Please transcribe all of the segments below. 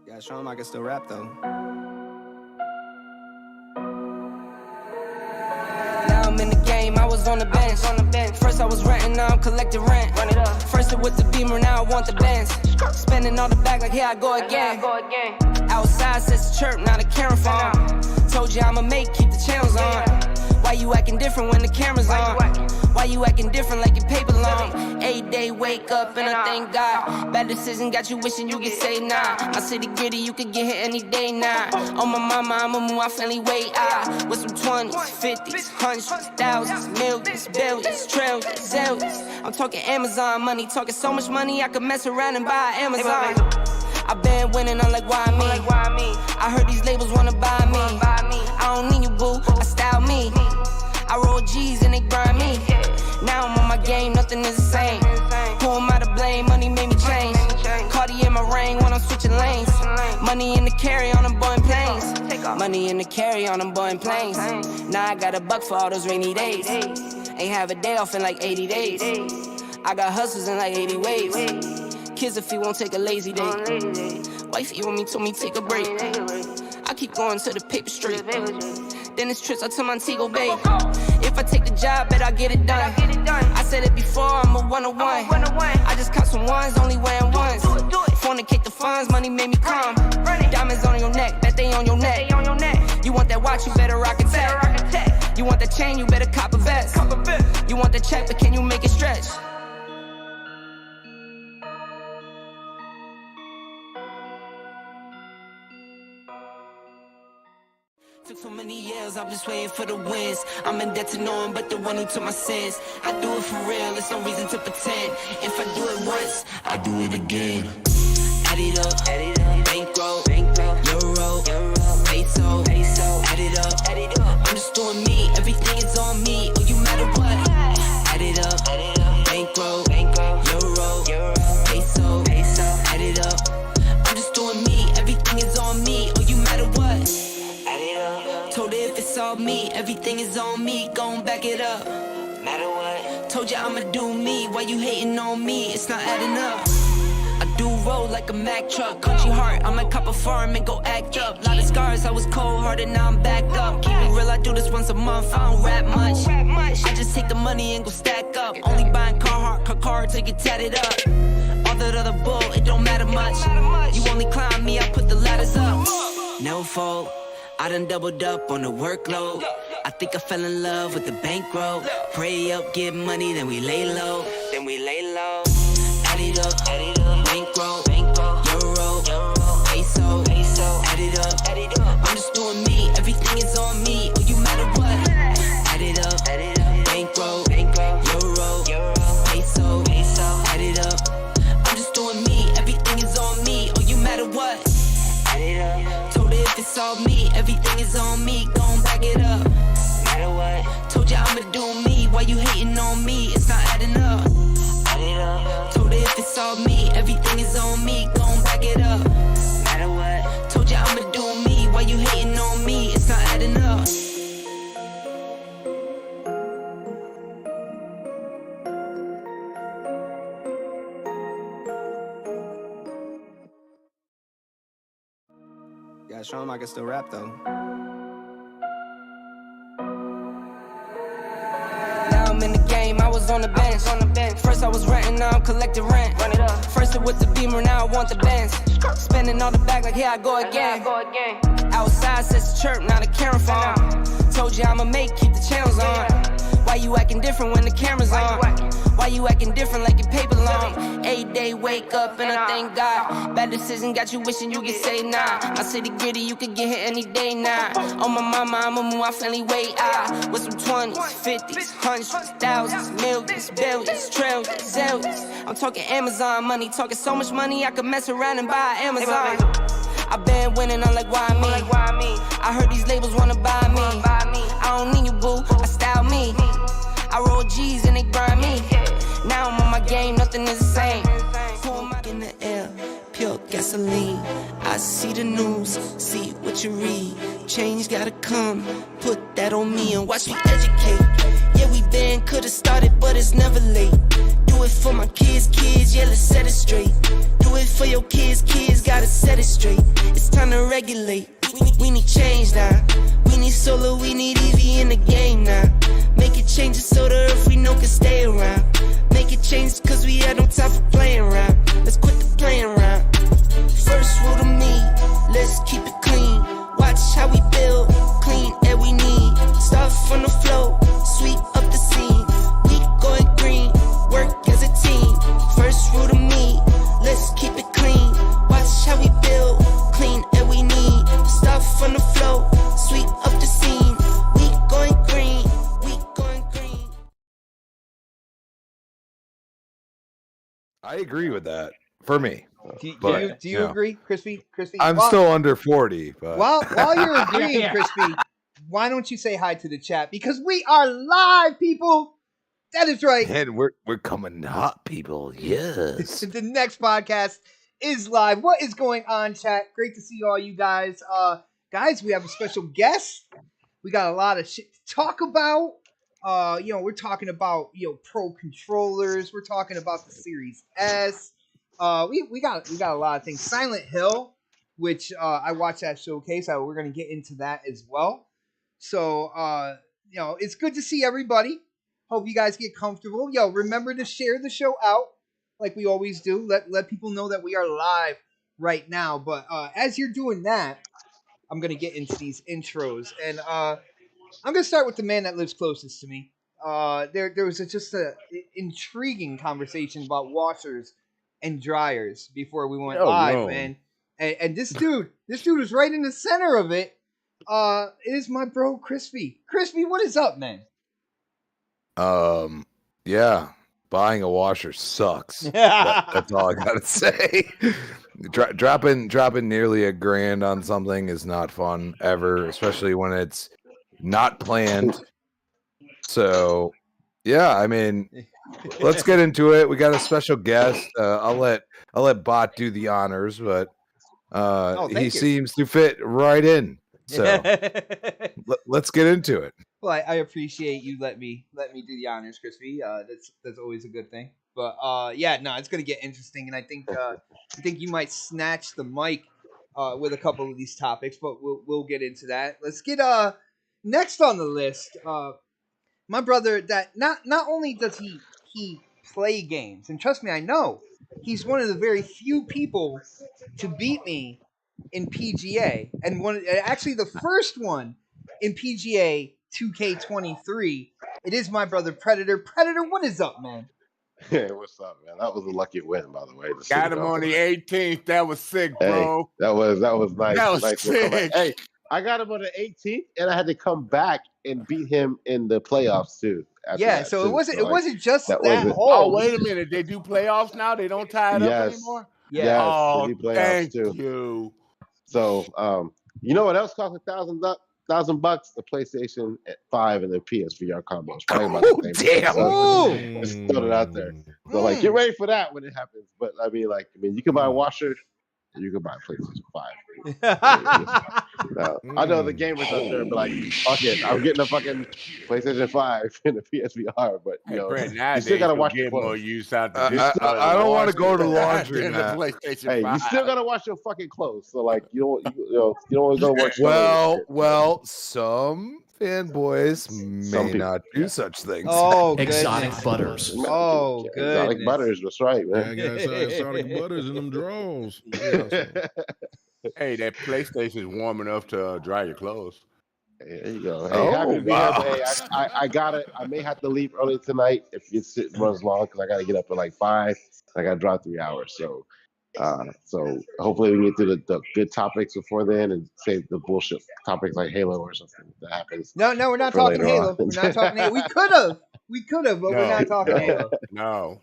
Yeah, show him I can still rap though. Now I'm in the game, I was on the bench. First I was renting, now I'm collecting rent. Run it up. First it was the Beamer, now I want the Benz. Spending all the bag like here I go again. Outside says the chirp, now the camera phone. Told you I'ma keep the channels on. Why you acting different when the camera's on? Why you acting different like your paper long? 8 day wake up and I thank God. Bad decision got you wishing you could say nah. My city gritty, you could get hit any day now. On my mama, I'ma move my family way out. With some 20s, 50s, hundreds, thousands, millions, billions, trillions, zillions. I'm talking Amazon money, talking so much money I could mess around and buy Amazon. I been winning, I'm like, why me? I heard these labels wanna buy me. I don't need you, boo, I style me. I roll G's and they grind me. Now I'm on my game, nothing is the same. Who am I to blame? Money made me change. Cardi in my ring when I'm switching lanes. Money in the carry on them Boeing planes. Money in the carry on them Boeing planes. Now I got $1 for all those rainy days. Ain't have a day off in like 80 days. I got hustles in like 80 ways. Kids if he won't take a lazy day. Wifey on me told me take a break. I keep going to the paper street. Then it's trips out to Montego Bay. If I take the job, bet I get it done. I said it before, I'm a 101. I just caught some ones, only wearing ones. Fornicate the funds, money made me calm. Diamonds on your neck, bet they on your neck. You want that watch, you better rock a tech. You want that chain, you better cop a vest. You want the check, but can you make it stretch? Took so many years, I'm just waiting for the wins. I'm in debt to no one but the one who took my sins. I do it for real, there's no reason to pretend. If I do it once, I do it again. Add it up, bankroll, euro, peso, add it up. I'm just doing me, everything is on me. Oh, you matter what? Add it up, bankroll, euro, peso, add it up. I'm just doing me, everything is on me. Oh, you matter what? Told her if it's all me, everything is on me, gon' back it up. Matter what? Told you I'ma do me, why you hating on me? It's not adding up. I do roll like a Mack truck, country heart, I might cop a farm and go act up. Lot of scars, I was cold-hearted, now I'm backed up. Keep it real, I do this once a month, I don't rap much. I just take the money and go stack up. Only buying car to get tatted up. All that other bull, it don't matter much. You only climb me, I put the ladders up. No fault. I done doubled up on the workload. I think I fell in love with the bankroll. Pray up, get money, then we lay low. Add it up, bankroll, euro, peso, add it up. I'm just doing me, everything is on me. Oh, you matter what? Add it up, bankroll, euro, peso, add it up. I'm just doing me, everything is on me. Oh, you matter what? Add it up. Told her if it's all me, everything is on me, gon' back it up. Matter what? Told you I'ma do me, why you hating on me? It's not adding up. Add it up. Told her if it's all me, everything is on me, gon' back it up. Matter what? Told you I'ma do me, why you hating on me? It's not adding up. Yeah, show him I can still rap though. Now I'm in the game, I was on the bench. First I was renting, now I'm collecting rent. First it was the Beamer, now I want the Benz. Spending all the bag like here I go again. Outside says the chirp, now the camera phone. Told you I'ma keep the channels on. Why you acting different when the camera's on? Why you acting different like your paper long? 8 day wake up and I thank God. Bad decision got you wishing you could say nah. My city gritty, you could get hit any day now. On my mama, I'ma move my family way out. With some 20s, 50s, hundreds, thousands, millions, billions, trillions, zillions. I'm talking Amazon money, talking so much money I could mess around and buy Amazon. I been winning, I'm like, why me? I heard these labels wanna buy me. I don't need you, boo, I style me. I roll G's and they grind me. Now I'm on my game, nothing is the same. Who am I in the air? Pure gasoline. I see the news, see what you read. Change gotta come, put that on me and watch me educate. Yeah, we been, could've started, but it's never late. Do it for my kids, yeah, let's set it straight. Do it for your kids, gotta set it straight. to regulate. We need change now. We need solar, we need EV in the game now. Make it changes so the earth we know can stay around. Make it change cause we had no time for playing around. Let's quit the playing around. First rule to me, let's keep it clean. Watch how we build, clean air we need. Stuff on the floor, sweep up the scene. We going green, work as a team. First rule to me, let's keep it clean. Watch how we build, clean air we need. Stuff on the floor, sweep up the scene. We going green, we going green. I agree with that for me. Do you agree, Crispy? I'm still under 40, but while you're agreeing, Crispy, why don't you say hi to the chat? Because we are live, people. That is right. And we're coming hot, people. Yes. The next podcast is live. What is going on, chat? Great to see all you guys. Guys, we have a special guest. We got a lot of shit to talk about. We're talking about pro controllers. We're talking about the Series S. We got a lot of things. Silent Hill, which I watched that showcase. We're gonna get into that as well. So it's good to see everybody. Hope you guys get comfortable. Remember to share the show out like we always do. Let people know that we are live right now. But as you're doing that, I'm gonna get into these intros, and I'm gonna start with the man that lives closest to me. There was just a intriguing conversation about washers and dryers before we went live, man. And this dude was right in the center of it. It is my bro Crispy. Crispy, what is up, man? Yeah, buying a washer sucks. That's all I gotta say. Dropping nearly $1,000 on something is not fun ever, especially when it's not planned. So yeah, I mean, let's get into it. We got a special guest. I'll let Bot do the honors, but he seems to fit right in. So let's get into it. Well, I appreciate you let me do the honors, Crispy. That's always a good thing. But it's gonna get interesting, and I think you might snatch the mic with a couple of these topics, but we'll get into that. Let's get next on the list. My brother, that not only does he play games, and trust me, I know he's one of the very few people to beat me in PGA, and actually the first one in PGA 2K23. It is my brother Predator. Predator, what is up, man? Hey, what's up, man? That was a lucky win, by the way. Got him on the 18th. That was sick, bro. Hey, that was nice. That was nice sick. Hey, I got him on the 18th, and I had to come back and beat him in the playoffs too. So it wasn't just that hole. Oh, wait a minute. They do playoffs now? They don't tie it up anymore? Yeah. Yes, oh, they do playoffs thank too. you. So, you know what else cost $1,000? The PlayStation 5 and the PSVR combo. It's probably about the same. Damn! So, just throw it out there. So get ready for that when it happens. But I mean, you can buy a washer, and you can buy a PlayStation 5. I know the gamers out there, but fuck it, I'm getting a fucking PlayStation 5 and the PSVR. But you still gotta watch the more use out the I don't want to go to laundry. Hey, you still gotta wash your fucking clothes. So you don't want to go watch. Well, some fanboys may not do such things. Oh, exotic butters. Oh, good. Exotic butters. That's right, man. Yeah, I got exotic butters in them drawers. Hey, that PlayStation is warm enough to dry your clothes. There you go. Hey, happy to be here. Hey, I got it. I may have to leave early tonight if it runs long because I got to get up at 5. I got to drive 3 hours. So hopefully we can get through the good topics before then and save the bullshit topics like Halo or something that happens. No, we're not talking Halo. We're not talking Halo. We could have, but we're not talking Halo. No.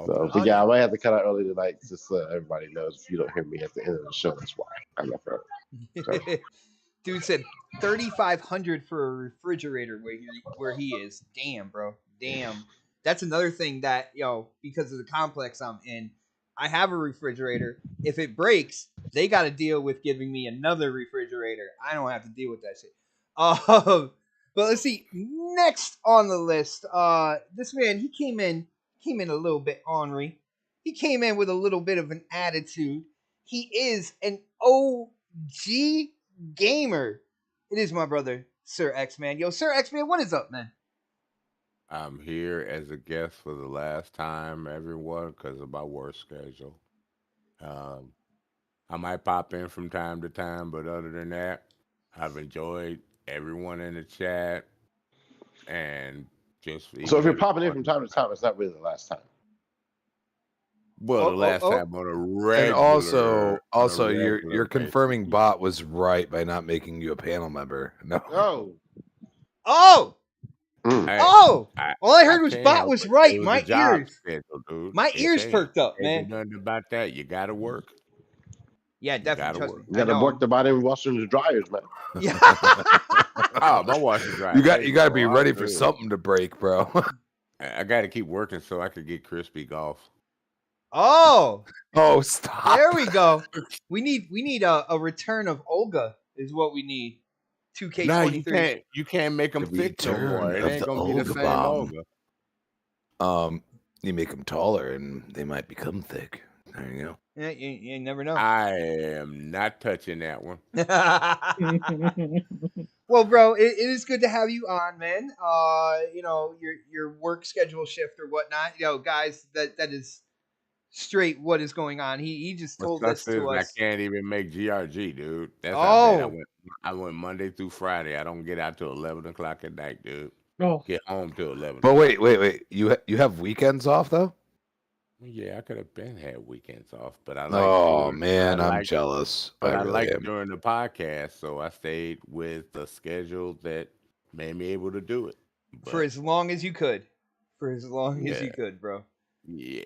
So, but I might have to cut out early tonight just so everybody knows if you don't hear me at the end of the show, that's why. I'm not for it. Dude said $3,500 for a refrigerator where he is. Damn, bro. Damn. That's another thing that because of the complex I'm in. I have a refrigerator. If it breaks, they got to deal with giving me another refrigerator. I don't have to deal with that shit. But let's see. Next on the list, this man, he came in a little bit ornery. He came in with a little bit of an attitude. He is an OG G Gamer. It is my brother, Sir X-Man. Yo, Sir X-Man, what is up, man? I'm here as a guest for the last time, everyone, because of my work schedule. I might pop in from time to time, but other than that, I've enjoyed everyone in the chat and just. So if you're popping in from time to time, it's not really the last time. Well, the last time on a regular. And also regular you're confirming Bot was right by not making you a panel member. No. Oh. Hey, All I heard was can't Bot help was it. right. It was My a job ears. schedule, dude. My It ears ain't- perked up, ain't man. nothing about that. You got to work. Yeah, definitely. Trust me. You got to work the bottom washing the dryers, man. Yeah. Oh, my washer dryer. You got Hey, to bro, be I'm ready for good. something to break, bro. I got to keep working so I could get crispy golf. Oh, stop. there we go. We need a return of Olga is what we need. 2K23. No, you can't make them The thick no more. return It of ain't the gonna be the Olga same bomb. Olga. You make them taller and they might become thick. There you go. Yeah, you never know. I am not touching that one. Well, bro, it is good to have you on, man. Your work schedule shift or whatnot. Guys, that is straight what is going on. He just told What this sucks is to us. I can't even make GRG, dude. That's how bad I went Monday through Friday. I don't get out till 11 o'clock at night, dude. Get home till 11. But wait. You have weekends off though? Yeah, I could have had weekends off, but I like. I'm jealous. But I really like am. during the podcast, so I stayed with the schedule that made me able to do it. For as long as you could. As you could, bro. Yeah,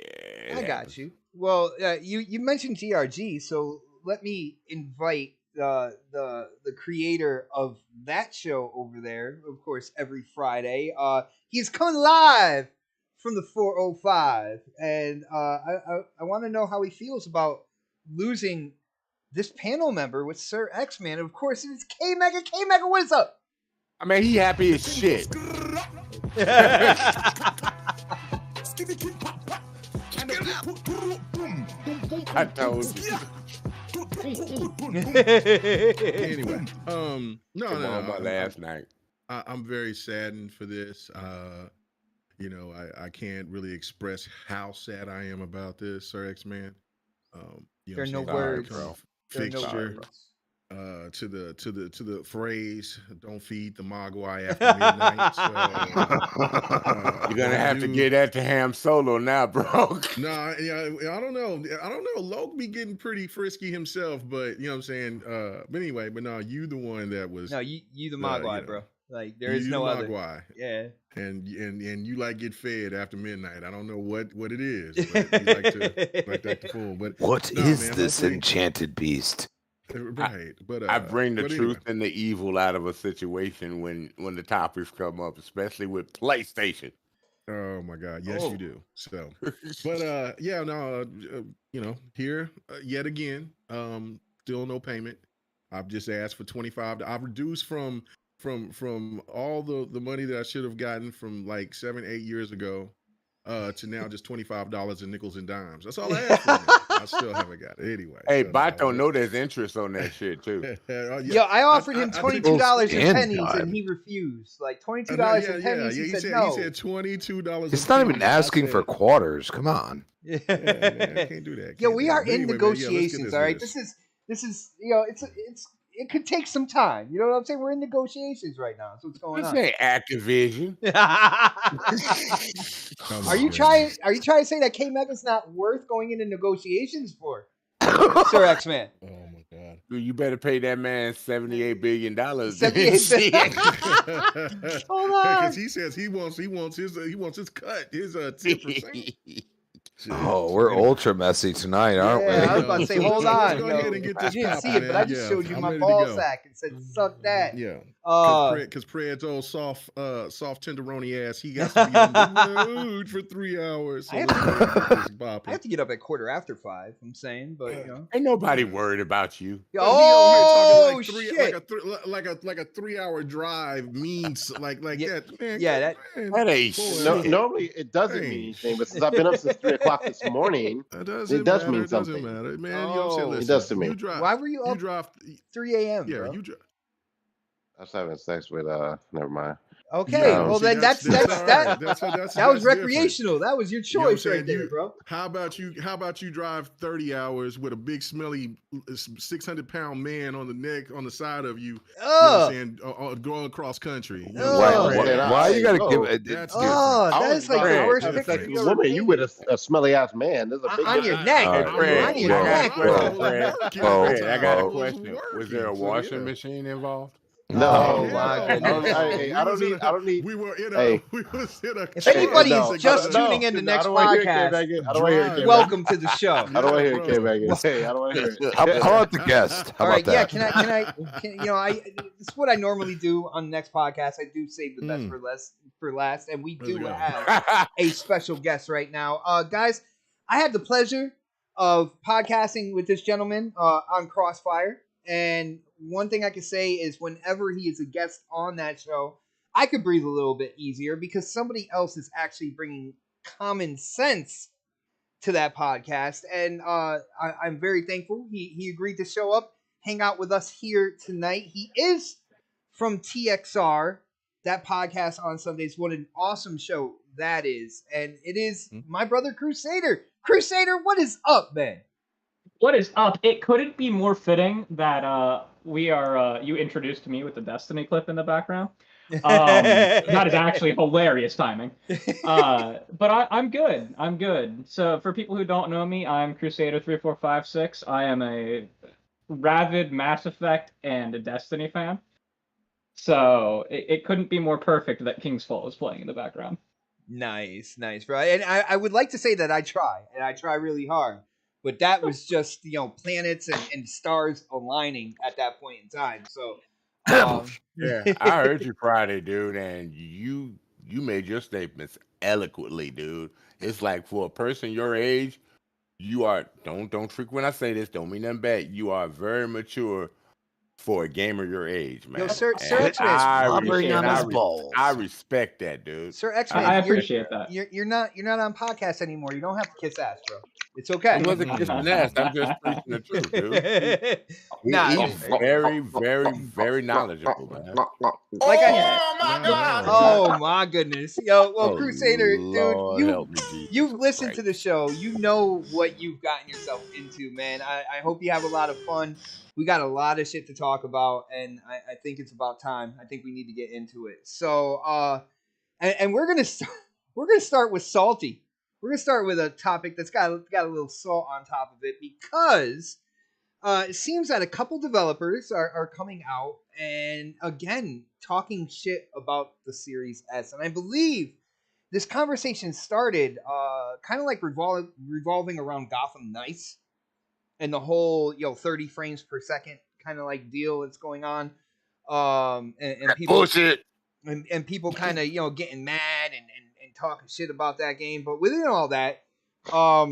I got you. Well, you mentioned GRG, so let me invite the creator of that show over there, of course, every Friday. He's coming live from the 405, and I want to know how he feels about losing this panel member with Sir X-Man. Of course, it's K-Mega. K-Mega, what is up? I mean, he happy as shit. I told you. Anyway, no. My last night. I'm very saddened for this. I can't really express how sad I am about this, Sir X-Man. There are no words. Fixture to the phrase "Don't feed the Mogwai after midnight." So, you're gonna have to get that to Ham Solo now, bro. Nah, I don't know. Loke be getting pretty frisky himself, but you know what I'm saying. But anyway, no, you the one that was. No, you the Mogwai, bro. Like there is no other. Mogwai. Yeah. And you like get fed after midnight. I don't know what it is. But you like to fool. But what is this enchanted beast? Right, but I bring the truth and the evil out of a situation when the topics come up, especially with PlayStation. Oh my God, yes you do. So, but here yet again, still no payment. I've just asked for $25. I've reduced from all the money that I should have gotten from like 7-8 years ago to now just $25 in nickels and dimes. That's all I asked for. I still haven't got it anyway. Hey, Bot don't know there's interest on that shit too. Yo, I offered him $22 in pennies and he refused. Like $22 in pennies. He said no. He said $22. It's not even asking for quarters. Come on. Yeah, man, I can't do that. Yo, we are in negotiations. All right, this is it could take some time. You know what I'm saying? We're in negotiations right now. So what's going on? This ain't Activision. Are you trying to say that K-Mega's not worth going into negotiations for? Sir X-Man. Oh my God. Dude, you better pay that man $78 billion. Hold on. Because he says he wants his cut, his 10%. Oh, we're ultra messy tonight, aren't we? I was about to say, hold on. Go ahead and get this You didn't see popping, it, but I man. just Yeah, showed you I'm my ready to ball go. sack and said, suck that. Yeah. Because Pred's old soft tenderoni ass, he got to be on the road for 3 hours. So I have to get up at 5:15. I'm saying, but ain't nobody worried about you. Oh like like a 3-hour drive means like that. Man, that ain't No, normally it doesn't mean anything, but since I've been up since 3 o'clock this morning, it does mean something. It doesn't matter, man. Oh. Listen, it does to me. Why were you up? 3 a.m. Yeah, bro? I was having sex with never mind. Okay, Yeah, well see, then that's that was different. recreational. That was your You know what I'm choice saying? right there, bro. How about you drive 30 hours with a big smelly 600-pound man on the side of you? You know what I'm saying? Going across country. You know what I'm saying? Why you gotta give it? That's that is like the worst having picture sex you with a ever woman. You with a smelly ass man. There's a big on your difference. neck. All right, On your neck, bro. I got a question. Was there a washing machine involved? No, Oh, my goodness. I don't need. We was in a. If anybody's no, just no, tuning in the no, next I don't wanna hear it, podcast, K-Baggins. I don't want to hear it, K-Baggins. welcome to the show. I don't want to hear it, bro. K-Baggins. Hey, I don't want to hear it. How about the guest? How All right, about yeah. that? Can this is what I normally do on the next podcast. I do save the best for last, and we do have a special guest right now, guys. I had the pleasure of podcasting with this gentleman on Crossfire, and one thing I can say is whenever he is a guest on that show, I could breathe a little bit easier because somebody else is actually bringing common sense to that podcast, and I'm very thankful he agreed to show up, hang out with us here tonight. He is from TXR, that podcast on Sundays. What an awesome show that is, and it is my brother Crusader. Crusader, what is up, man? What is up? It couldn't be more fitting that we are you introduced me with the Destiny clip in the background. That is actually hilarious timing. But I'm good. I'm good. So for people who don't know me, I'm Crusader 3456. I am a rabid Mass Effect and a Destiny fan. So it couldn't be more perfect that King's Fall is playing in the background. Nice, bro. And I would like to say that I try really hard. But that was just, planets and stars aligning at that point in time. So, yeah, I heard you Friday, dude, and you made your statements eloquently, dude. It's like for a person your age, you are don't trick when I say this. Don't mean nothing bad. You are very mature for a gamer your age, man. Yo, Sir X-Man, I respect that, dude. Sir X-Man, I appreciate that. You're not on podcast anymore. You don't have to kiss ass, bro. It's okay. I wasn't kissing ass. I'm just preaching the truth, dude. He's very, very, very knowledgeable, man. Oh my goodness. Yo, well, Crusader, Lord, dude, you've listened to the show. You know what you've gotten yourself into, man. I hope you have a lot of fun. We got a lot of shit to talk about, and I think it's about time. I think we need to get into it. So, and we're gonna start with salty. We're gonna start with a topic that's got a little salt on top of it because it seems that a couple developers are coming out and again talking shit about the Series S, and I believe this conversation started kind of like revolving around Gotham Knights and the whole 30 frames per second kind of like deal that's going on, and people bullshit, and people kind of getting mad and talking shit about that game. But within all that, a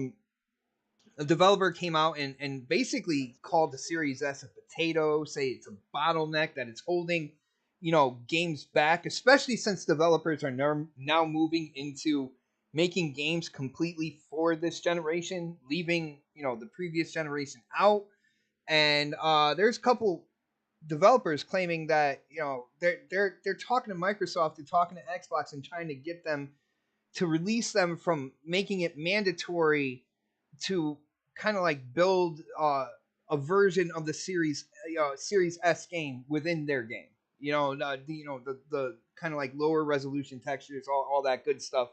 developer came out and basically called the Series S a potato, say it's a bottleneck, that it's holding games back, especially since developers are now moving into making games completely for this generation, leaving the previous generation out. And there's a couple developers claiming that they're talking to Microsoft, they're talking to Xbox, and trying to get them to release them from making it mandatory to kind of like build a version of the Series S game within their game. The kind of like lower resolution textures, all that good stuff.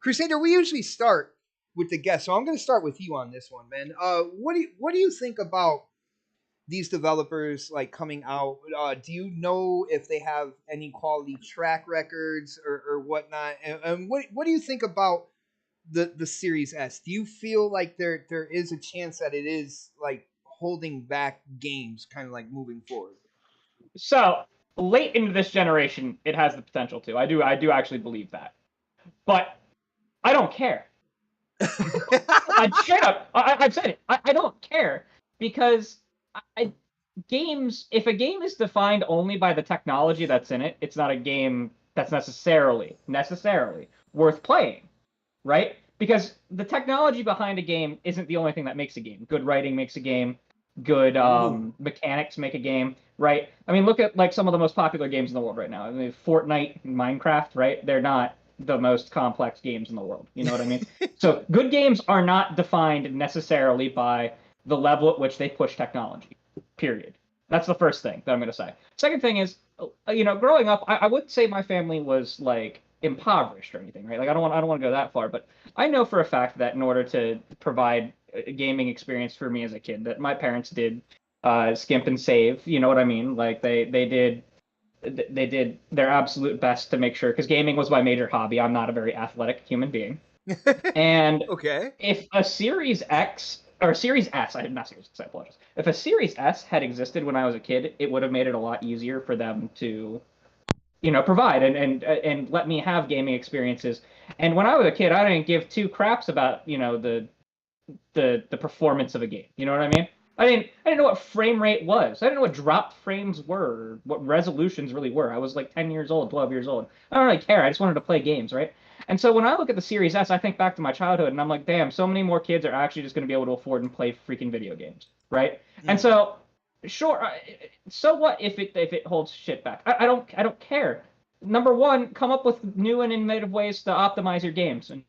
Crusader, we usually start with the guest, so I'm going to start with you on this one, man. What do you think about these developers like coming out? Do you know if they have any quality track records or whatnot? And what do you think about the Series S? Do you feel like there is a chance that it is like holding back games, kind of like moving forward? So late into this generation, it has the potential to. I do actually believe that, but I don't care. I've said it. I don't care because games, if a game is defined only by the technology that's in it, it's not a game that's necessarily worth playing, right? Because the technology behind a game isn't the only thing that makes a game. Good writing makes a game. Good mechanics make a game, right? I mean, look at like some of the most popular games in the world right now. I mean, Fortnite, Minecraft, right? They're not the most complex games in the world. You know what I mean? So good games are not defined necessarily by the level at which they push technology. Period. That's the first thing that I'm going to say. Second thing is, growing up, I wouldn't say my family was like impoverished or anything, right? Like I don't want to go that far, but I know for a fact that in order to provide a gaming experience for me as a kid, that my parents did skimp and save. You know what I mean? Like they did their absolute best to make sure, because gaming was my major hobby. I'm not a very athletic human being, and Okay. if a Series X or Series S, I did not Series X, I apologize. If a Series S had existed when I was a kid, it would have made it a lot easier for them to, provide and let me have gaming experiences. And when I was a kid, I didn't give two craps about, the performance of a game. You know what I mean? I didn't know what frame rate was. I didn't know what dropped frames were, what resolutions really were. I was like 10 years old, 12 years old. I don't really care. I just wanted to play games, right? And so when I look at the Series S, I think back to my childhood, and I'm like, damn, so many more kids are actually just going to be able to afford and play freaking video games, right? And so, sure, so what if it holds shit back? I don't care. Number one, come up with new and innovative ways to optimize your games, and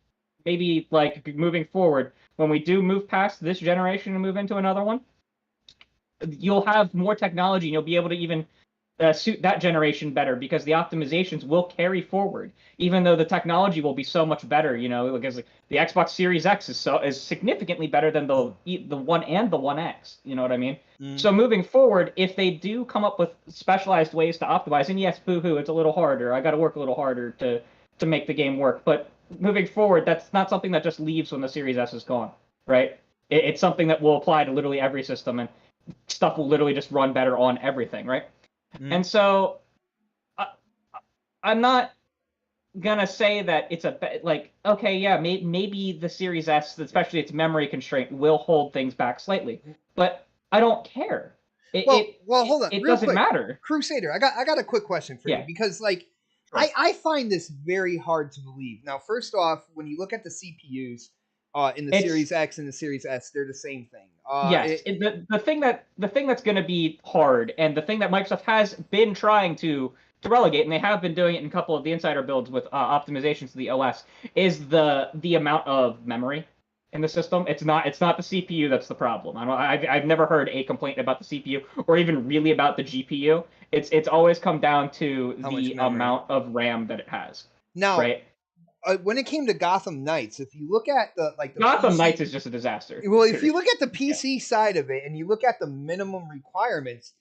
maybe like moving forward, when we do move past this generation and move into another one, you'll have more technology and you'll be able to even suit that generation better, because the optimizations will carry forward, even though the technology will be so much better. Because the Xbox Series X is significantly better than the One and the One X. You know what I mean? So moving forward, if they do come up with specialized ways to optimize, and yes, boo-hoo, it's a little harder. I got to work a little harder to make the game work. But moving forward, that's not something that just leaves when the Series S is gone, right? It's something that will apply to literally every system, and stuff will literally just run better on everything, right? And so I'm not gonna say that it's okay, yeah, maybe the Series S, especially its memory constraint, will hold things back slightly, but I don't care. Well, hold on, it real doesn't quick. matter. Crusader, I got a quick question for you, because like I find this very hard to believe. Now, first off, when you look at the CPUs in the Series X and the Series S, they're the same thing. Yes, the thing that's going to be hard, and the thing that Microsoft has been trying to relegate, and they have been doing it in a couple of the insider builds with optimizations to the OS, is the amount of memory in the system. It's not the CPU that's the problem. I've never heard a complaint about the CPU or even really about the GPU. It's always come down to the amount of RAM that it has. Now, right? When it came to Gotham Knights, if you look at the Gotham PC, Knights is just a disaster. Well, if you look at the PC side of it and you look at the minimum requirements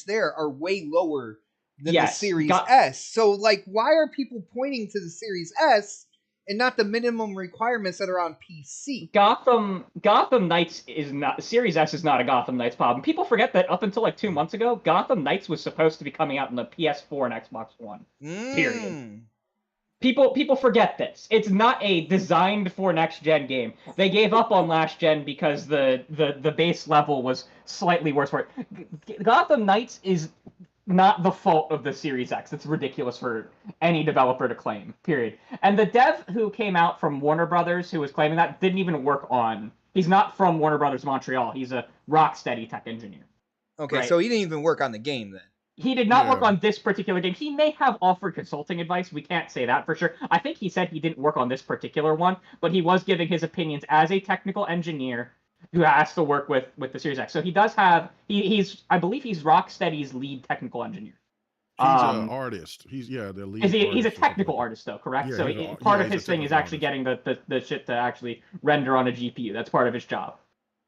there are way lower than the Series S. So, like, why are people pointing to the Series S and not the minimum requirements that are on PC? Gotham Knights is not, Series S is not a Gotham Knights problem. People forget that up until like 2 months ago, Gotham Knights was supposed to be coming out on the PS4 and Xbox One. Period. People forget this. It's not a designed for next gen game. They gave up on last gen because the base level was slightly worse for it. Gotham Knights is not the fault of the Series X. It's ridiculous for any developer to claim, period. And the dev who came out from Warner Brothers who was claiming that didn't even work on... He's not from Warner Brothers Montreal. He's a Rocksteady tech engineer. Okay, right? So he didn't even work on the game then. He did not work on this particular game. He may have offered consulting advice. We can't say that for sure. I think he said he didn't work on this particular one, but he was giving his opinions as a technical engineer who has to work with the Series X. So he does have... I believe he's Rocksteady's lead technical engineer. He's an artist. He's the lead. He's a technical artist, though, correct? Yeah, so part of his thing is actually getting the shit to actually render on a GPU. That's part of his job.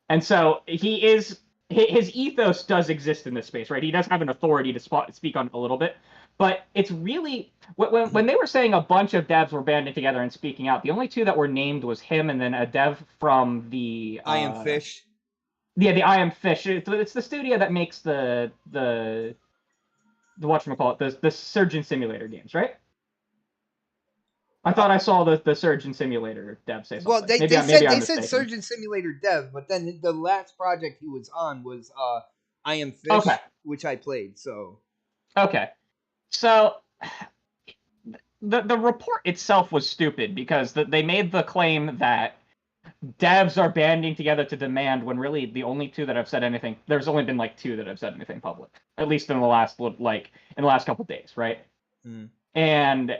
And so he is... His ethos does exist in this space, right? He does have an authority to speak on it a little bit, but it's really... When they were saying a bunch of devs were banding together and speaking out, the only two that were named was him and then a dev from the... I Am Fish? Yeah, the I Am Fish. It's the studio that makes the whatchamacallit, the Surgeon Simulator games, right? I thought I saw the Surgeon Simulator dev say something. Well, they maybe said I'm they said mistaken. Surgeon Simulator dev, but then the last project he was on was I Am Fish, Okay. which I played. So Okay, so the report itself was stupid because they made the claim that devs are banding together to demand when really the only two that have said anything. There's only been like two that have said anything public, at least in the last couple days, right? Mm. And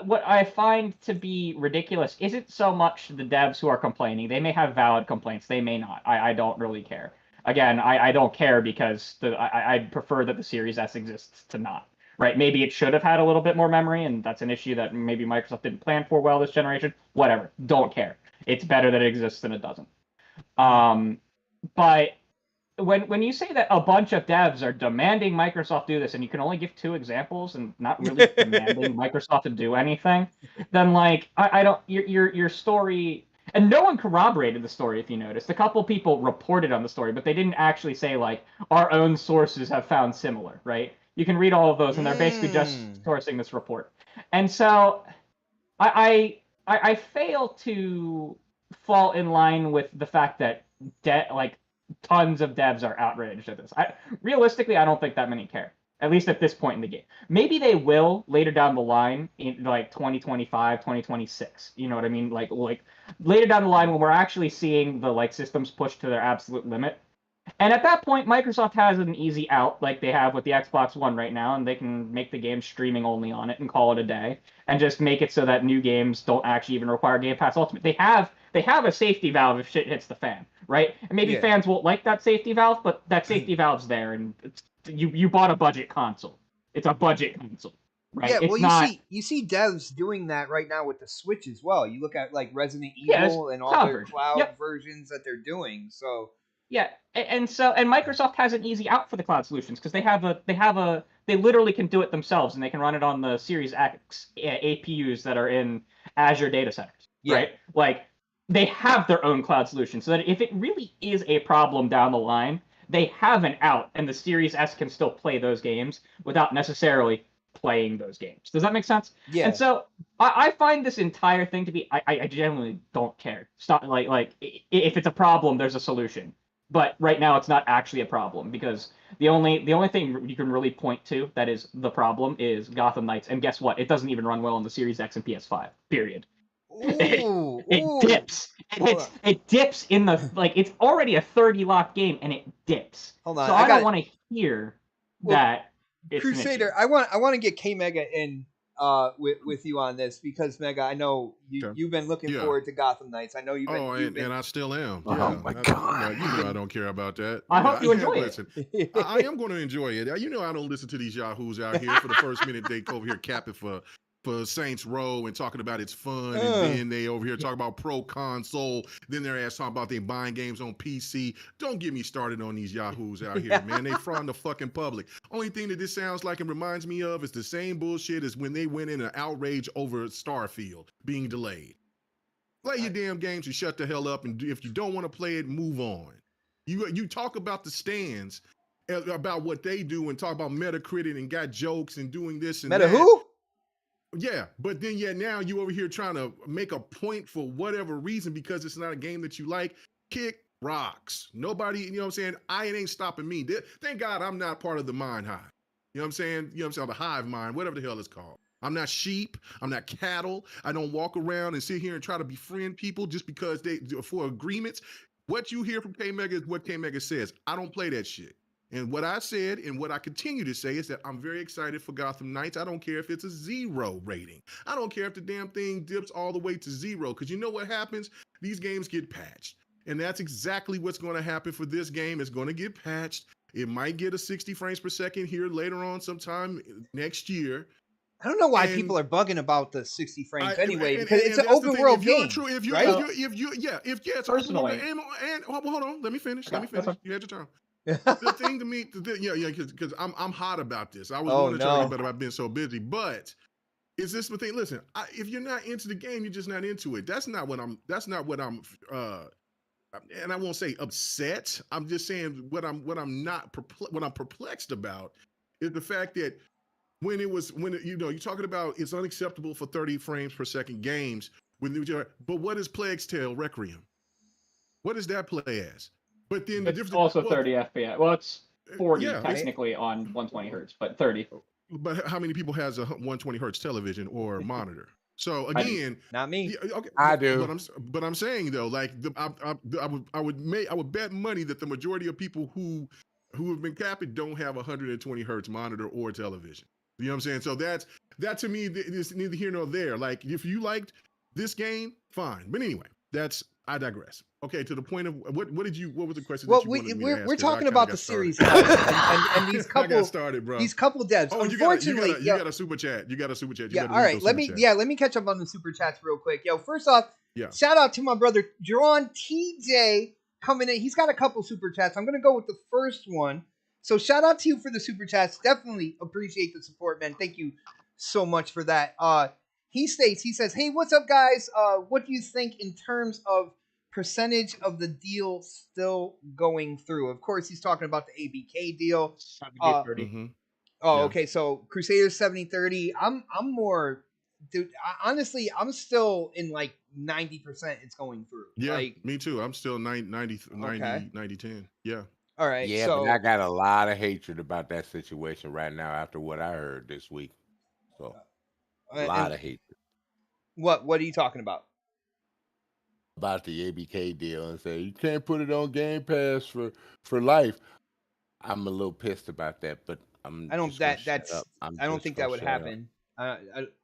what I find to be ridiculous isn't so much the devs who are complaining. They may have valid complaints. They may not. I don't really care. Again, I don't care because I prefer that the Series S exists to not. Right? Maybe it should have had a little bit more memory, and that's an issue that maybe Microsoft didn't plan for well this generation. Whatever. Don't care. It's better that it exists than it doesn't. But when you say that a bunch of devs are demanding Microsoft do this, and you can only give two examples and not really demanding Microsoft to do anything, then like I don't your story, and no one corroborated the story if you noticed. A couple people reported on the story, but they didn't actually say like our own sources have found similar, right? You can read all of those, and they're basically just sourcing this report. And so I fail to fall in line with the fact that tons of devs are outraged at this. Realistically, I don't think that many care. At least at this point in the game. Maybe they will later down the line in like 2025, 2026. You know what I mean? Like later down the line when we're actually seeing the like systems pushed to their absolute limit. And at that point, Microsoft has an easy out, like they have with the Xbox One right now, and they can make the game streaming only on it and call it a day, and just make it so that new games don't actually even require Game Pass Ultimate. They have a safety valve if shit hits the fan, right? And maybe fans won't like that safety valve, but that safety valve's there, and you bought a budget console. It's a budget console, right? Yeah, it's well, not, you see devs doing that right now with the Switch as well. You look at like Resident Evil and all their covered. cloud versions that they're doing. So yeah, and Microsoft has an easy out for the cloud solutions because they literally can do it themselves and they can run it on the Series X APUs that are in Azure data centers, right? Like they have their own cloud solution so that if it really is a problem down the line, they have an out and the Series S can still play those games without necessarily playing those games. Does that make sense? Yeah. And so I find this entire thing to be I genuinely don't care. Stop like if it's a problem, there's a solution. But right now, it's not actually a problem because the only thing you can really point to that is the problem is Gotham Knights, and guess what? It doesn't even run well on the Series X and PS5. Period. It dips. It dips in the like. It's already a 30 lock game, and it dips. Hold on, so I don't want to hear that. It's Crusader, I want to get K Mega in with you on this because Mega, I know you've been looking forward to Gotham Knights. I know you've been. And I still am. Oh my god! You know I don't care about that. I hope you enjoy it. I am going to enjoy it. You know I don't listen to these yahoos out here for the first minute they go over here capping for Saints Row and talking about it's fun, and then they over here talking about pro console. Then their ass talking about they buying games on PC. Don't get me started on these yahoos out here, man. They fraud the fucking public. Only thing that this sounds like and reminds me of is the same bullshit as when they went in an outrage over Starfield being delayed. Play your damn games and shut the hell up, and if you don't want to play it, move on. You talk about the stands, about what they do, and talk about Metacritic and got jokes and doing this and Meta that. who? Yeah, but then now you over here trying to make a point for whatever reason because it's not a game that you like. Kick rocks. Nobody, you know what I'm saying? It ain't stopping me. Thank God I'm not part of the mind hive. You know what I'm saying? You know what I'm saying? The hive mind, whatever the hell it's called. I'm not sheep. I'm not cattle. I don't walk around and sit here and try to befriend people just because for agreements. What you hear from K Mega is what K Mega says. I don't play that shit. And what I said and what I continue to say is that I'm very excited for Gotham Knights. I don't care if it's a 0 rating. I don't care if the damn thing dips all the way to 0 because you know what happens? These games get patched. And that's exactly what's going to happen for this game. It's going to get patched. It might get a 60 frames per second here later on sometime next year. I don't know why people are bugging about the 60 frames anyway, because it's an open world game. Personally, hold on, let me finish. You had your turn. The thing to me, because I'm hot about this. I was going to tell you, but I've been so busy. But is this the thing? Listen, if you're not into the game, you're just not into it. That's not what I'm. And I won't say upset. I'm just saying what I'm perplexed about is the fact that when you're talking about it's unacceptable for 30 frames per second games. But what is Plague's Tale Requiem? What does that play as? But then the It's difference also 30 FPS. Well, it's 40 yeah, technically on 120 hertz, but 30. But how many people has a 120 hertz television or monitor? So again, not me. Okay, I do. But I'm saying though, like I would bet money that the majority of people who have been capping don't have a 120 hertz monitor or television. You know what I'm saying? So that to me is neither here nor there. Like if you liked this game, fine. But anyway, I digress. Okay, to the point of what was the question? Well, that you wanted me to ask? we're talking about the series and these couple I got started, bro. These couple devs. Oh, unfortunately, you got a super chat. You got a super chat. Yeah, all right. Let me catch up on the super chats real quick. Yo, first off, yeah. Shout out to my brother Jerron TJ coming in. He's got a couple super chats. I'm gonna go with the first one. So shout out to you for the super chats. Definitely appreciate the support, man. Thank you so much for that. He says, "Hey, what's up, guys? What do you think in terms of percentage of the deal still going through?" Of course, he's talking about the ABK deal. 70-30. Oh, yeah. Okay. So Crusader 70-30. I'm more, dude. Honestly, I'm still in like 90%. It's going through. Yeah, like, me too. I'm still 90 10. Yeah. All right. Yeah, so, but I got a lot of hatred about that situation right now after what I heard this week. So a lot of hatred. What are you talking about? About the ABK deal and say you can't put it on Game Pass for life. I'm a little pissed about that, but I don't think that would happen.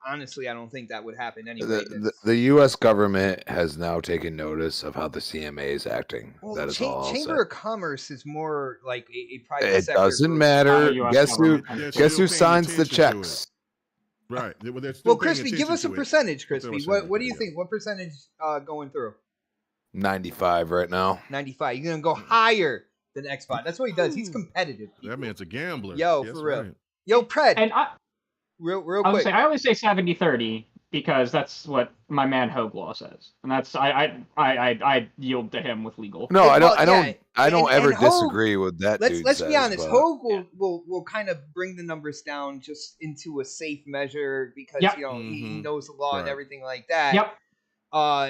Honestly, I don't think that would happen anyway. The U.S. government has now taken notice of how the CMA is acting. Well, that is all. Chamber of Commerce is more like a private sector. It doesn't matter. Guess who signs the checks? Right. Well, Crispy, give us a percentage, Crispy. What do you think? What percentage going through? 95 right now. 95. You're gonna go higher than Xbox. That's what he does. He's competitive. People. That man's a gambler. Yo, yes, for real. Right. Yo, Pred. And real quick. I always say 70-30 because that's what my man Hoglaw says, and that's I yield to him with legal. No, I don't ever disagree with that. Let's be honest. Hogue will kind of bring the numbers down just into a safe measure because he knows the law and everything like that. Yep.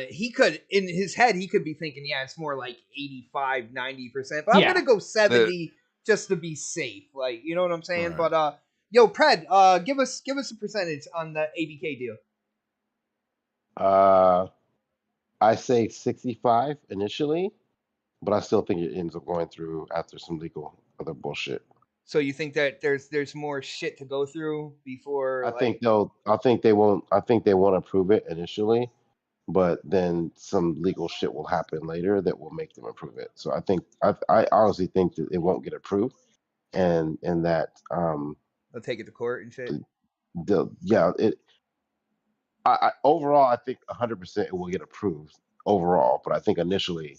He could, in his head, he could be thinking, it's more like 85, 90%. But I'm gonna go 70 just to be safe. Like, you know what I'm saying? Right. But yo, Pred, give us a percentage on the ABK deal. I say 65 initially, but I still think it ends up going through after some legal other bullshit. So you think that there's more shit to go through before? I think they won't approve it initially. But then some legal shit will happen later that will make them approve it. So I honestly think that it won't get approved, and that they'll take it to court and shit. Overall I think 100% it will get approved overall, but I think initially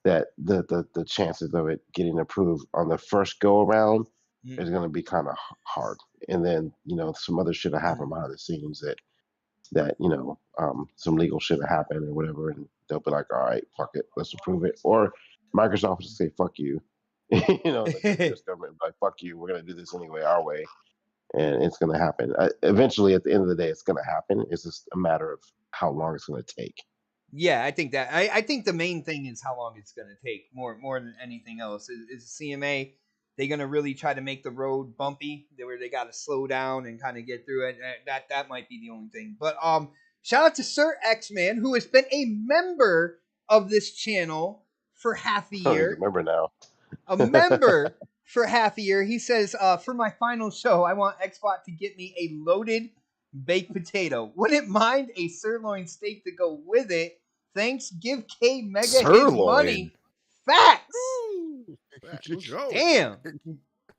that the chances of it getting approved on the first go around is going to be kind of hard, and then some other shit will happen behind the scenes that some legal shit will happen or whatever, and they'll be like, all right, fuck it, let's approve it. Or Microsoft will say, fuck you. The US government will be like, fuck you, we're going to do this anyway, our way. And it's going to happen. Eventually, at the end of the day, it's going to happen. It's just a matter of how long it's going to take. Yeah, I think that. I think the main thing is how long it's going to take more than anything else. Is CMA, they're going to really try to make the road bumpy, where they got to slow down and kind of get through it. That might be the only thing. But shout out to Sir X-Man, who has been a member of this channel for half a year. Remember now. A member for half a year. He says, for my final show, I want Xbox to get me a loaded baked potato. Wouldn't mind a sirloin steak to go with it. Thanks. Give K Mega his money. Facts. Damn.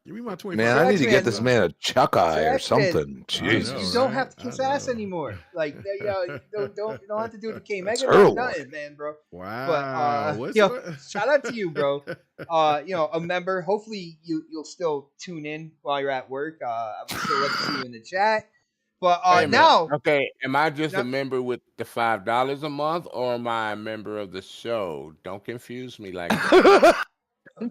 Give me my 20. Man, I need to get this man a chuck eye or something. Jesus. You don't have to kiss ass anymore. Like, you don't have to do it to K Mega. Nothing, man, bro. Wow. But shout out to you, bro. A member. Hopefully you'll still tune in while you're at work. I would still love to see you in the chat. But now, okay, am I just a member with the $5 a month, or am I a member of the show? Don't confuse me like that.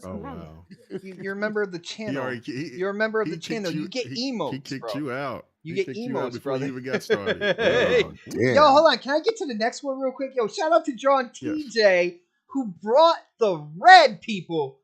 Oh wow. You're a member of the channel. You're a member of the channel. You get emotes, He kicked bro. you out. You He get kicked you out emotes, before brother. you even got started. Oh, damn. Yo, hold on. Can I get to the next one real quick? Yo, shout out to John TJ who brought the red, people.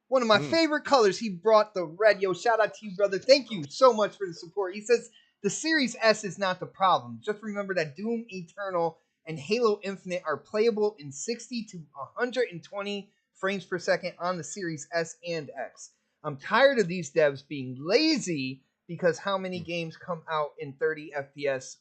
One of my favorite colors. He brought the red. Yo, shout out to you, brother. Thank you so much for the support. He says the Series S is not the problem. Just remember that Doom Eternal and Halo Infinite are playable in 60 to 120 frames per second on the Series S and X. I'm tired of these devs being lazy because how many games come out in 30 FPS?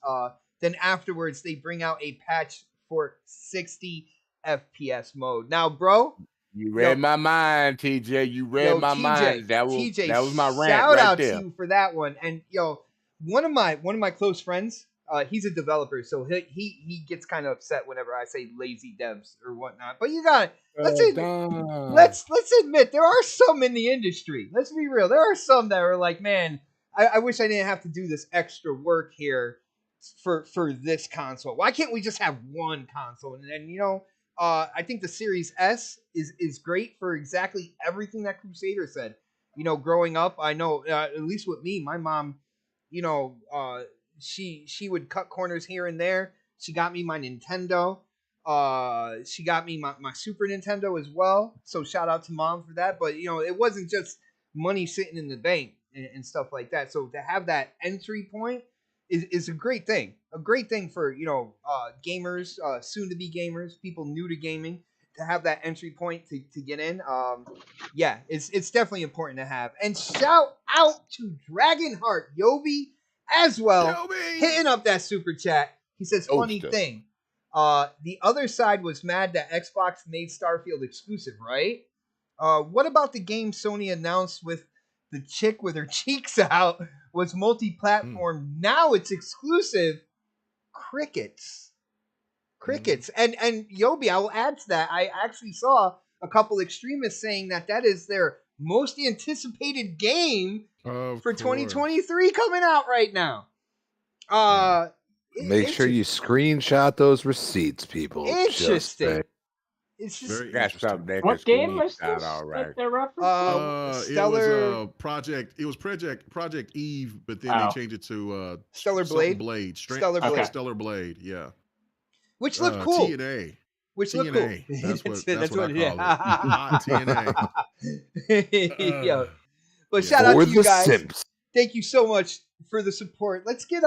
Then afterwards they bring out a patch for 60 FPS mode. Now, bro, You read my mind, TJ. You read my mind. That was my rant shout right out there. to you for that one. And yo, one of my close friends, he's a developer, so he gets kind of upset whenever I say lazy devs or whatnot. But you got let's admit there are some in the industry. Let's be real. There are some that are like, man, I wish I didn't have to do this extra work here for this console. Why can't we just have one console? And then I think the Series S is great for exactly everything that Crusader said. Growing up, I know at least with me, my mom, she would cut corners here and there. She got me my Nintendo. She got me my Super Nintendo as well. So shout out to mom for that. But it wasn't just money sitting in the bank and stuff like that. So to have that entry point is a great thing. A great thing for gamers, soon to be gamers, people new to gaming, to have that entry point to get in. Yeah, it's definitely important to have. And shout out to Dragonheart Yobi as well, hitting up that super chat. He says, funny thing. The other side was mad that Xbox made Starfield exclusive, right? What about the game Sony announced with the chick with her cheeks out was multi-platform? Now it's exclusive. Crickets. And Yobi, I will add to that. I actually saw a couple extremists saying that is their most anticipated game for 2023 coming out right now. Make sure you screenshot those receipts, people. Interesting. It's just very got something they what can game was screenshot, this? all right. Their reference? Stellar. It was Project Eve, but then they changed it to Stellar Blade. Stellar Blade, yeah. Which looked cool. TNA. Which looked cool. That's what I call it. Hot TNA. Yo. But shout out to you guys. Simps. Thank you so much for the support. Let's get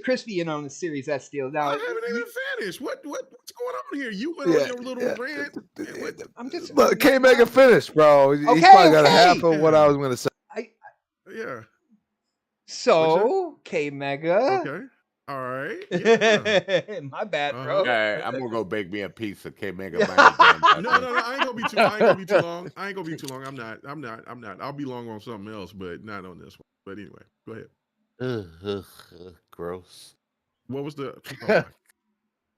Crispy in on the Series S deal. Now I haven't even finished. What's going on here? You went on your little rant. I'm just Look, K-Mega finished, bro. He's probably got half of what I was gonna say. Yeah. So K-Mega. Okay. All right. Yeah. My bad, bro. Okay, I'm gonna go bake me a piece of K-Mega. No. I ain't gonna be too long. I'm not. I'll be long on something else, but not on this one. But anyway, go ahead. Gross. What was the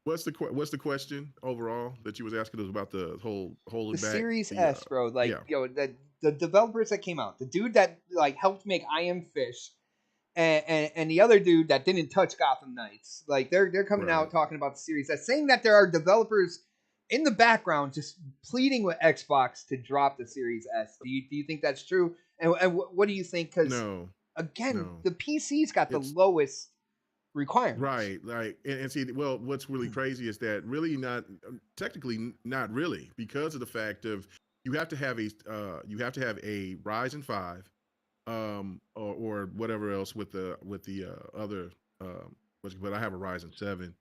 what's the question overall that you was asking us about the whole holding the back? Series S, bro. Like, the developers that came out, the dude that helped make I Am Fish, and the other dude that didn't touch Gotham Knights, like they're coming out talking about the Series S, saying that there are developers in the background just pleading with Xbox to drop the Series S. Do you think that's true? And what do you think? Because the PC's got the lowest requirements. Right. And see, well, what's really crazy is that really technically not really, because of the fact of you have to have a Ryzen 5 or whatever else with the other but I have a Ryzen 7.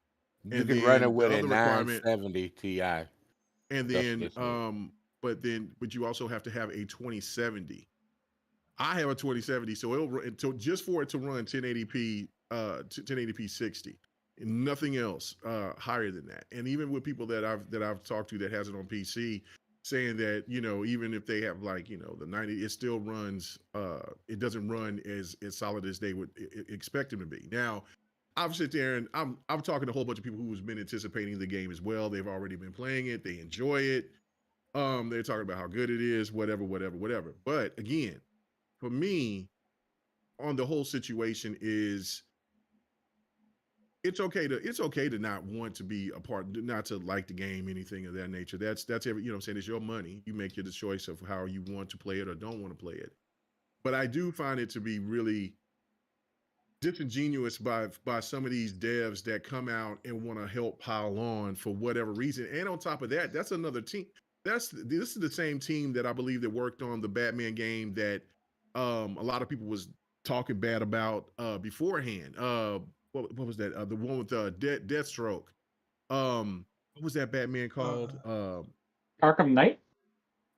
You can run it with a 970 Ti. And then but you also have to have a 2070. I have a 2070, so it'll run just for it to run 1080p 60, and nothing else higher than that. And even with people that I've talked to that has it on PC, saying that even if they have the 90, it still runs. It doesn't run as solid as they would expect it to be. Now, I've sit there and I'm talking to a whole bunch of people who's been anticipating the game as well. They've already been playing it. They enjoy it. They're talking about how good it is. Whatever. But again, for me, on the whole situation is it's okay to not want to be a part, not to like the game, anything of that nature. That's every, you know what I'm saying? It's your money. You make the choice of how you want to play it or don't want to play it. But I do find it to be really disingenuous by some of these devs that come out and want to help pile on for whatever reason. And on top of that, that's another team. This is the same team that I believe that worked on the Batman game that a lot of people was talking bad about beforehand. What was that? The one with Deathstroke. What was that Batman called? Arkham Knight?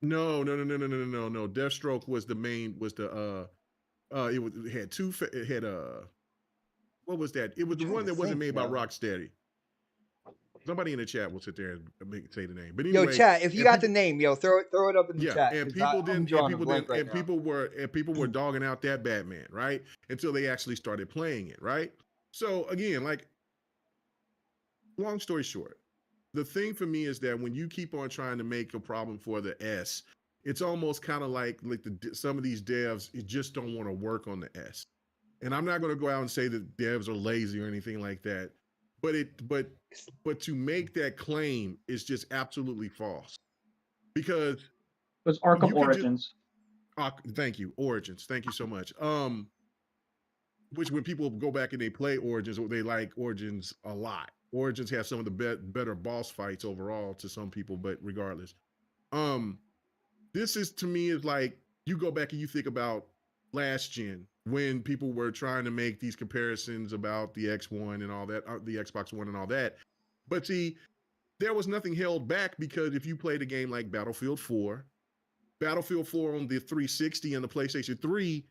No. Deathstroke was the main. It had two. It had what was that? It was the one that wasn't made by Rocksteady. Somebody in the chat will sit there and say the name. But anyway, yo, chat, if you got the name, yo, throw it up in the chat. And people were dogging out that Batman, right? Until they actually started playing it, right? So again, like, long story short, the thing for me is that when you keep on trying to make a problem for the S, it's almost kind of like some of these devs just don't want to work on the S. And I'm not going to go out and say that devs are lazy or anything like that, but to make that claim is just absolutely false, because it was Arkham Origins. Thank you, Origins. Thank you so much. Which when people go back and they play Origins, they like Origins a lot. Origins has some of the better boss fights overall to some people, but regardless, this is, to me, is like, you go back and you think about last gen when people were trying to make these comparisons about the X1 and all that, the Xbox One and all that. But see, there was nothing held back, because if you played a game like Battlefield 4 on the 360 and the PlayStation 3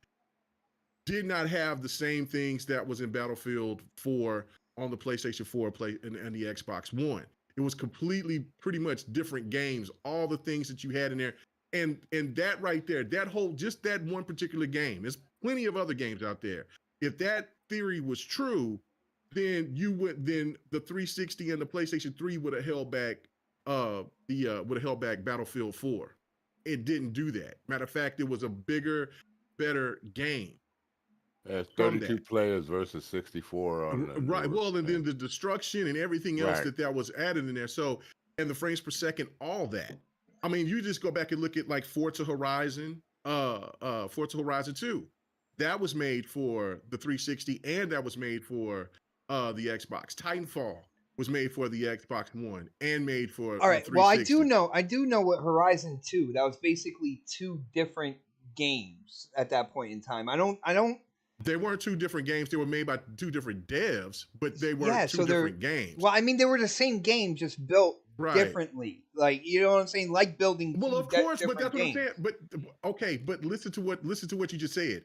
did not have the same things that was in Battlefield 4 on the PlayStation 4 and the Xbox One. It was completely, pretty much different games, all the things that you had in there. And that right there, just that one particular game, there's plenty of other games out there. If that theory was true, then the 360 and the PlayStation 3 would have held back Battlefield 4. It didn't do that. Matter of fact, it was a bigger, better game. 32 players versus 64 on right. Well, and then the destruction and everything else that was added in there. So, and the frames per second, all that. I mean, you just go back and look at like Forza Horizon 2. That was made for the 360, and that was made for the Xbox. Titanfall was made for the Xbox One and made for all right. 360. Well, I do know what Horizon 2. That was basically two different games at that point in time. I don't. They weren't two different games. They were made by two different devs, but they weren't two different games. Well, I mean, they were the same game, just built differently. Like, you know what I'm saying? Like building. Well, of course, but that's what I'm saying. But okay, but listen to what you just said.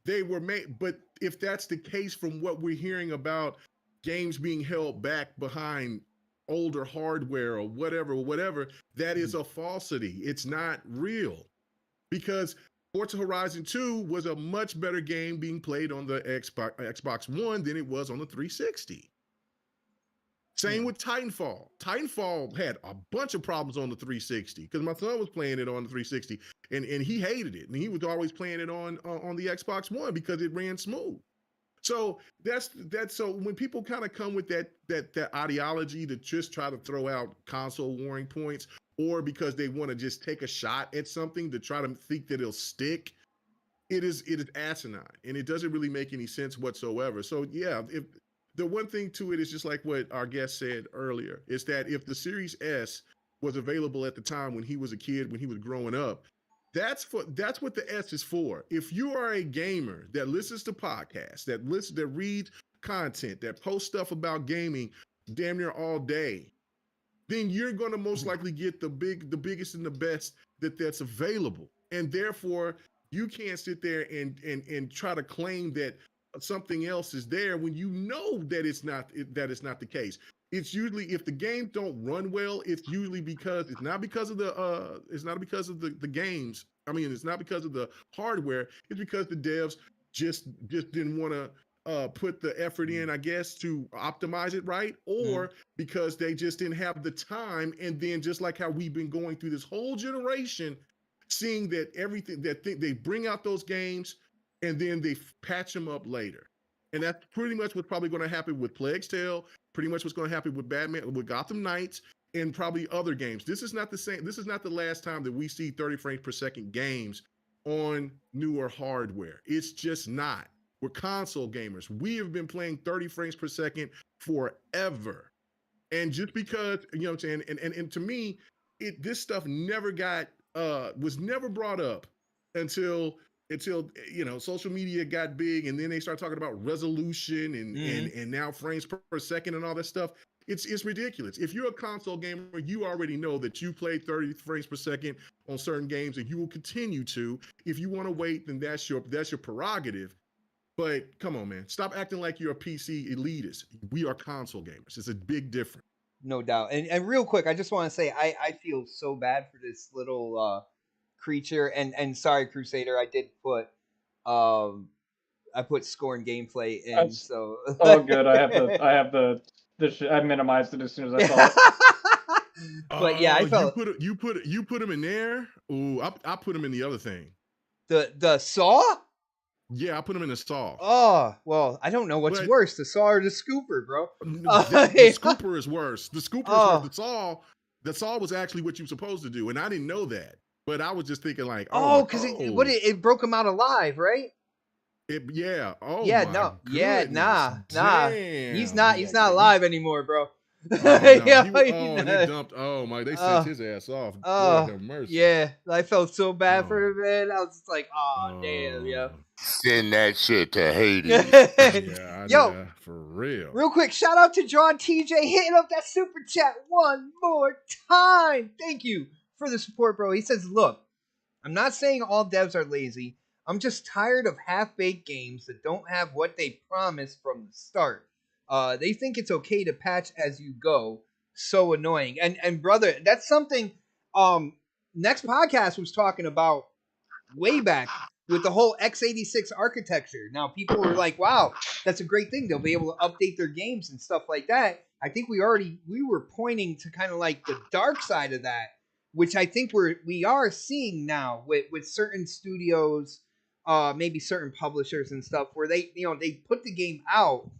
They were made, but if that's the case, from what we're hearing about games being held back behind older hardware or whatever, that is a falsity. It's not real, because Forza Horizon 2 was a much better game being played on the Xbox One than it was on the 360. Same with Titanfall. Titanfall had a bunch of problems on the 360, because my son was playing it on the 360 and he hated it. And he was always playing it on the Xbox One because it ran smooth. So that's so when people kind of come with that ideology to just try to throw out console warring points, or because they want to just take a shot at something to try to think that it'll stick, it is asinine, and it doesn't really make any sense whatsoever. So yeah, if the one thing to it is just like what our guest said earlier, is that if the Series S was available at the time when he was a kid, when he was growing up, that's what the S is for. If you are a gamer that listens to podcasts, that reads content, that posts stuff about gaming damn near all day, then you're going to most likely get the biggest and the best that's available. And therefore, you can't sit there and try to claim that something else is there when you know that it's not the case. It's usually, if the games don't run well, it's usually because it's not because of the games. I mean, it's not because of the hardware. It's because the devs just didn't want to put the effort in, I guess, to optimize it right, or because they just didn't have the time. And then, just like how we've been going through this whole generation, seeing that everything they bring out those games and then they patch them up later. And that's pretty much what's probably going to happen with Plague's Tale, pretty much what's going to happen with Batman, with Gotham Knights, and probably other games. This is not the same. This is not the last time that we see 30 frames per second games on newer hardware. It's just not. We're console gamers. We have been playing 30 frames per second forever. And just because, you know what I'm saying, and to me, this stuff never was never brought up until social media got big, and then they start talking about resolution and now frames per second and all that stuff. It's ridiculous. If you're a console gamer, you already know that you play 30 frames per second on certain games, and you will continue to. If you want to wait, then that's your prerogative. But come on, man, stop acting like you're a PC elitist. We are console gamers. It's a big difference. No doubt. And real quick, I just want to say I feel so bad for this little creature. And sorry, Crusader, I did put I put Scorn gameplay in. That's so oh good. I have the I minimized it as soon as I saw it. But yeah, I felt you put him in there. Ooh, I put him in the other thing. The Saw. Yeah, I put him in the Saw. Oh, well, I don't know what's worse, the Saw or the Scooper, bro. The Scooper is worse. The Scooper is worse. The Saw was actually what you were supposed to do, and I didn't know that. But I was just thinking like, because it broke him out alive, right? Yeah. Oh, yeah, my no, goodness. yeah, nah. Damn. He's not alive anymore, bro. Oh, no. They dumped. Oh my! They sent his ass off. Lord have mercy. Yeah, I felt so bad for him, man. I was just like, oh damn, yo. Send that shit to Hades. Yo, for real. Real quick, shout out to John TJ hitting up that super chat one more time. Thank you for the support, bro. He says, look, I'm not saying all devs are lazy. I'm just tired of half-baked games that don't have what they promised from the start. They think it's okay to patch as you go. So annoying. And brother, that's something Next Podcast was talking about way back with the whole x86 architecture. Now people were like, wow, that's a great thing. They'll be able to update their games and stuff like that. I think we were pointing to kind of like the dark side of that, which I think we are seeing now with certain studios, maybe certain publishers and stuff, where they put the game out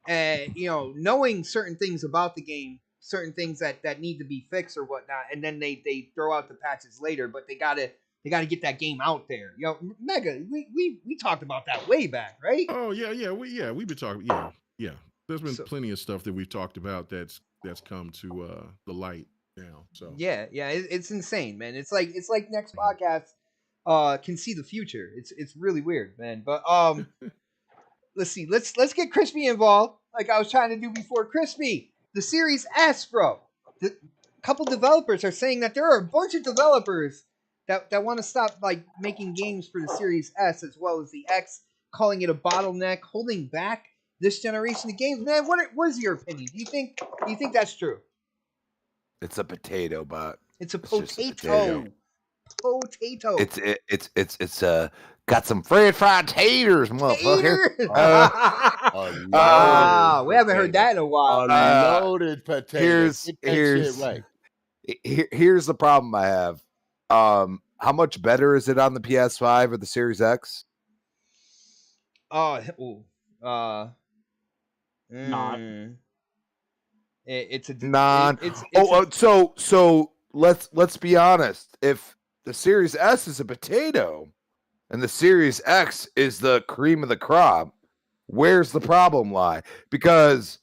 and knowing certain things about the game, certain things that need to be fixed or whatnot, and then they throw out the patches later, but they gotta get that game out there. Mega, we talked about that way back, right? Oh yeah, we've been talking. Yeah. There's been plenty of stuff that we've talked about that's come to the light now. So yeah, it's insane, man. It's like Next Podcast can see the future. It's really weird, man. But let's see. Let's get Crispy involved, like I was trying to do before. Crispy, the Series S, bro. A couple developers are saying that there are a bunch of developers that want to stop like making games for the Series S as well as the X, calling it a bottleneck, holding back this generation of games. Man, what is your opinion? Do you think that's true? It's a potato, bot. It's a potato. Potato. It's got some fried taters, motherfucker. We haven't heard that in a while. Loaded potato. Here's the problem I have. How much better is it on the PS5 or the Series X? Not. It's a non. So let's be honest. If the Series S is a potato and the Series X is the cream of the crop, where's the problem lie? Because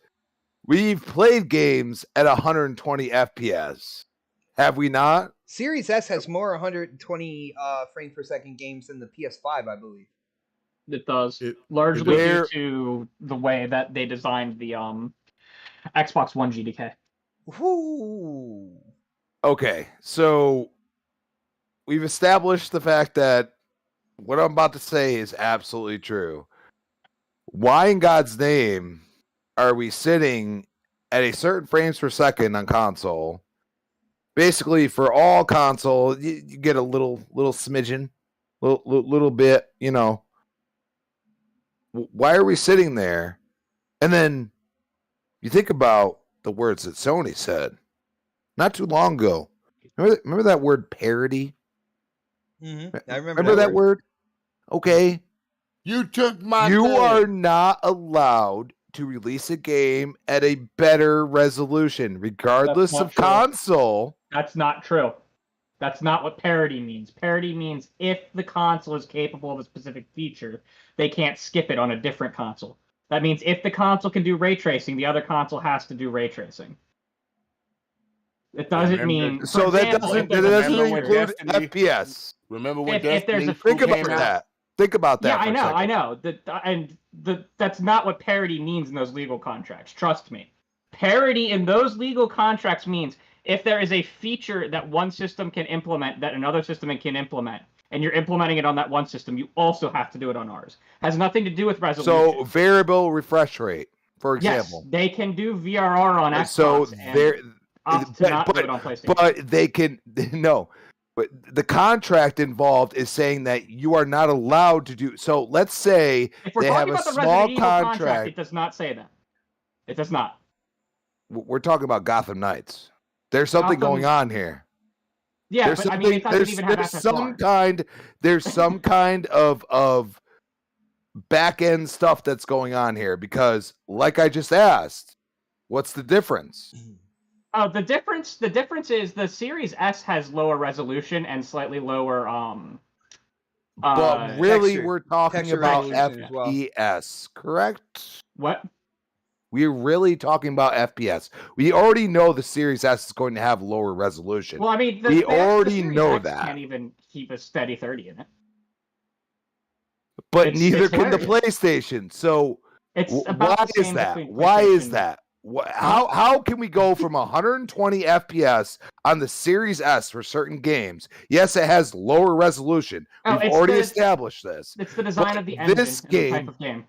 we've played games at 120 FPS. Have we not? Series S has more 120 frames per second games than the PS5, I believe. It does. Largely due to the way that they designed the Xbox One GDK. Ooh. Okay, so we've established the fact that what I'm about to say is absolutely true. Why in God's name are we sitting at a certain frames per second on console? Basically, for all console, you get a little smidgen, little bit, Why are we sitting there? And then you think about the words that Sony said not too long ago. Remember that word parody? Mm-hmm. I remember that word. Okay, You took my You thing. are not allowed to release a game at a better resolution, regardless not of true. console. That's not true. That's not what parity means. Parity means if the console is capable of a specific feature, they can't skip it on a different console. That means if the console can do ray tracing, the other console has to do ray tracing. It doesn't Remember- mean. So for that example, doesn't, if that there's a doesn't Remember when include Destiny- FPS. Remember when if there's a Destiny 2 Think about came out? that. Think about that. Yeah, for I a know, second. I know. That's not what parity means in those legal contracts. Trust me. Parity in those legal contracts means if there is a feature that one system can implement that another system can implement, and you're implementing it on that one system, you also have to do it on ours. Has nothing to do with resolution. So variable refresh rate, for yes, example. they can do VRR on Xbox So and there, opt to not do it on PlayStation. but they can no. But the contract involved is saying that you are not allowed to do. So let's say if we're they have talking a about the small Resident Evil contract, contract. it does not say that. It does not. We're talking about Gotham Knights. There's something going on here. Yeah, There's but I mean, it doesn't even have there's some FSR. there's some kind of back end stuff that's going on here because, like I just asked, what's the difference? Oh, the difference is the Series S has lower resolution and slightly lower But really, texture- we're talking texture about resolution as well. FPS, correct? what? We're really talking about FPS. We already know the Series S is going to have lower resolution. Well, I mean, We the already Series know X that. can't even keep a steady 30 in it. But it's neither can the hilarious. PlayStation. So It's why about the is same that? between Why is PlayStation- that? How can we go from 120 FPS on the Series S for certain games? Yes, it has lower resolution. Oh, We've it's already the- established this. It's the design But of the engine this and the type game- of game.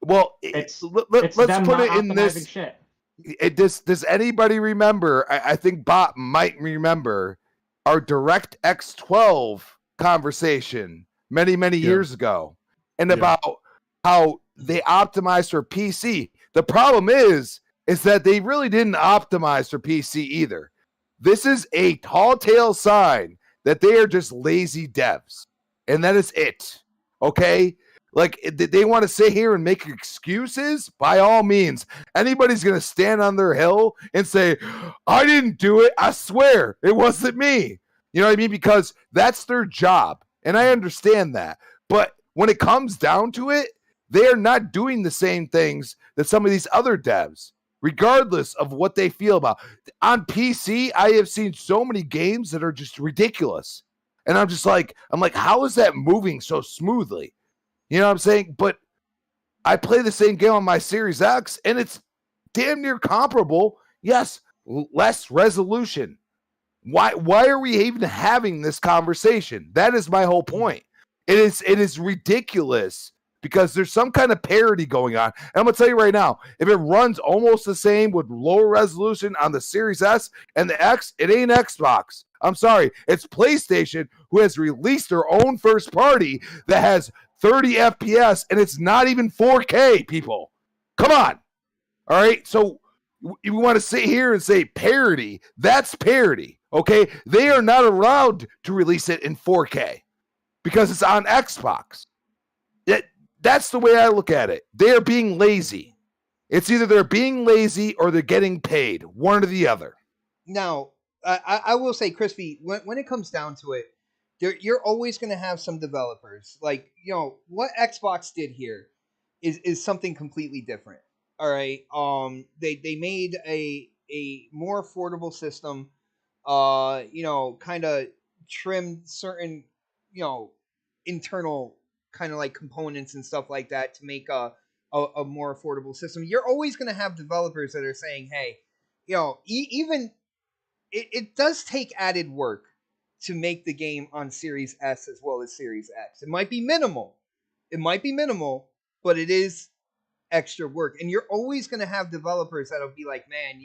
Well, It's let's them put not it in optimizing this. shit. Does anybody remember? I think Bot might remember our DirectX 12 conversation many Yeah. years ago, and Yeah. about how they optimized for PC. The problem is that they really didn't optimize for PC either. This is a tall tale sign that they are just lazy devs, and that is it. Okay. Like they want to sit here and make excuses. By all means, anybody's gonna stand on their hill and say, "I didn't do it. I swear it wasn't me." You know what I mean? Because that's their job, and I understand that. But when it comes down to it, they are not doing the same things that some of these other devs, regardless of what they feel about. On PC, I have seen so many games that are just ridiculous, and I'm like, how is that moving so smoothly? You know what I'm saying? But I play the same game on my Series X, and it's damn near comparable. Yes, less resolution. Why are we even having this conversation? That is my whole point. It is ridiculous because there's some kind of parity going on. And I'm gonna tell you right now, if it runs almost the same with lower resolution on the Series S and the X, it ain't Xbox. I'm sorry, it's PlayStation who has released their own first party that has 30 FPS, and it's not even 4K, people. Come on. All right. So you want to sit here and say parity. That's parity. Okay. They are not allowed to release it in 4K because it's on Xbox. That's the way I look at it. They are being lazy. It's either they're being lazy or they're getting paid. One or the other. Now, I will say, Crispy, when it comes down to it, you're always going to have some developers. Like, what Xbox did here is something completely different. All right. They made a more affordable system. Kind of trimmed certain, internal kind of like components and stuff like that to make a more affordable system. You're always going to have developers that are saying, hey, even it does take added work to make the game on Series S as well as Series X. It might be minimal, but it is extra work. And you're always going to have developers that'll be like, man,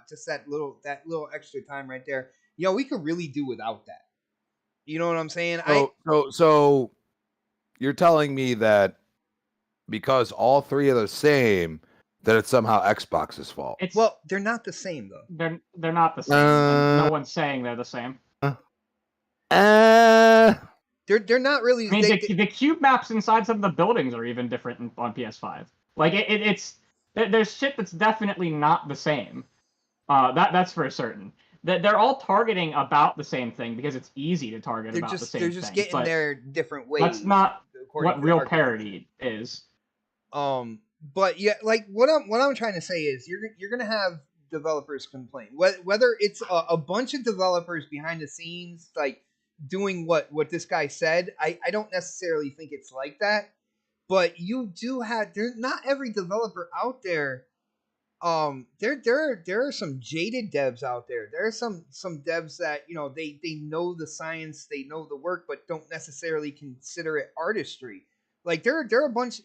just that little extra time right there. We could really do without that. You know what I'm saying? So you're telling me that because all three are the same, that it's somehow Xbox's fault. Well, they're not the same though. They're not the same. And no one's saying they're the same. They're not really. I mean, the cube maps inside some of the buildings are even different on PS5. Like it's there's shit that's definitely not the same. That's for certain. That they're all targeting about the same thing because it's easy to target they're about just the same they're just thing. getting there different ways. That's not according what to real our parody is. But yeah, like what I'm trying to say is you're gonna have developers complain, whether it's a bunch of developers behind the scenes like doing what this guy said. I don't necessarily think it's like that, but you do have not every developer out there. There are some jaded devs out there. There are some devs that they know the science, they know the work, but don't necessarily consider it artistry. Like there are a bunch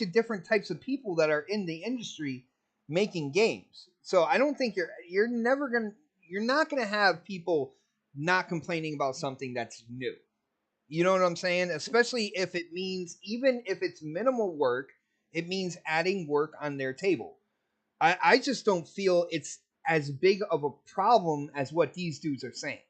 of different types of people that are in the industry making games. So I don't think you're not gonna have people not complaining about something that's new. You know what I'm saying? Especially if it means, even if it's minimal work, it means adding work on their table. I just don't feel it's as big of a problem as what these dudes are saying.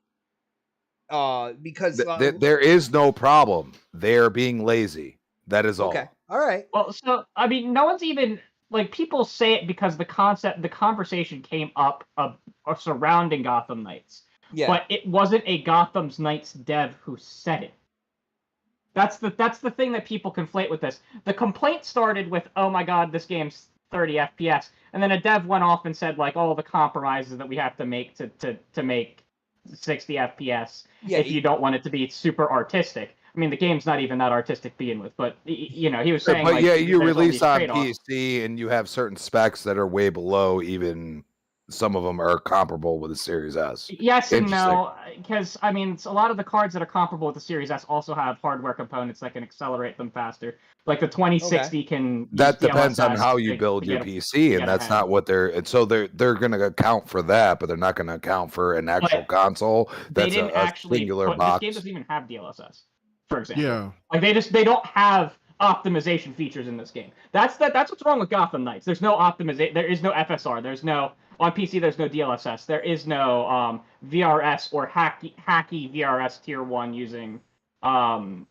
Because there is no problem. They're being lazy. That is all. Okay. All right. Well, so I mean, no one's even like, people say it because the conversation came up of surrounding Gotham Knights. Yeah. But it wasn't a Gotham Knights dev who said it. That's the thing that people conflate with this. The complaint started with, "Oh my God, this game's 30 FPS," and then a dev went off and said like all the compromises that we have to make to make 60 FPS if you don't want it to be super artistic. I mean, the game's not even that artistic to begin with, but he was saying. But like, yeah, you there's all release these on trade-offs. PC and you have certain specs that are way below even. Some of them are comparable with the Series S. Yes and no, because I mean, a lot of the cards that are comparable with the Series S also have hardware components that can accelerate them faster. Like the 2060 can. That use depends on DLSS how you build your PC, and that's not what they're. And so they're going to account for that, but they're not going to account for an actual console. They That's didn't a actually singular put, box. This game doesn't even have DLSS, for example. Yeah. Like they don't have optimization features in this game. That's what's wrong with Gotham Knights. There's no optimization. There is no FSR. There's no. On PC, there's no DLSS. There is no VRS or hacky VRS tier 1 using some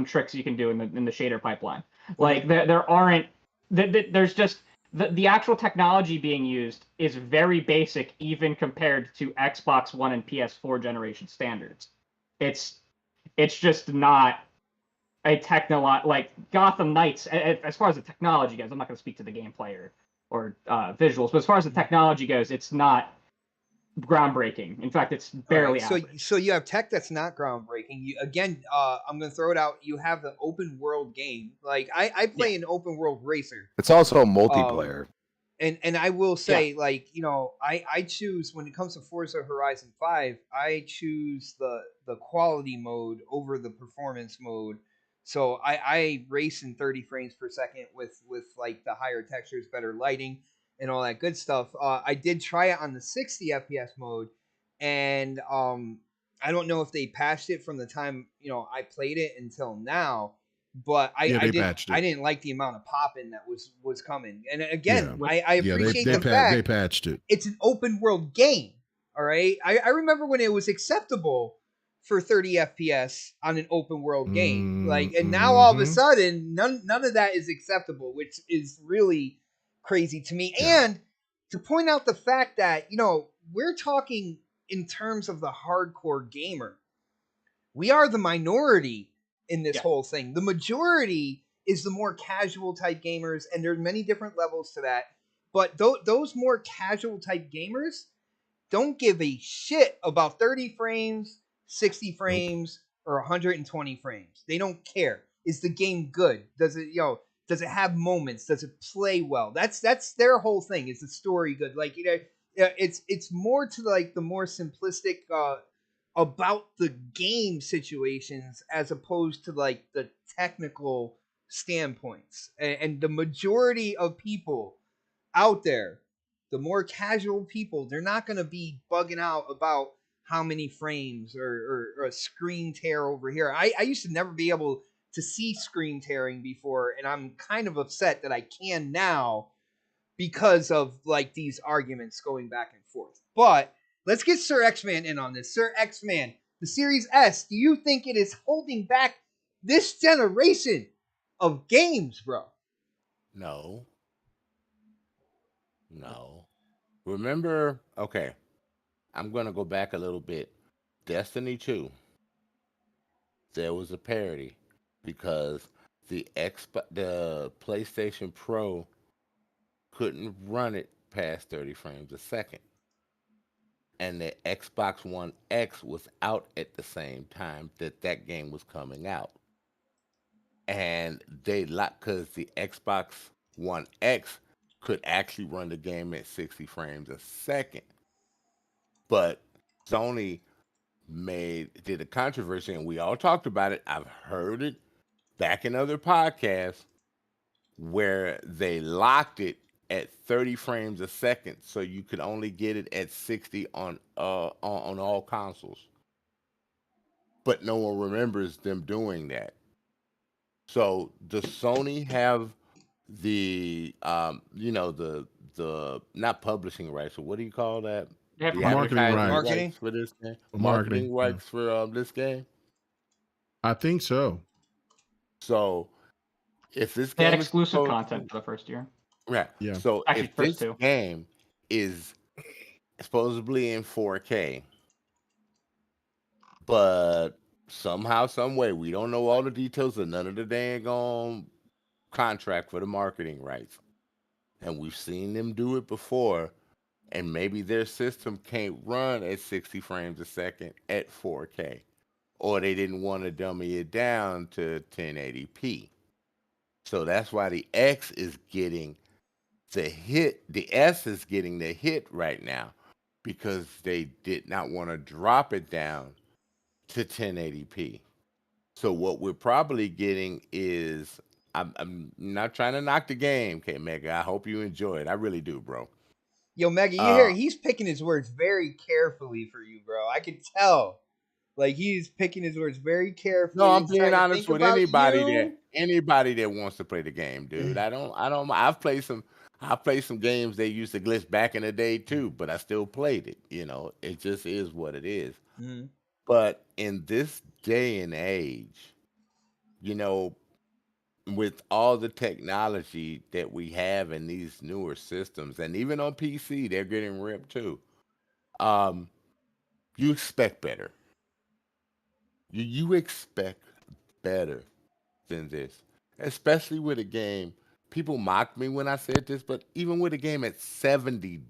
tricks you can do in the shader pipeline. Like there aren't. There's just the actual technology being used is very basic, even compared to Xbox One and PS4 generation standards. It's just not a like Gotham Knights. As far as the technology goes, I'm not going to speak to the gameplay or visuals, but as far as the technology goes, it's not groundbreaking. In fact, it's barely average. So you have tech that's not groundbreaking. I'm going to throw it out. You have the open world game. Like I play an open world racer. It's also a multiplayer. And I will say, like, I choose, when it comes to Forza Horizon 5, I choose the quality mode over the performance mode. So I race in 30 frames per second with like the higher textures, better lighting, and all that good stuff. I did try it on the 60 FPS mode, and I don't know if they patched it from the time I played it until now, but I didn't like the amount of popping that was coming. And again, I appreciate the fact they patched it. It's an open world game. All right, I remember when it was acceptable for 30 FPS on an open world game. And now all of a sudden, none of that is acceptable, which is really crazy to me. Yeah. And to point out the fact that, we're talking in terms of the hardcore gamer. We are the minority in this whole thing. The majority is the more casual type gamers, and there's many different levels to that. But those more casual type gamers don't give a shit about 30 frames, 60 frames, or 120 frames. They don't care. Is the game good? Does it have moments? Does it play well? That's their whole thing. Is the story good? Like, it's more to like the more simplistic about the game situations as opposed to like the technical standpoints. And the majority of people out there, the more casual people, they're not going to be bugging out about how many frames or a screen tear over here. I used to never be able to see screen tearing before, and I'm kind of upset that I can now because of like these arguments going back and forth. But let's get Sir X-Man in on this. Sir X-Man, the Series S, do you think it is holding back this generation of games, bro? No. Remember, okay, I'm going to go back a little bit. Destiny 2, there was a parody because the PlayStation Pro couldn't run it past 30 frames a second. And the Xbox One X was out at the same time that game was coming out. And they because the Xbox One X could actually run the game at 60 frames a second. But Sony did a controversy, and we all talked about it. I've heard it back in other podcasts where they locked it at 30 frames a second, so you could only get it at 60 on all consoles. But no one remembers them doing that. So does Sony have the the not publishing rights, so what do you call that? They have The Marketing advertising rights. rights for this game? Marketing, Marketing rights for this game? I think so. So if this They had game is exclusive supposed content for the first year. right. Yeah. So Actually, if first this two. game is supposedly in 4K, but somehow, some way, we don't know all the details of none of the dang contract for the marketing rights. And we've seen them do it before, and maybe their system can't run at 60 frames a second at 4K. Or they didn't want to dummy it down to 1080p. So that's why the X is getting the hit. The S is getting the hit right now because they did not want to drop it down to 1080p. So what we're probably getting is, I'm not trying to knock the game, K Mega. I hope you enjoy it. I really do, bro. Yo, Mega, you hear he's picking his words very carefully for you, bro. I can tell. Like he's picking his words very carefully. No, I'm He's being trying to honest think with about anybody you. that wants to play the game, dude. I don't. I've played some games they used to glitch back in the day too, but I still played it. You know, it just is what it is. Mhm. But in this day and age, you know, with all the technology that we have in these newer systems, and even on PC, they're getting ripped too. Um, you expect better. You expect better than this, especially with a game. People mocked me when I said this, but even with a game at $70,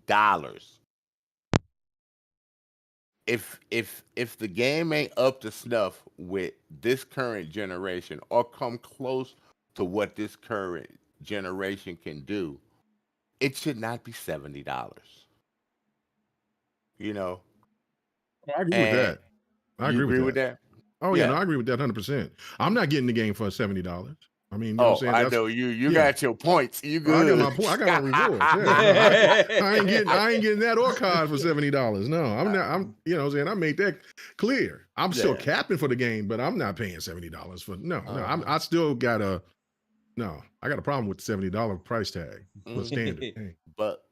if the game ain't up to snuff with this current generation or come close to what this current generation can do, it should not be $70. You know, I agree with and that. I you agree with agree with that. that? Oh yeah, no, Yeah. I agree with that 100%. I'm not getting the game for $70. I mean, you know what I'm Oh, saying? I That's know you. You yeah. got your points. You I got good. my point. I got my rewards. Yeah, no, I ain't getting that or card for $70. No, I'm not. I'm you know what I'm saying? I made that clear. I'm still Yeah. capping for the game, but I'm not paying $70 for no. I still got I got a problem with the $70 price tag for standard. Hey. But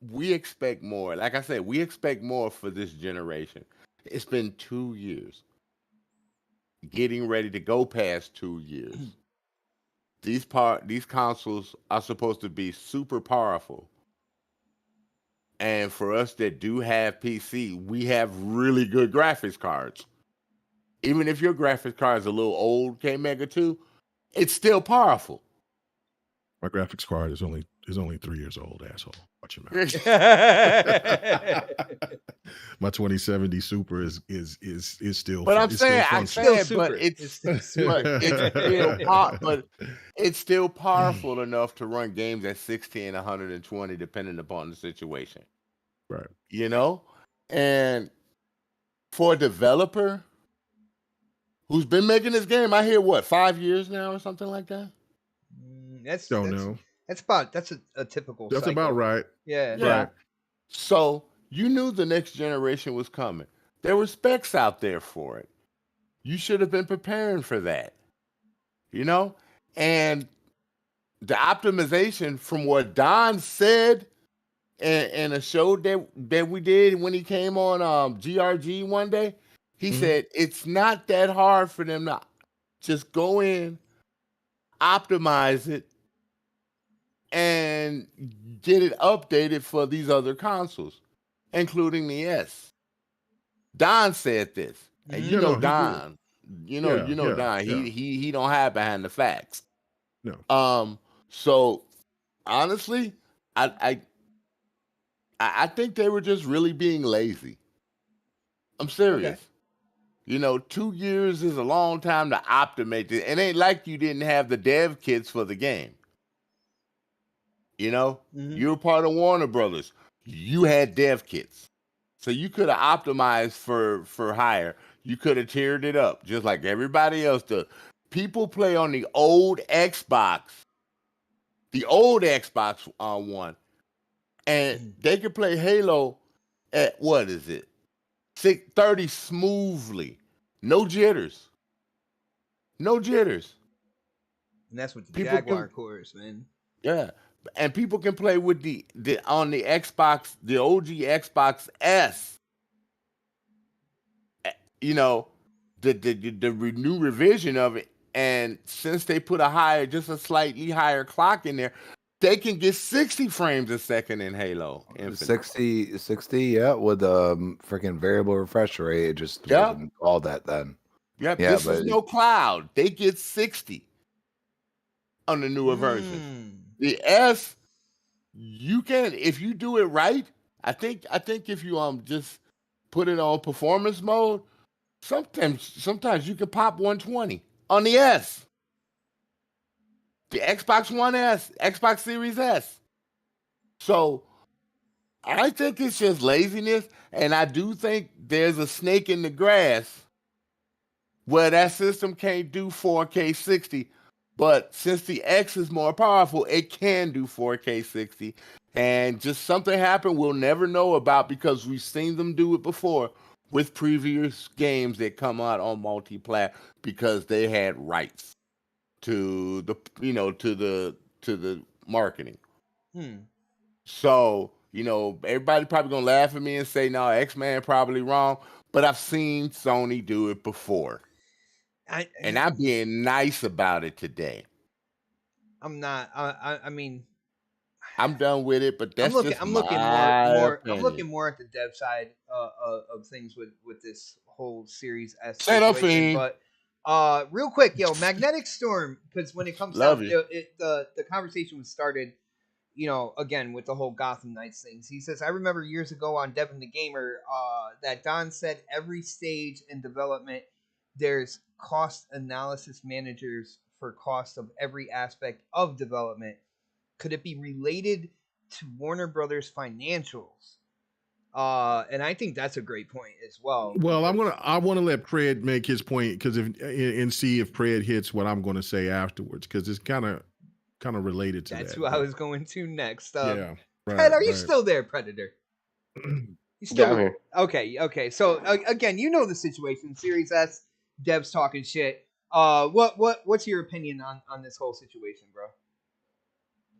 we expect more. Like I said, we expect more for this generation. It's been 2 years. Getting ready to go past 2 years. These consoles are supposed to be super powerful. And for us that do have PC, we have really good graphics cards. Even if your graphics card is a little old, K Mega 2, it's still powerful. My graphics card is only 3 years old, asshole. Watch your mouth. My 2070 Super is still. But I'm saying, it's still powerful enough to run games at 60 and 120, depending upon the situation. Right. You know, and for a developer who's been making this game, I hear 5 years now or something like that. That's a typical. That's cycle. about right. Yeah. Right. So you knew the next generation was coming. There were specs out there for it. You should have been preparing for that. You know, and the optimization, from what Don said, and a show that we did when he came on GRG one day. He said it's not that hard for them to just go in, optimize it, and get it updated for these other consoles, including the S. Don said this, and you know Don. You know Don. He don't hide behind the facts. No. So honestly, I think they were just really being lazy. I'm serious. Okay. 2 years is a long time to optimize it. It ain't like you didn't have the dev kits for the game. You're part of Warner Brothers. You had dev kits. So you could have optimized for hire. You could have tiered it up just like everybody else does. People play on the old Xbox. The old Xbox One. And they can play Halo at, what is it? 630 smoothly. No jitters. No jitters. And that's with the Jaguar cores, man. Yeah. And people can play with the on the Xbox, the OG Xbox S. The new revision of it. And since they put just a slightly higher clock in there, they can get 60 frames a second in Halo Infinite. 60, yeah, with freaking variable refresh rate. It just wasn't all that then. Yep, yeah, this is no cloud. They get 60 on the newer version. The S, you can, if you do it right. I think if you just put it on performance mode, sometimes you can pop 120 on the S. The Xbox One S, Xbox Series S. So I think it's just laziness, and I do think there's a snake in the grass where that system can't do 4K 60, but since the X is more powerful, it can do 4K 60, and just something happened we'll never know about because we've seen them do it before with previous games that come out on multi-plat because they had rights to the to the marketing. So everybody probably gonna laugh at me and say, no, X-Man probably wrong, but I've seen Sony do it before. And I'm being nice about it today. I'm not. I mean, I'm done with it, but that's I'm looking more at the dev side of things with this whole Series S situation. But real quick, Magnetic Storm, because when it comes down, the conversation was started, again with the whole Gotham Knights things. He says, I remember years ago on Devin the Gamer that Don said every stage in development there's cost analysis managers for cost of every aspect of development. Could it be related to Warner Brothers financials? And I think that's a great point as well. Well, I want to let Pred make his point and see if Pred hits what I'm going to say afterwards, because it's kind of related to that. That's who I was going to next. Yeah. Right, Pred, are you still there, Predator? You still down here? Okay. So again, the situation. Series S devs talking shit. What's your opinion on this whole situation, bro?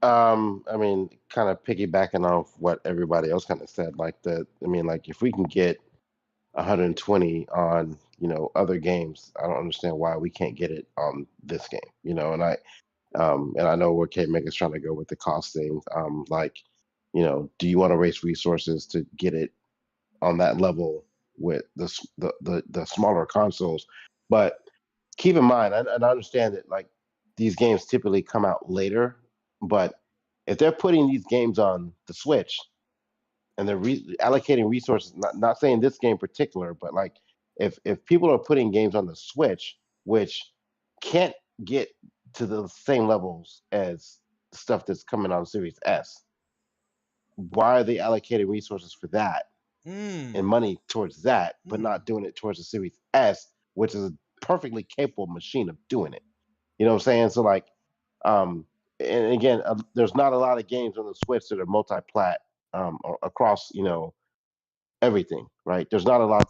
I mean, kind of piggybacking off what everybody else kind of said, like if we can get 120 on, other games, I don't understand why we can't get it on this game, and I know where K-Meg is trying to go with the cost thing. Do you want to waste resources to get it on that level with the smaller consoles? But keep in mind, and I understand that like these games typically come out later, but if they're putting these games on the Switch and they're allocating resources, not saying this game in particular, but like if people are putting games on the Switch, which can't get to the same levels as stuff that's coming on Series S, why are they allocating resources for that and money towards that, but not doing it towards the Series S, which is a perfectly capable machine of doing it? You know what I'm saying? So like, and again, there's not a lot of games on the Switch that are multi-plat across, everything, right? There's not a lot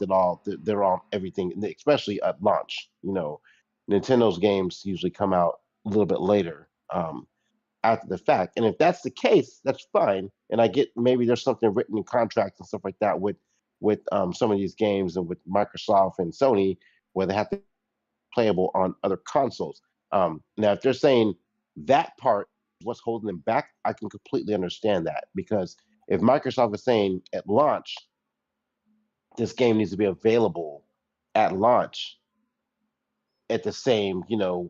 they're on everything, especially at launch. Nintendo's games usually come out a little bit later. after the fact. And if that's the case, that's fine. And I get maybe there's something written in contracts and stuff like that with some of these games and with Microsoft and Sony where they have to be playable on other consoles. Now, if they're saying that part is what's holding them back, I can completely understand that, because if Microsoft is saying at launch, this game needs to be available at launch at the same,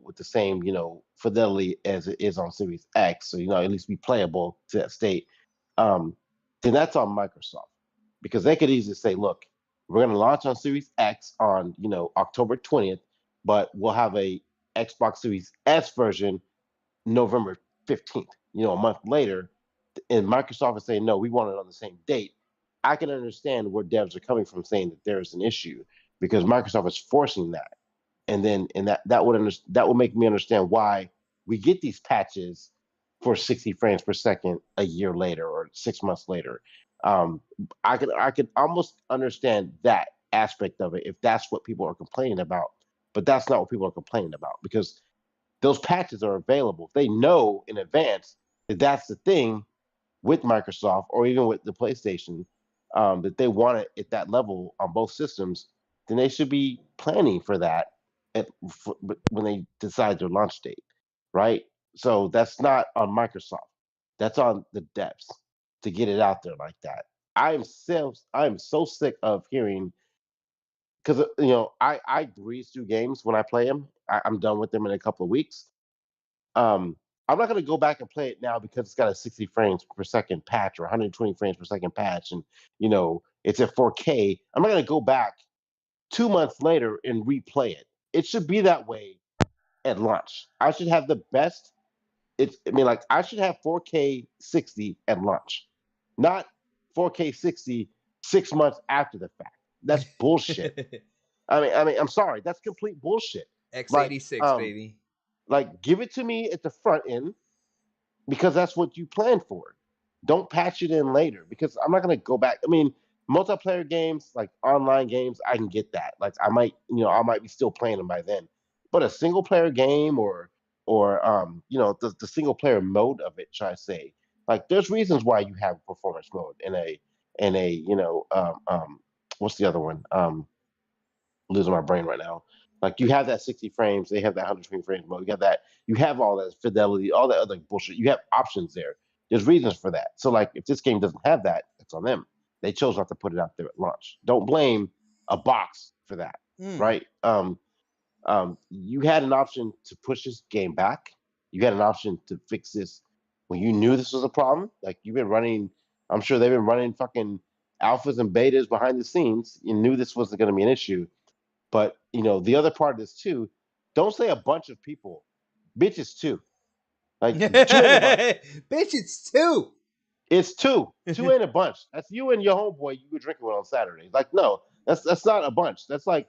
with the same, fidelity as it is on Series X, so at least be playable to that state, then that's on Microsoft, because they could easily say, look, we're going to launch on Series X on, October 20th, but we'll have a Xbox Series S version November 15th, a month later, and Microsoft is saying, no, we want it on the same date. I can understand where devs are coming from saying that there's an issue, because Microsoft is forcing that. And that would make me understand why we get these patches for 60 frames per second a year later or 6 months later. I could almost understand that aspect of it if that's what people are complaining about, but that's not what people are complaining about, because those patches are available. If they know in advance that that's the thing with Microsoft or even with the PlayStation, that they want it at that level on both systems, then they should be planning for that when they decide their launch date, right? So that's not on Microsoft. That's on the devs to get it out there like that. I'm so sick of hearing, because I breeze through games when I play them. I'm done with them in a couple of weeks. I'm not going to go back and play it now because it's got a 60 frames per second patch or 120 frames per second patch, and it's at 4K. I'm not going to go back 2 months later and replay it. It should be that way at launch. I should have the best. I should have 4K 60 at launch, not 4K 60 6 months after the fact. That's bullshit. I'm sorry. That's complete bullshit. X86, baby. Give it to me at the front end, because that's what you planned for. Don't patch it in later, because I'm not going to go back. Multiplayer games, like online games, I can get that. I might be still playing them by then. But a single player game or the single player mode of it, should I say? There's reasons why you have performance mode in a what's the other one? Losing my brain right now. You have that 60 frames, they have that 120 frames mode. You have all that fidelity, all that other bullshit. You have options there. There's reasons for that. So if this game doesn't have that, it's on them. They chose not to put it out there at launch. Don't blame a box for that, right? You had an option to push this game back. You had an option to fix this when you knew this was a problem. You've been running, I'm sure they've been running fucking alphas and betas behind the scenes. You knew this wasn't going to be an issue. But, the other part of this too, don't say a bunch of people. Bitch, it's two. Two ain't a bunch. Bitch, it's two. It's two. Two ain't a bunch. That's you and your homeboy you were drinking with on Saturday. No, that's not a bunch. That's and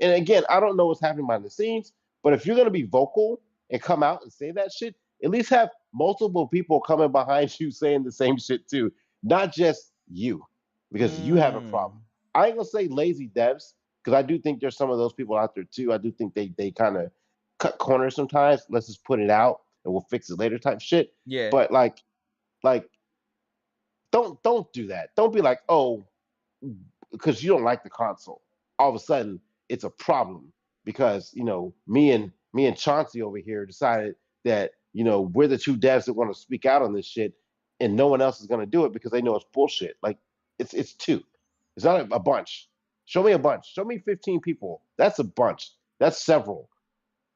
again, I don't know what's happening behind the scenes, but if you're going to be vocal and come out and say that shit, at least have multiple people coming behind you saying the same shit too, not just you, because you have a problem. I ain't going to say lazy devs, because I do think there's some of those people out there too. I do think they kind of cut corners sometimes. Let's just put it out and we'll fix it later type shit. Yeah. But don't do that. Don't be like, oh, because you don't like the console, all of a sudden it's a problem because me and Chauncey over here decided that we're the two devs that want to speak out on this shit, and no one else is going to do it because they know it's bullshit. It's two. It's not a bunch. Show me a bunch. Show me 15 people. That's a bunch. That's several.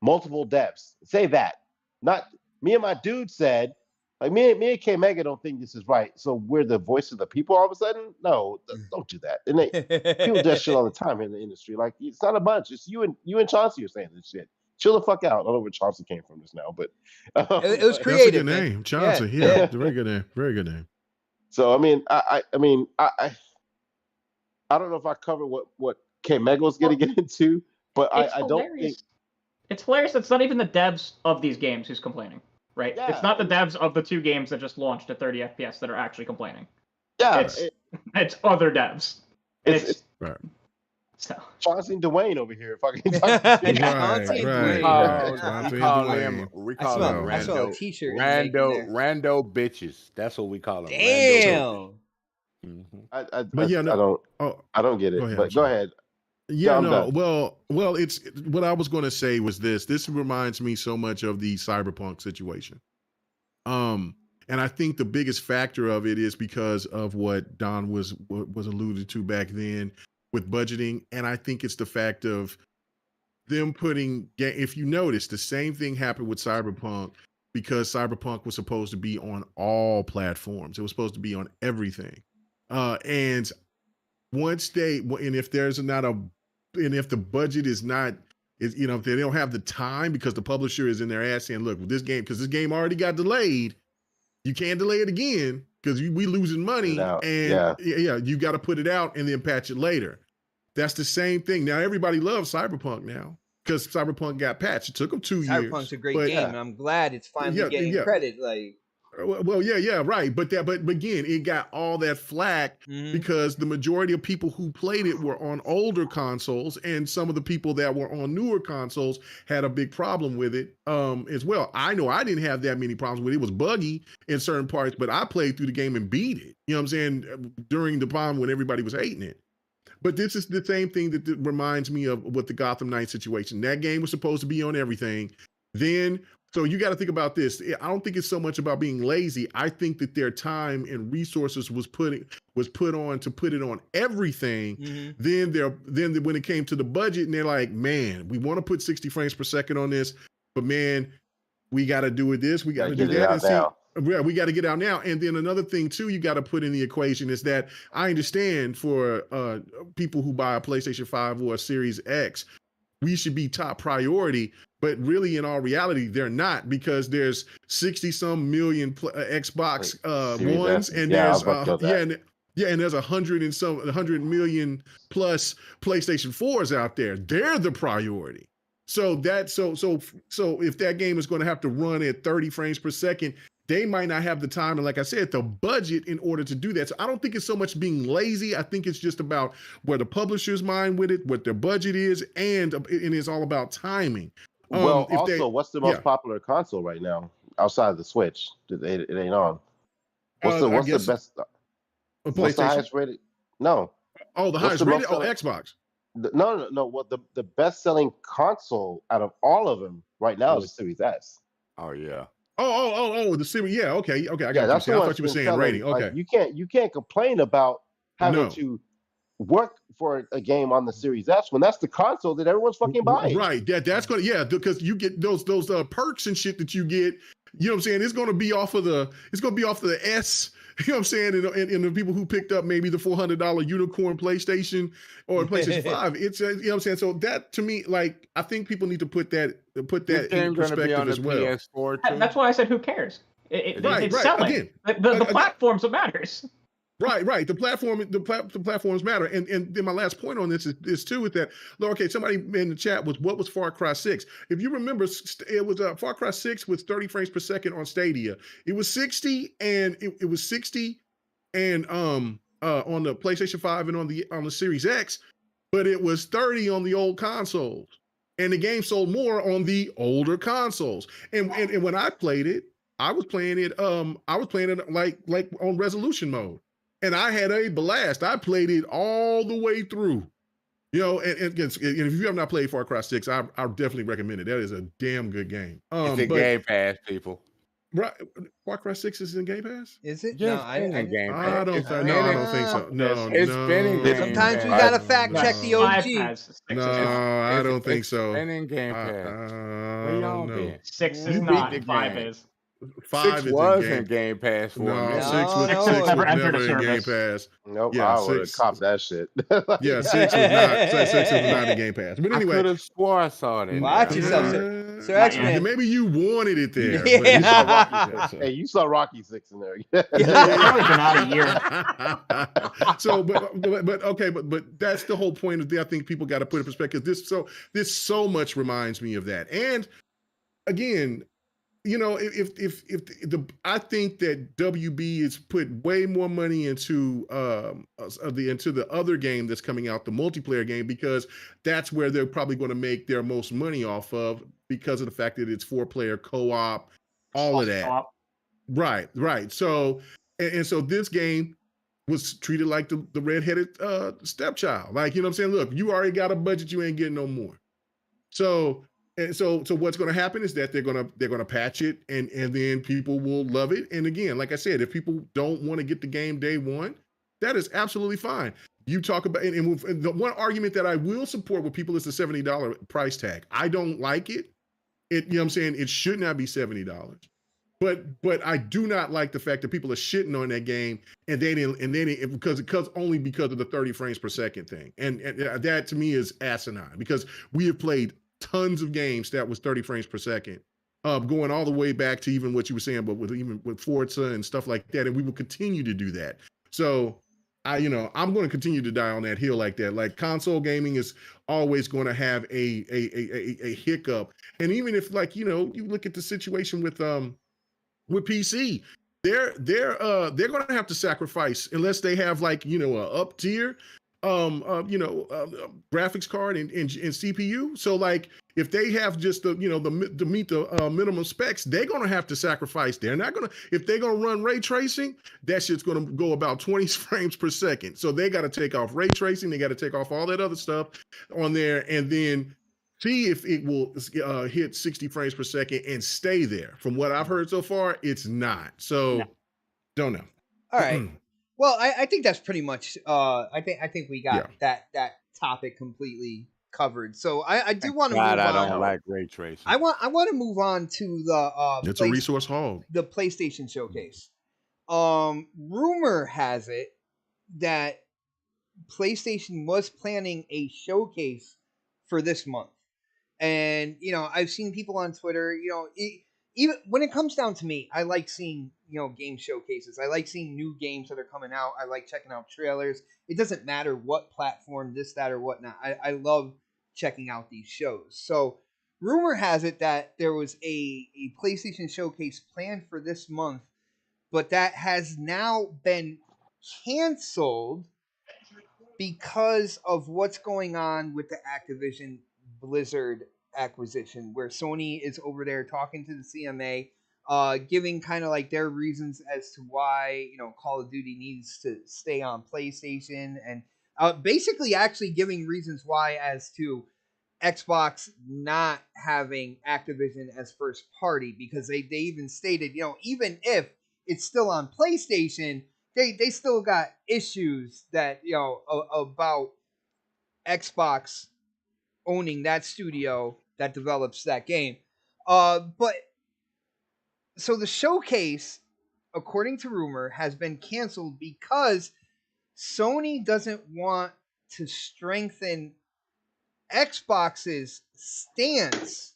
Multiple devs. Say that. Not me and my dude said, me and K Mega don't think this is right. So we're the voice of the people all of a sudden? No, don't do that. And people do that shit all the time in the industry. It's not a bunch. It's you and Chauncey are saying this shit. Chill the fuck out. I don't know where Chauncey came from just now, but it was creative. That's a good name, Chauncey. Yeah, very good name. Very good name. So I don't know if I covered what K Mega was going to get into, but I don't think it's hilarious. It's not even the devs of these games who's complaining, right? Yeah. It's not the devs of the two games that just launched at 30 FPS that are actually complaining. Yeah, it's other devs. It's right. So Chauncey Dwayne over here, fucking. Chauncey and right. Dwayne. Chauncey We and call Dwayne. them. We I call them smell. I smell a rando, T-shirt you're making there. rando bitches. That's what we call them. Rando bitches. Damn. Mhm. But yeah, no. I don't get it. Go ahead, But I'm go sorry. ahead. Yeah, I'm no. done. Well, it's what I was going to say was this. This reminds me so much of the cyberpunk situation. And I think the biggest factor of it is because of what Don was alluded to back then with budgeting, and I think it's the fact of them putting. If you notice, the same thing happened with Cyberpunk because Cyberpunk was supposed to be on all platforms. It was supposed to be on everything, and once if there's not a and if the budget is not if they don't have the time because the publisher is in their ass saying, look, this game already got delayed, you can't delay it again because we losing money, and you got to put it out and then patch it later. That's the same thing. Now everybody loves Cyberpunk now because Cyberpunk got patched. It took them 2 years. Cyberpunk's a great game, and I'm glad it's finally getting credit. Like, well, right. But again, it got all that flack because the majority of people who played it were on older consoles, and some of the people that were on newer consoles had a big problem with it as well. I know I didn't have that many problems with it. It was buggy in certain parts, but I played through the game and beat it. You know what I'm saying? During the time when everybody was hating it. But this is the same thing that reminds me of what the Gotham Knight situation. That game was supposed to be on everything. Then, so you got to think about this. I don't think it's so much about being lazy. I think that their time and resources was put on to put it on everything. Then when it came to the budget, and they're like, man, we want to put 60 frames per second on this, but man, we got to do it this, we got to do that. We got to get out now. And then another thing too, you got to put in the equation is that I understand for people who buy a PlayStation 5 or a Series X, we should be top priority, but really in all reality, they're not, because there's 60 some million Xbox Ones, and there's 100 million plus PlayStation 4s out there. They're the priority. So if that game is going to have to run at 30 frames per second, they might not have the time and, like I said, the budget in order to do that. So I don't think it's so much being lazy. I think it's just about where the publisher's mind with it, what their budget is, and it's all about timing. Well, what's the most popular console right now outside of the Switch? It ain't on. What's the best? What's the highest rated? No. Oh, the highest rated? Oh, Xbox. No. What the best selling console out of all of them right now is the Series S. Oh yeah. Oh, the series. Yeah, okay. I got that's you. I thought you were saying rating. Okay. Like, you can't complain about having to work for a game on the Series S when that's the console that everyone's fucking buying. Right. That's gonna because you get those perks and shit that you get. You know what I'm saying? It's gonna be off of the S. You know what I'm saying? And the people who picked up maybe the $400 unicorn PlayStation or PlayStation 5, it's you know what I'm saying. So that, to me, like, I think people need to put that in perspective as well. PS4 too? That's why I said, who cares? It's selling. Again, the platform's what matters. Right. The platforms matter. And then my last point on this is too with that. Okay, somebody in the chat what was Far Cry 6? If you remember, it was Far Cry 6 was 30 frames per second on Stadia. It was 60 and it was 60 and on the PlayStation 5 and on the Series X, but it was 30 on the old consoles. And the game sold more on the older consoles. And when I played it, I was playing it like on resolution mode. And I had a blast. I played it all the way through. You know, and if you have not played Far Cry 6, I definitely recommend it. That is a damn good game. It's in Game Pass, people. Right. Far Cry 6 is in Game Pass? Is it? Yes, No, I don't think so. No. It's been in Game Sometimes we Pass. gotta fact check the OG. No, I don't think so. It's been in Game Pass. Where y'all been? 6 is not. 5 is. 5 was in Game Pass for no, me. 6 was never in Game Pass. Nope, yeah, I would have copped that shit. Yeah, 6 was not in Game Pass. But anyway, I could have swore I saw it. Watch yourself, Sir X-Man. Maybe you wanted it there. Yeah. Hey, you saw Rocky 6 in there. Been out a year. So, but that's the whole point of I think people got to put in perspective. This so much reminds me of that. And again, you know, I think that WB has put way more money into the other game that's coming out, the multiplayer game, because that's where they're probably going to make their most money off of, because of the fact that it's 4-player co-op, all of that. Co-op. Right. So and so this game was treated like the redheaded stepchild. Like, you know what I'm saying? Look, you already got a budget, you ain't getting no more. So what's going to happen is that they're going to patch it, and then people will love it. And again, like I said, if people don't want to get the game day one, that is absolutely fine. You talk about, and the one argument that I will support with people is the $70 price tag. I don't like it. You know what I'm saying? It should not be $70. But I do not like the fact that people are shitting on that game, and they didn't because only because of the 30 frames per second thing. And that to me is asinine, because we have played tons of games that was 30 frames per second, going all the way back to even what you were saying, but with Forza and stuff like that, and we will continue to do that. So I'm going to continue to die on that hill like that. Like, console gaming is always going to have a hiccup, and even if, like, you look at the situation with PC, they're going to have to sacrifice, unless they have, like, a up tier graphics card and CPU. So, like, if they have just to meet the minimum specs, they're going to have to sacrifice. They're not going to, if they're going to run ray tracing, that shit's going to go about 20 frames per second. So they got to take off ray tracing. They got to take off all that other stuff on there, and then see if it will hit 60 frames per second and stay there. From what I've heard so far, it's not. So, don't know. All right. Well, I think that's pretty much. I think we got that topic completely covered. So I do want to move on. I don't like ray tracing. I want to move on to the. It's a resource hog. The PlayStation Showcase. Rumor has it that PlayStation was planning a showcase for this month, and I've seen people on Twitter. Even when it comes down to me, I like seeing, game showcases. I like seeing new games that are coming out. I like checking out trailers. It doesn't matter what platform, this, that, or whatnot. I love checking out these shows. So, rumor has it that there was a PlayStation Showcase planned for this month, but that has now been canceled because of what's going on with the Activision Blizzard acquisition, where Sony is over there talking to the CMA, giving kind of like their reasons as to why Call of Duty needs to stay on PlayStation, and basically actually giving reasons why as to Xbox not having Activision as first party, because they even stated, even if it's still on PlayStation, they still got issues that about Xbox owning that studio that develops that game. But so the showcase, according to rumor, has been canceled because Sony doesn't want to strengthen Xbox's stance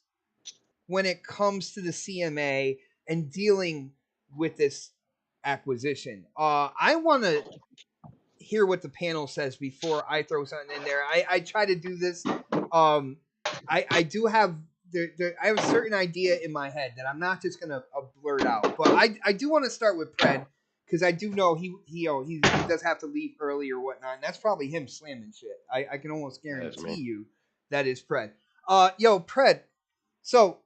when it comes to the CMA and dealing with this acquisition. I want to hear what the panel says before I throw something in there. I try to do this. I do have I have a certain idea in my head that I'm not just gonna blurt out, but I do want to start with Pred, because I do know he does have to leave early or whatnot, and that's probably him slamming shit. I can almost guarantee you that is Pred. Pred. So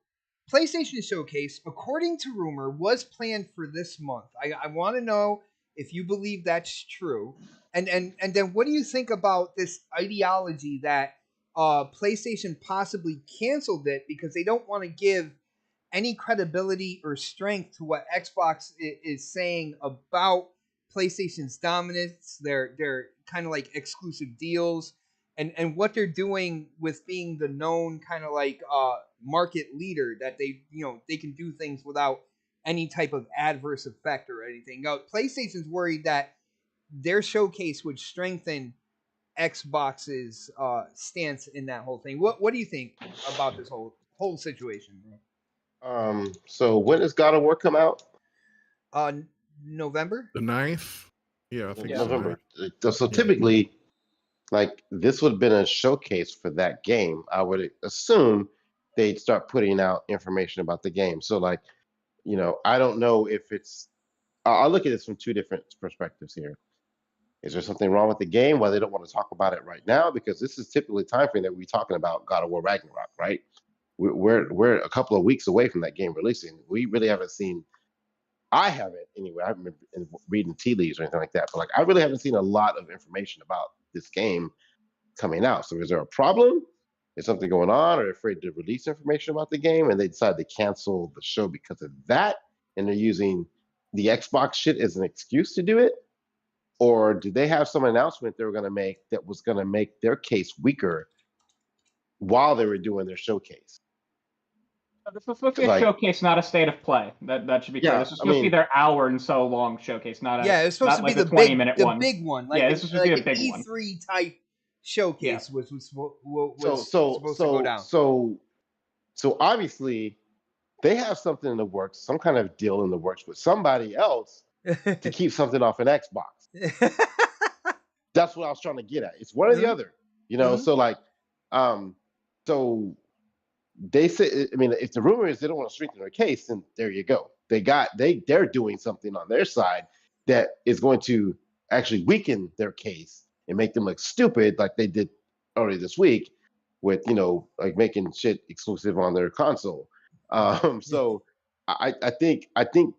PlayStation Showcase, according to rumor, was planned for this month. I want to know if you believe that's true, and then what do you think about this ideology that PlayStation possibly canceled it because they don't want to give any credibility or strength to what Xbox is saying about PlayStation's dominance, their kind of like exclusive deals, and what they're doing with being the known kind of like market leader, that they can do things without any type of adverse effect or anything. Now, PlayStation's worried that their showcase would strengthen Xbox's stance in that whole thing. What do you think about this whole situation, bro? So when does God of War come out? November? The 9th? Yeah, I think November. So. So typically, like, this would have been a showcase for that game. I would assume they'd start putting out information about the game. So, like, I don't know if it's. I'll look at this from two different perspectives here. Is there something wrong with the game? Well, they don't want to talk about it right now because this is typically time frame that we're talking about God of War Ragnarok, right? We're a couple of weeks away from that game releasing. We really haven't seen. I haven't anyway. I haven't been reading tea leaves or anything like that. But like, I really haven't seen a lot of information about this game coming out. So is there a problem? Is something going on? Or afraid to release information about the game, and they decide to cancel the show because of that? And they're using the Xbox shit as an excuse to do it? Or did they have some announcement they were going to make that was going to make their case weaker while they were doing their showcase? This was supposed to be a showcase, not a state of play. That should be clear. This was supposed to be their hour and so long showcase, not a it was supposed to be the 20-minute big, one. The big one. Like yeah, this was supposed to be the big E3 one. type showcase was supposed to go down. So obviously they have something in the works, some kind of deal in the works with somebody else to keep something off an Xbox. That's what I was trying to get at. It's one or the other, So like, so they say, I mean, if the rumor is they don't want to strengthen their case, then there you go. They're doing something on their side that is going to actually weaken their case and make them look stupid, like they did earlier this week with like making shit exclusive on their console. So I think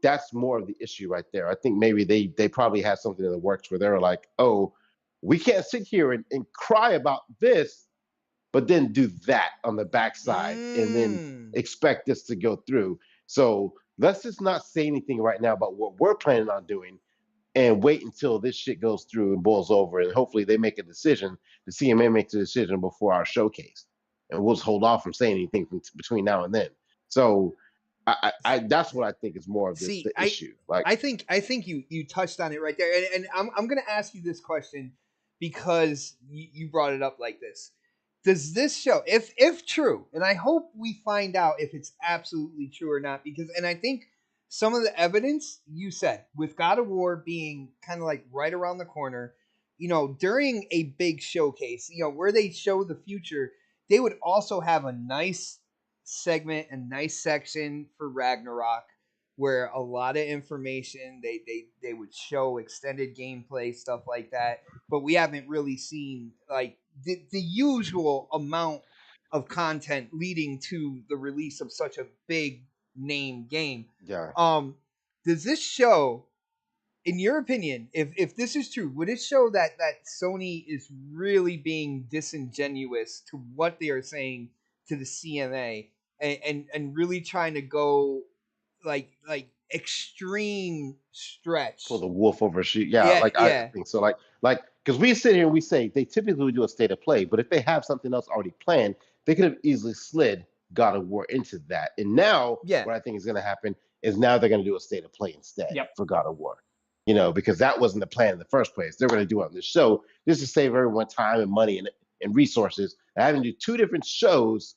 that's more of the issue right there. I think maybe they probably had something in the works where they're like, oh, we can't sit here and cry about this, but then do that on the backside and then expect this to go through. So let's just not say anything right now about what we're planning on doing and wait until this shit goes through and boils over, and hopefully they make a decision. The CMA makes a decision before our showcase, and we'll just hold off from saying anything between now and then. So I that's what I think is more of the issue. Like I think you touched on it right there, and I'm gonna ask you this question because you brought it up like this. Does this show, if true, and I hope we find out if it's absolutely true or not, and I think some of the evidence you said with God of War being kind of like right around the corner, during a big showcase, where they show the future, they would also have a nice segment, a nice section for Ragnarok where a lot of information, they would show extended gameplay, stuff like that. But we haven't really seen like the usual amount of content leading to the release of such a big name game. Yeah. Does this show, in your opinion, if this is true, would it show that Sony is really being disingenuous to what they are saying to the CMA and really trying to go like extreme stretch for the wolf over sheep? I think so. Like because we sit here and we say they typically would do a state of play, but if they have something else already planned, they could have easily slid God of War into that. And now what I think is going to happen is now they're going to do a state of play instead for God of War. Because that wasn't the plan in the first place. They're going to do it on this show just to save everyone time and money and resources. And having to do two different shows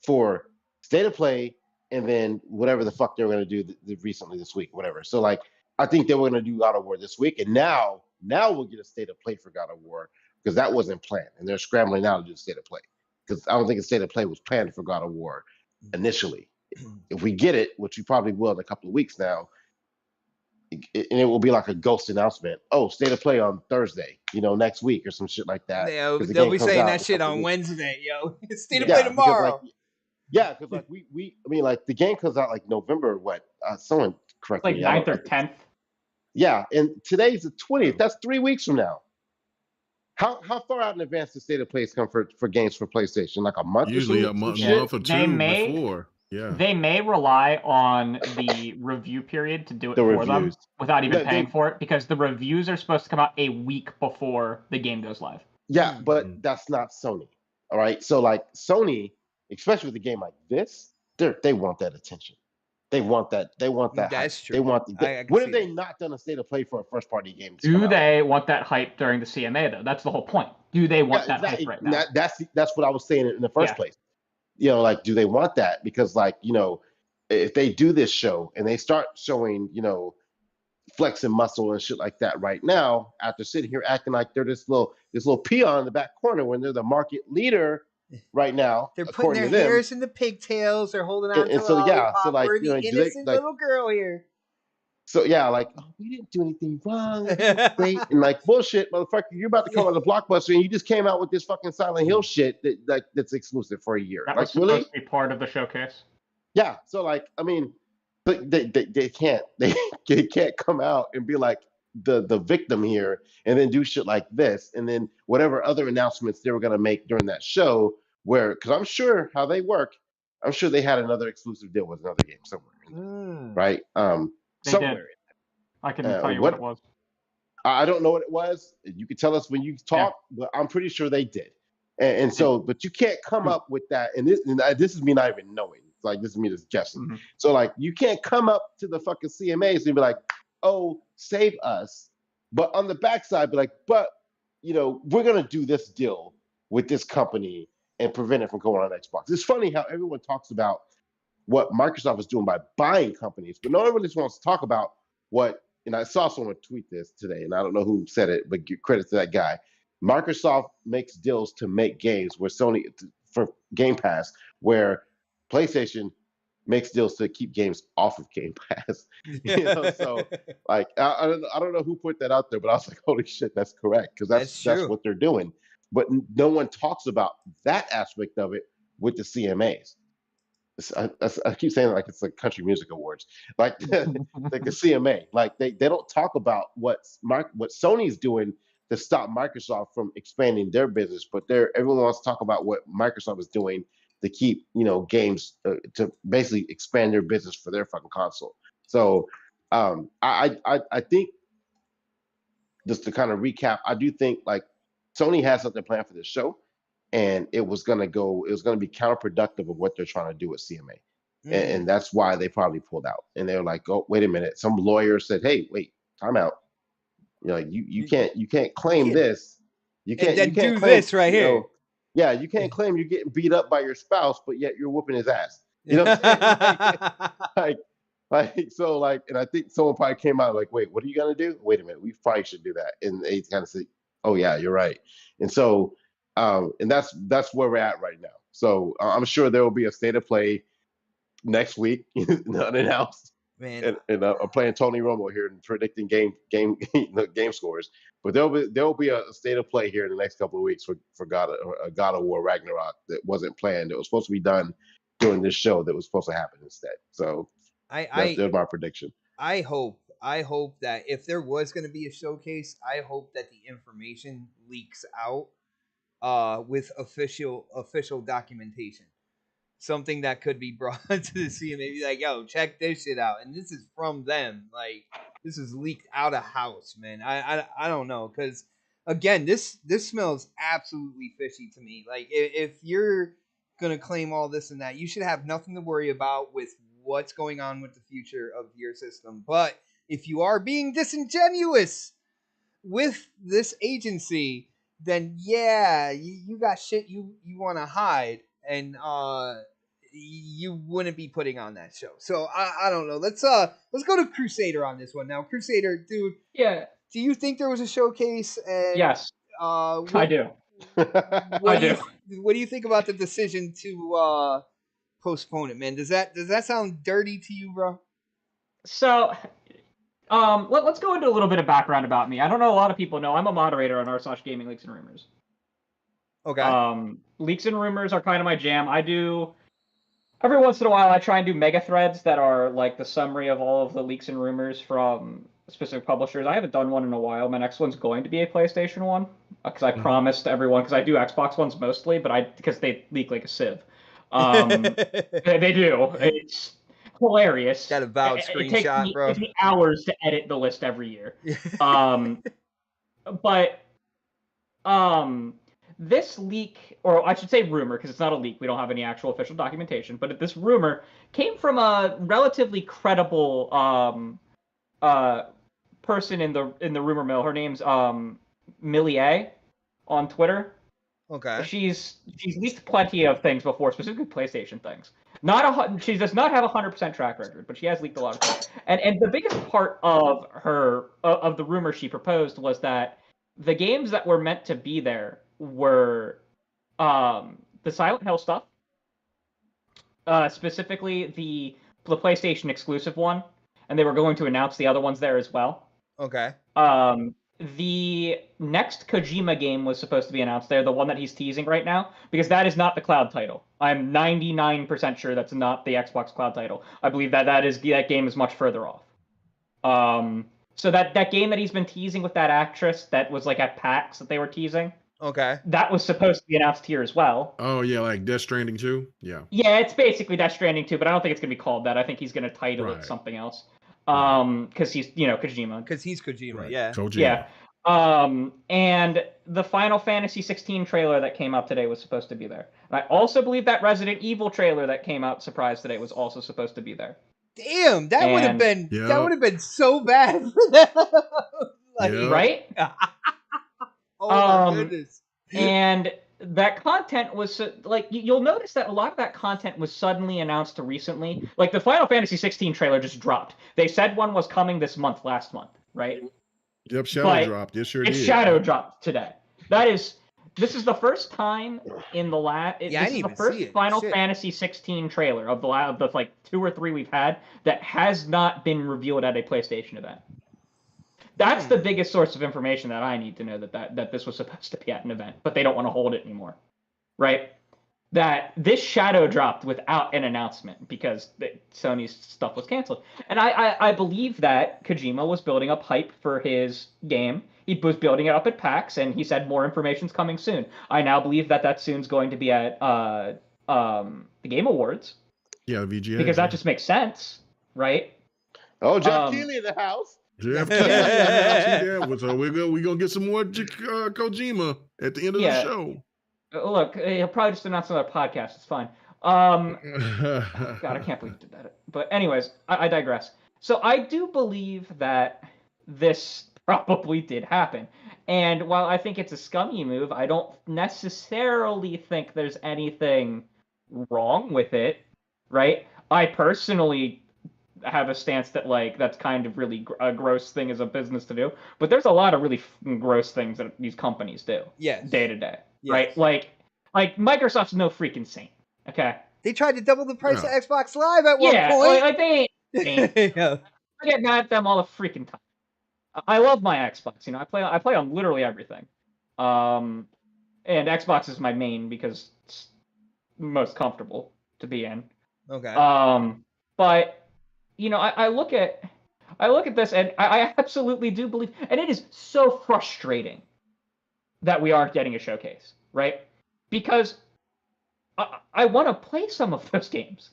for state of play and then whatever the fuck they were going to do recently this week, whatever. So like, I think they were going to do God of War this week, and now we'll get a state of play for God of War because that wasn't planned, and they're scrambling now to do a state of play because I don't think a state of play was planned for God of War initially. If we get it, which we probably will in a couple of weeks now, and it will be like a ghost announcement. Oh, state of play on Thursday, next week or some shit like that. They'll be saying that shit on Wednesday, yo. State of play tomorrow. Because like like the game comes out like November. Someone correct me. Like 9th or 10th. Yeah, and today's the 20th. That's 3 weeks from now. How far out in advance does state of plays come for games for PlayStation? Like a month? Usually or a month or two before. Yeah. They may rely on the review period to do it for them without even paying for it, because the reviews are supposed to come out a week before the game goes live. Yeah, but that's not Sony. All right, so like Sony, especially with a game like this, they want that attention. They want that. That's hype. true. They want the. When have they not done a state of play for a first party game? Do they want that hype during the CMA though? That's the whole point. Do they want that hype right now? That's what I was saying in the first place. Like, do they want that? Because like, if they do this show and they start showing, flexing muscle and shit like that right now, after sitting here acting like they're this little peon in the back corner when they're the market leader right now, They're putting according their to them. hairs in the pigtails. They're holding on to the So lollipop. like, We're the do they innocent like? little girl here. So yeah, like, oh, we didn't do anything wrong. We didn't wait, and like, bullshit, motherfucker. You're about to come out of the blockbuster, and you just came out with this fucking Silent Hill shit that's exclusive for a year. That Like, was supposed really? to be part of the showcase. Yeah. So like, I mean, but they can't they can't come out and be like the victim here and then do shit like this, and then whatever other announcements they were gonna make during that show, where because I'm sure how they work, I'm sure they had another exclusive deal with another game somewhere, right? They Somewhere. did. I can tell you what it was. I don't know what it was. You can tell us when you talk, but I'm pretty sure they did. And so, but you can't come up with that. And this is me not even knowing. It's like this is me just guessing. Mm-hmm. So like you can't come up to the fucking CMAs and be like, "Oh, save us," but on the backside, be like, "But we're gonna do this deal with this company and prevent it from going on Xbox." It's funny how everyone talks about what Microsoft is doing by buying companies, but no one really wants to talk about what. And I saw someone tweet this today, and I don't know who said it, but give credit to that guy. Microsoft makes deals to make games where Sony for Game Pass, where PlayStation makes deals to keep games off of Game Pass. So like I don't know who put that out there, but I was like, holy shit, that's correct, because that's what they're doing. But no one talks about that aspect of it with the CMAs. I keep saying like it's like country music awards, like like the CMA. Like they don't talk about what Sony's doing to stop Microsoft from expanding their business, but everyone wants to talk about what Microsoft is doing to keep games to basically expand their business for their fucking console. So I think just to kind of recap, I do think like Sony has something planned for this show. And it was going to be counterproductive of what they're trying to do with CMA. And that's why they probably pulled out. And they're like, oh, wait a minute. Some lawyer said, hey, wait, time out. You can't claim this. You can't do claim this right here. Yeah, you can't claim you're getting beat up by your spouse, but yet you're whooping his ass. You know what I'm saying? And I think someone probably came out like, wait, what are you gonna do? Wait a minute, we probably should do that. And they kind of say, oh yeah, you're right. And so and that's where we're at right now. So I'm sure there will be a state of play next week, unannounced. Man, and I'm playing Tony Romo here and predicting game scores. But there'll be a state of play here in the next couple of weeks for God of War Ragnarok that wasn't planned. It was supposed to be done during this show that was supposed to happen instead. So there's my prediction. I hope that if there was going to be a showcase, I hope that the information leaks out with official documentation, something that could be brought to the CMA, maybe like, yo, check this shit out, and this is from them, like this is leaked out of house, man. I don't know, because again, this smells absolutely fishy to me. Like if you're gonna claim all this and that, you should have nothing to worry about with what's going on with the future of your system. But if you are being disingenuous with this agency, then yeah, you got shit you want to hide, and you wouldn't be putting on that show. So I don't know. Let's go to Crusader on this one now. Crusader, dude. Yeah. Do you think there was a showcase? And, yes. I do. What do you think about the decision to postpone it, man? Does that sound dirty to you, bro? So, let's go into a little bit of background about me. I don't know a lot of people know I'm a moderator on r/gaming leaks and rumors. Okay. Leaks and rumors are kind of my jam. I do every once in a while I try and do mega threads that are like the summary of all of the leaks and rumors from specific publishers. I haven't done one in a while. My next one's going to be a PlayStation one because I promised everyone, because I do Xbox ones mostly, but because they leak like a sieve. They do. It's hilarious. Got a valid screenshot, bro. It takes me hours to edit the list every year. But this leak, or I should say rumor, because it's not a leak, we don't have any actual official documentation, but this rumor came from a relatively credible person in the rumor mill. Her name's Millie A on Twitter. Okay. She's leaked plenty of things before, specifically PlayStation things. She does not have a 100% track record, but she has leaked a lot of things. And the biggest part of the rumor she proposed was that the games that were meant to be there were the Silent Hill stuff, specifically the PlayStation exclusive one, and they were going to announce the other ones there as well. Okay. The next Kojima game was supposed to be announced there, the one that he's teasing right now, because that is not the cloud title. I'm 99% sure that's not the Xbox cloud title. I believe that game is much further off. So that game that he's been teasing with that actress that was like at PAX that they were teasing. Okay. That was supposed to be announced here as well. Oh yeah, like Death Stranding 2? Yeah. Yeah, it's basically Death Stranding 2, but I don't think it's gonna be called that. I think he's gonna title it something else. Because he's, Kojima. Because he's Kojima, Right. yeah. Kojima. Yeah. And the Final Fantasy 16 trailer that came out today was supposed to be there. And I also believe that Resident Evil trailer that came out surprise today was also supposed to be there. Damn, that would have And- been Yeah. that would have been so bad for them. Like, Yeah. Right? oh my Um, goodness. And that content was like you'll notice that a lot of that content was suddenly announced recently. Like the Final Fantasy 16 trailer just dropped. They said one was coming this month, last month, right? Yep, Shadow But dropped. It sure It's did. Shadow dropped today. This is the first time in the last. Yeah, I This didn't is the even first see it. Final Shit. Fantasy 16 trailer of the like 2 or 3 we've had that has not been revealed at a PlayStation event. That's the biggest source of information that I need to know that this was supposed to be at an event, but they don't want to hold it anymore, right? That this Shadow dropped without an announcement because Sony's stuff was canceled. And I believe that Kojima was building up hype for his game. He was building it up at PAX, and he said more information's coming soon. I now believe that soon's going to be at the Game Awards. Yeah, VGA. Because that just makes sense, right? Oh, Jeff Keighley in the house. Jeff Keighley. Yeah, so we're gonna get some more Kojima at the end of the show. Look, he'll probably just announce another podcast. It's fine. God, I can't believe he did that. But anyways, I digress. So I do believe that this probably did happen. And while I think it's a scummy move, I don't necessarily think there's anything wrong with it, right? I personally have a stance that that's kind of really a gross thing as a business to do. But there's a lot of really gross things that these companies do day to day, right? Like Microsoft's no freaking saint, okay? They tried to double the price of Xbox Live at one point. Like they ain't. Yeah. I get mad at them all the freaking time. I love my Xbox. I play on literally everything. And Xbox is my main because it's most comfortable to be in. Okay. But I look at this and I absolutely do believe, and it is so frustrating that we aren't getting a showcase, right? Because I want to play some of those games.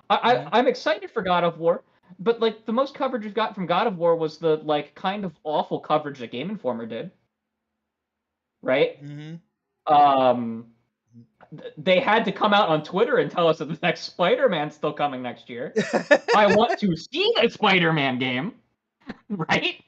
I'm excited for God of War. But the most coverage we've got from God of War was the kind of awful coverage that Game Informer did, right? Mm-hmm. They had to come out on Twitter and tell us that the next Spider-Man's still coming next year. I want to see the Spider-Man game, right?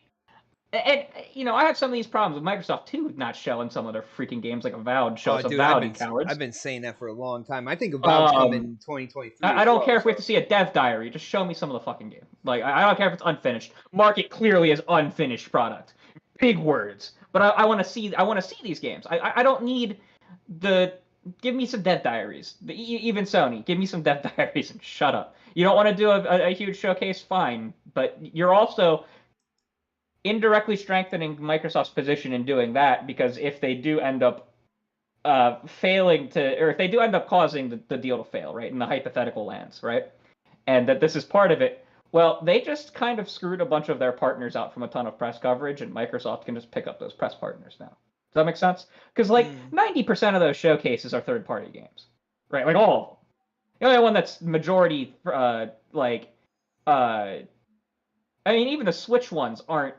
And I have some of these problems with Microsoft too, not showing some of their freaking games like Avowed. Show some Avowed, you cowards. I've been saying that for a long time. I think Avowed's coming in 2023. I don't care if we have to see a dev diary. Just show me some of the fucking game. I don't care if it's unfinished. Mark it clearly as unfinished product. Big words. But I want to see. I want to see these games. I don't need give me some dev diaries. Even Sony, give me some dev diaries and shut up. You don't want to do a huge showcase, fine. But you're also indirectly strengthening Microsoft's position in doing that, because if they do end up failing to, or if they do end up causing the deal to fail, right, in the hypothetical lands, right, and that this is part of it, well, they just kind of screwed a bunch of their partners out from a ton of press coverage, and Microsoft can just pick up those press partners now. Does that make sense? Because 90% of those showcases are third-party games, right? Like all of them. The only one that's majority, I mean, even the Switch ones aren't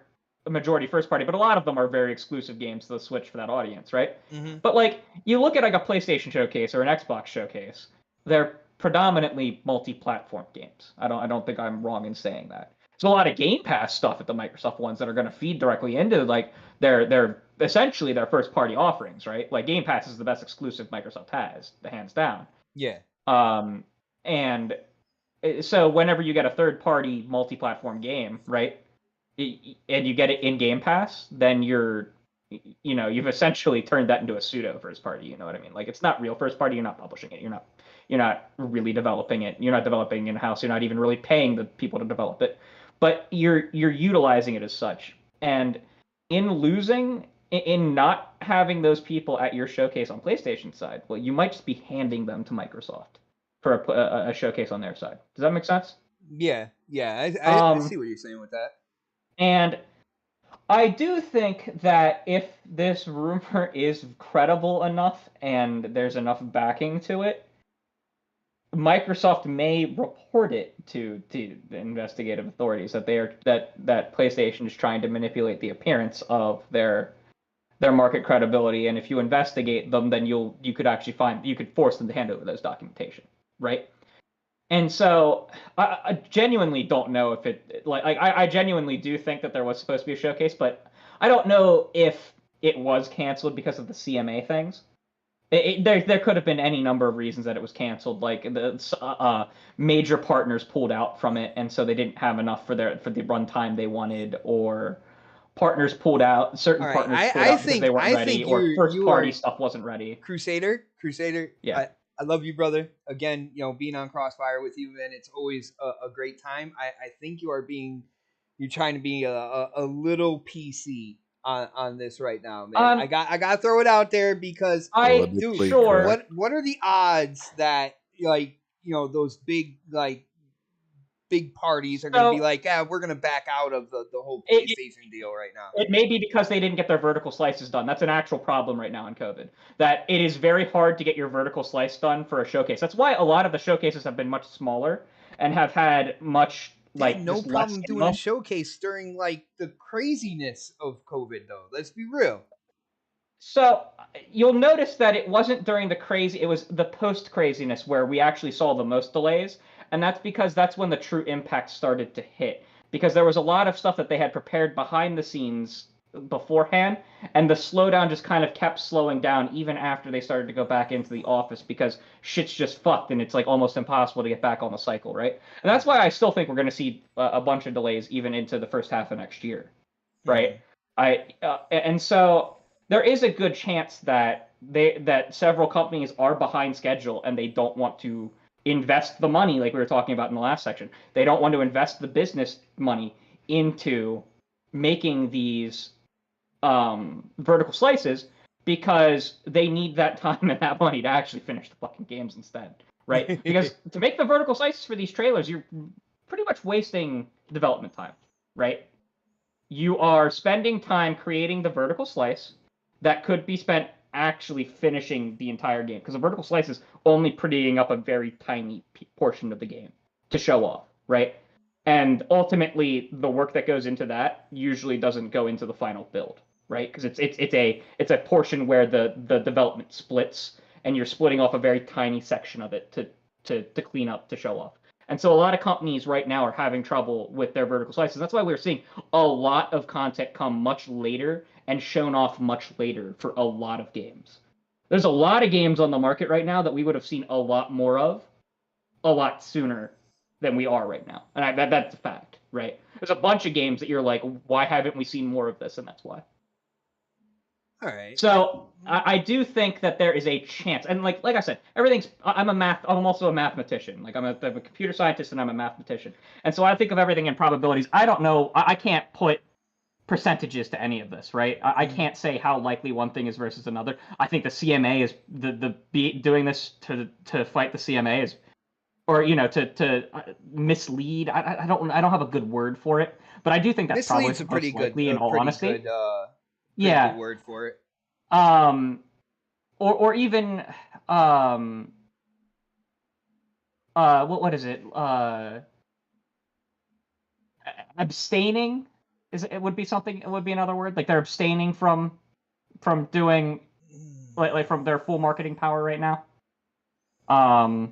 a majority first party, but a lot of them are very exclusive games to the Switch for that audience, right? Mm-hmm. But you look at a PlayStation showcase or an Xbox showcase, they're predominantly multi-platform games. I don't think I'm wrong in saying that. There's a lot of Game Pass stuff at the Microsoft ones that are going to feed directly into their essentially their first party offerings, right? Like Game Pass is the best exclusive Microsoft has, hands down. Yeah. And so whenever you get a third party multi-platform game, right, and you get it in Game Pass, then you're you know, you've essentially turned that into a pseudo first party. You know what I mean? Like, it's not real first party. You're not publishing it. You're not really developing it. You're not developing in house. You're not even really paying the people to develop it, but you're utilizing it as such. And in losing, in not having those people at your showcase on PlayStation side, well, you might just be handing them to Microsoft for a showcase on their side. Does that make sense? Yeah. I see what you're saying with that. And I do think that if this rumor is credible enough and there's enough backing to it, Microsoft may report it to the investigative authorities that that PlayStation is trying to manipulate the appearance of their market credibility, and if you investigate them, then you could force them to hand over those documentation, right? And so I genuinely don't know if I genuinely do think that there was supposed to be a showcase, but I don't know if it was canceled because of the CMA things. There could have been any number of reasons that it was canceled, like the major partners pulled out from it, and so they didn't have enough for the runtime they wanted, or partners pulled out. Certain partners pulled out because they weren't ready, or first party stuff wasn't ready. Crusader. Yeah. I love you, brother. Again, you know, being on Crossfire with you, man, it's always a great time. I think you're trying to be a little PC on this right now, man. I got to throw it out there because what are the odds that, like, you know, those big parties are going to be like, we're going to back out of the whole PlayStation deal right now. It may be because they didn't get their vertical slices done. That's an actual problem right now in COVID. That it is very hard to get your vertical slice done for a showcase. That's why a lot of the showcases have been much smaller and have had much no problem doing a showcase during like the craziness of COVID, though. Let's be real. So you'll notice that it wasn't during it was the post craziness where we actually saw the most delays. And that's because that's when the true impact started to hit. Because there was a lot of stuff that they had prepared behind the scenes beforehand, and the slowdown just kind of kept slowing down even after they started to go back into the office because shit's just fucked and it's like almost impossible to get back on the cycle, right? And that's why I still think we're going to see a bunch of delays even into the first half of next year, right? And so there is a good chance that several companies are behind schedule and they don't want to invest the money, like we were talking about in the last section. They don't want to invest the business money into making these vertical slices because they need that time and that money to actually finish the fucking games instead, right? Because to make the vertical slices for these trailers, you're pretty much wasting development time, right? You are spending time creating the vertical slice that could be spent actually finishing the entire game, because a vertical slice is only prettying up a very tiny portion of the game to show off, right? And ultimately, the work that goes into that usually doesn't go into the final build, right? Because it's a portion where the development splits, and you're splitting off a very tiny section of it to clean up, to show off. And so a lot of companies right now are having trouble with their vertical slices. That's why we're seeing a lot of content come much later and shown off much later for a lot of games. There's a lot of games on the market right now that we would have seen a lot more of a lot sooner than we are right now. And that's a fact, right? There's a bunch of games that you're like, why haven't we seen more of this? And that's why. All right. So I do think that there is a chance, and like I said, I'm also a mathematician. Like I'm a computer scientist and I'm a mathematician, and so I think of everything in probabilities. I don't know. I can't put percentages to any of this, right? I can't say how likely one thing is versus another. I think the CMA is doing this to fight the CMA is, or to mislead. I don't have a good word for it, but I do think that's probably a pretty good, likely, in all honesty. Good, good word for it. Or even what is it? Abstaining would be another word. Like they're abstaining from doing like from their full marketing power right now. I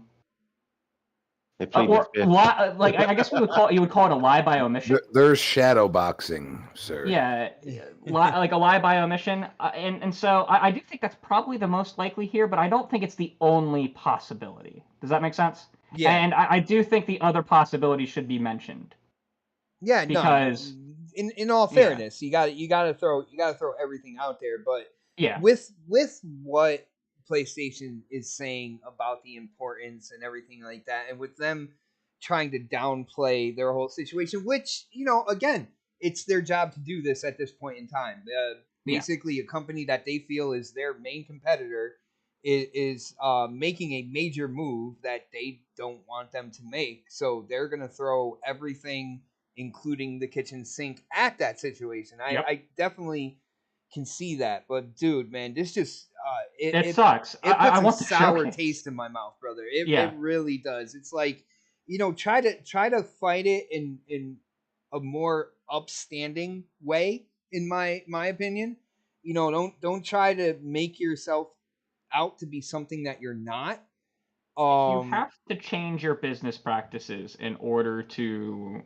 guess you would call it a lie by omission. There's shadow boxing, sir. Yeah, like a lie by omission, and so I do think that's probably the most likely here, but I don't think it's the only possibility. Does that make sense? Yeah. And I do think the other possibility should be mentioned. Yeah, because in all fairness, you got to throw everything out there. But Yeah. with what PlayStation is saying about the importance and everything like that, and with them trying to downplay their whole situation, which again, it's their job to do this at this point in time. Basically, a company that they feel is their main competitor is making a major move that they don't want them to make. So they're going to throw everything, including the kitchen sink, at that situation. I definitely can see that. But dude, man, this just it sucks. It puts I a want the sour showcase. taste in my mouth, brother. It really does. It's like, try to fight it in a more upstanding way, in my opinion. Don't try to make yourself out to be something that you're not. You have to change your business practices in order to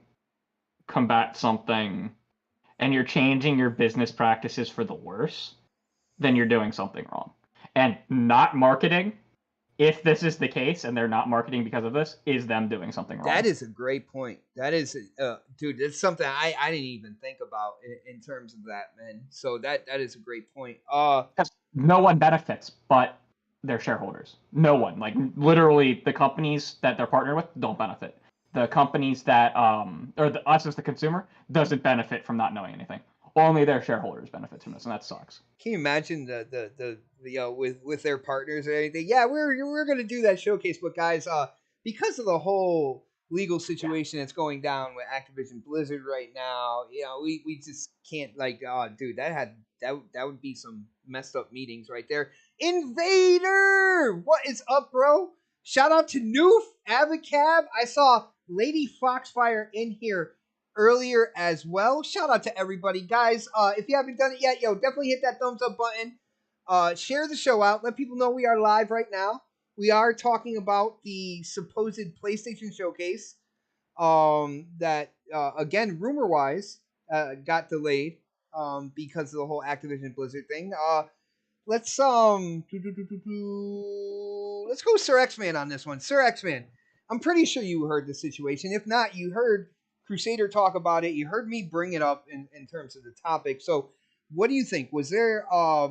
combat something, and you're changing your business practices for the worse, then you're doing something wrong. And not marketing, if this is the case and they're not marketing because of this, is them doing something wrong. That is a great point. That is, dude, that's something I didn't even think about in terms of that, man. So that is a great point. No one benefits but their shareholders. No one. Like, literally, the companies that they're partnered with don't benefit. The companies that, us as the consumer, doesn't benefit from not knowing anything. Only their shareholders benefit from this, and that sucks. Can you imagine the with their partners or anything? Yeah, we're gonna do that showcase, but guys, because of the whole legal situation that's going down with Activision Blizzard right now, we just can't, like, dude, that would be some messed up meetings right there. Invader, what is up, bro? Shout out to Noof, Avacab. I saw Lady Foxfire in here earlier as well. Shout out to everybody, guys. If you haven't done it yet, definitely hit that thumbs up button. Share the show out. Let people know we are live right now. We are talking about the supposed PlayStation showcase that again, rumor wise, got delayed because of the whole Activision Blizzard thing. Let's go Sir X-Man on this one. Sir X-Man, I'm pretty sure you heard the situation. If not, you heard Crusader talk about it. You heard me bring it up in terms of the topic. So what do you think? Was there a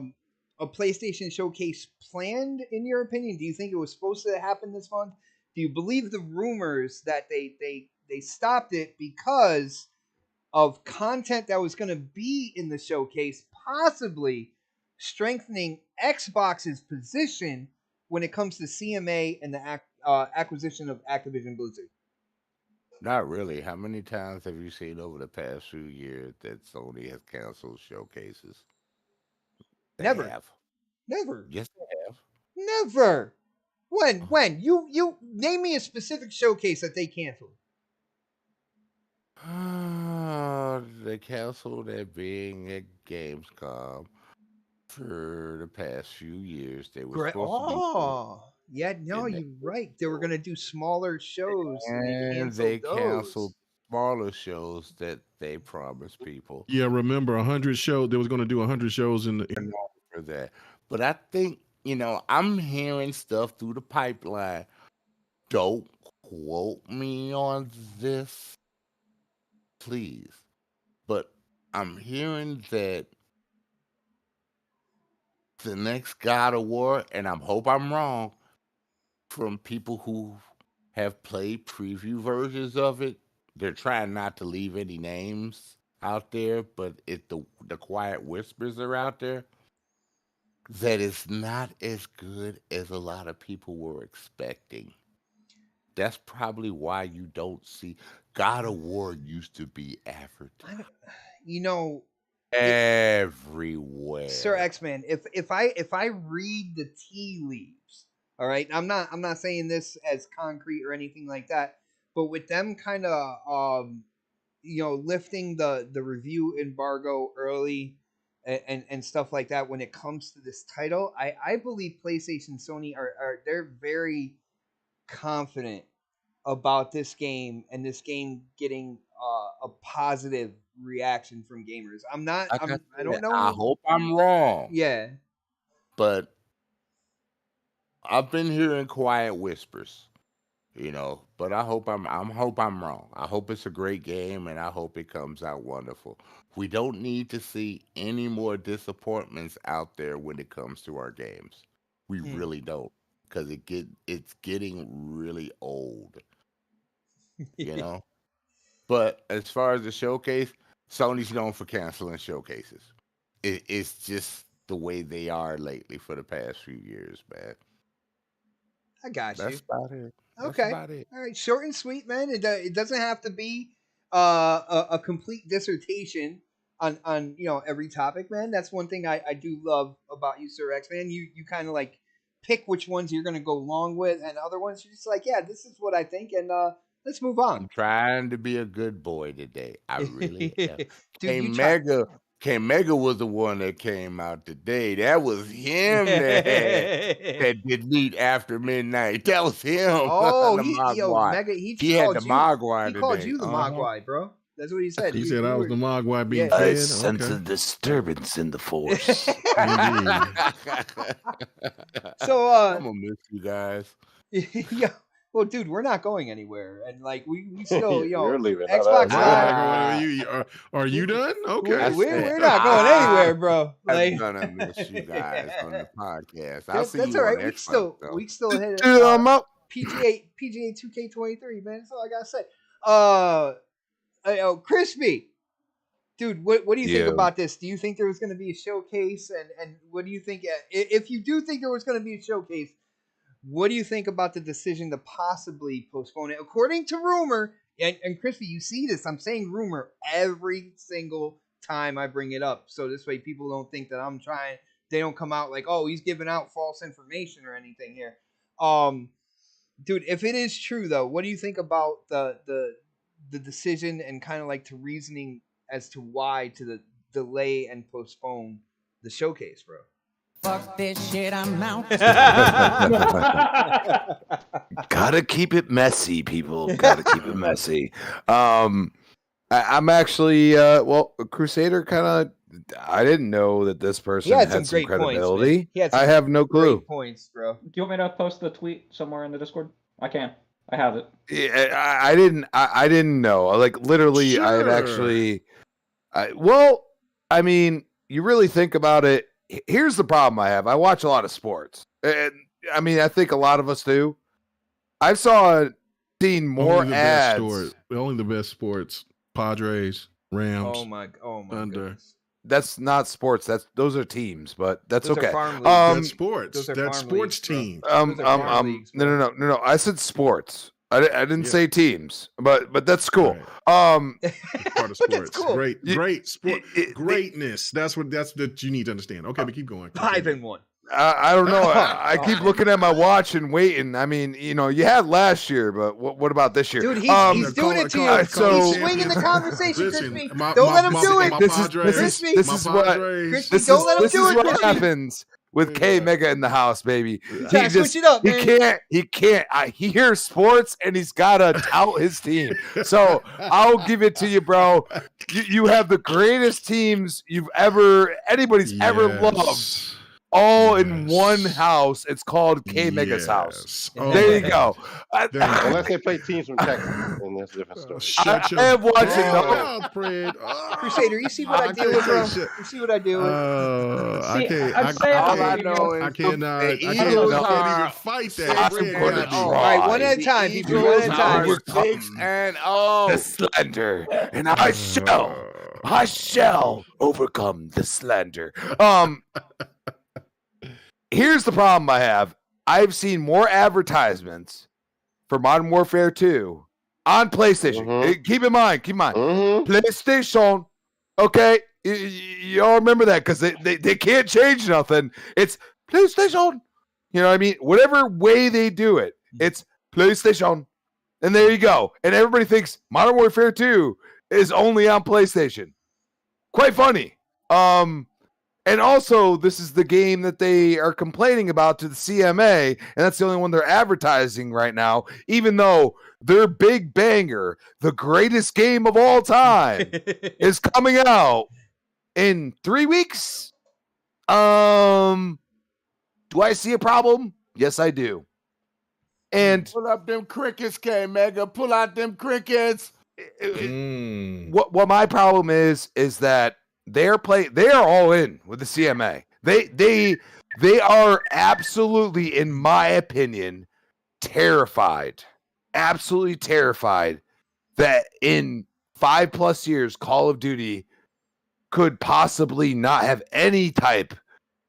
PlayStation showcase planned, in your opinion? Do you think it was supposed to happen this month? Do you believe the rumors that they stopped it because of content that was going to be in the showcase, possibly strengthening Xbox's position when it comes to CMA and the acquisition of Activision Blizzard? Not really. How many times have you seen over the past few years that Sony has canceled showcases? They Never. have. Never. Yes, they have. Never. When? You name me a specific showcase that they canceled. They canceled it being at Gamescom for the past few years. They were supposed yeah, no, you're right. They were going to do smaller shows, and they canceled smaller shows that they promised people. Yeah, remember 100 shows. They was going to do 100 shows in for that. But I think, I'm hearing stuff through the pipeline. Don't quote me on this, please. But I'm hearing that the next God of War, and I hope I'm wrong, from people who have played preview versions of it, they're trying not to leave any names out there, but the quiet whispers are out there, that it's not as good as a lot of people were expecting. That's probably why you don't see God of War used to be advertised. Everywhere. Sir X-Man, if I read the tea leaves, all right, I'm not saying this as concrete or anything like that, but with them kind of lifting the review embargo early and stuff like that when it comes to this title, I believe PlayStation, Sony they're very confident about this game and this game getting a positive reaction from gamers. I don't know. I hope I'm wrong. Yeah. But I've been hearing quiet whispers. But I hope I'm wrong. I hope it's a great game, and I hope it comes out wonderful. We don't need to see any more disappointments out there when it comes to our games. We really don't, because it's getting really old, you know. But as far as the showcase, Sony's known for canceling showcases. It's just the way they are lately for the past few years, man. I got you. That's about it. That's Okay. about it. All right. Short and sweet, man. It doesn't have to be a complete dissertation on every topic, man. That's one thing I do love about you, Sir X, man. You kind of like pick which ones you're gonna go along with, and other ones you're just like, yeah, this is what I think, and let's move on. I'm trying to be a good boy today. I really am. Dude, Mega was the one that came out today. That was him that did Meet After Midnight. That was him. Oh, the Mogwai. Mega, He had the Mogwai today. He called you the Mogwai, bro. That's what he said. He said I was the Mogwai being Yeah. fed. I sense a disturbance in the force. So, I'm gonna miss you guys. yeah. Well, dude, we're not going anywhere, and like we still, You're leaving. Xbox Live. Live. Are you done? Okay. We're not going anywhere, bro. Like, I'm gonna miss you guys on the podcast. I'll that's see you all right. on We Xbox, still hit it. PGA 2K23, man. That's all I gotta say. Crispy, dude, what do you think about this? Do you think there was going to be a showcase, and what do you think? If you do think there was going to be a showcase, what do you think about the decision to possibly postpone it? According to rumor, and Crispy, you see this, I'm saying rumor every single time I bring it up. So this way people don't think that I'm trying, they don't come out like, oh, he's giving out false information or anything here. Dude, if it is true though, what do you think about the decision and kind of like the reasoning as to why to the delay and postpone the showcase, bro? Fuck this shit, I'm out. Gotta keep it messy, people. Gotta keep it messy. I'm actually Crusader kind of. I didn't know that this person had some great credibility. Points, I have no clue. Great points, bro. Do you want me to post the tweet somewhere in the Discord? I can. I have it. Yeah, I didn't know. Like literally, Sure. I had actually. I mean, you really think about it. Here's the problem I have. I watch a lot of sports, and I mean, I think a lot of us do. I've seen more ads. Only the best sports. Padres, Rams. Oh my under. goodness. That's not sports. Those are teams, but that's Those are okay. farm leagues. That's sports. those are That's farm sports leagues, bro. team. Those are farm leagues, bro. No. I said sports. I didn't say teams, but that's cool. Right. It's part of sports. That's cool. Great sport. Greatness. That's what you need to understand. Okay, but keep going. 5-1. I don't know. I keep looking at my watch and waiting. I mean, you had last year, but what about this year? Dude, he's doing it to you. He's swinging the conversation, Listen, Crispy. my- Don't let him my- do my it. Padres- Crispy. This my is what- Padres- Crispy, This don't let him is do it, what Crispy. happens with K Mega in the house, baby. gotta switch it up, man. He can't. He hears sports and he's gotta tout his team. So I'll give it to you, bro. You have the greatest teams anybody's ever loved. All in one house. It's called K Mega's house. Oh, There you go. Unless they play teams from Texas, and that's a different story. Shut I am watching mouth, Fred. Oh, Crusader, you see what I deal with, bro? You see what I deal with? I can't. I'd say All I you know I is cannot. the I can't Eagles even are fight I'm that. gonna try. All right, one at a time, people. One at a time. Eagles are 6-0. The slander, and I shall overcome the slander. Here's the problem I have. I've seen more advertisements for Modern Warfare 2 on PlayStation. Mhm. Keep in mind, Mhm. PlayStation. Okay, y'all remember that because they can't change nothing. It's PlayStation. You know what I mean? Whatever way they do it, it's PlayStation. And there you go. And everybody thinks Modern Warfare 2 is only on PlayStation. Quite funny. And also, this is the game that they are complaining about to the CMA, and that's the only one they're advertising right now, even though their big banger, the greatest game of all time, is coming out in 3 weeks. Do I see a problem? Yes, I do. And pull up them crickets, K Mega. Pull out them crickets. What my problem is that they are all in with the CMA. They are absolutely, in my opinion, terrified, absolutely terrified that in 5+ years, Call of Duty could possibly not have any type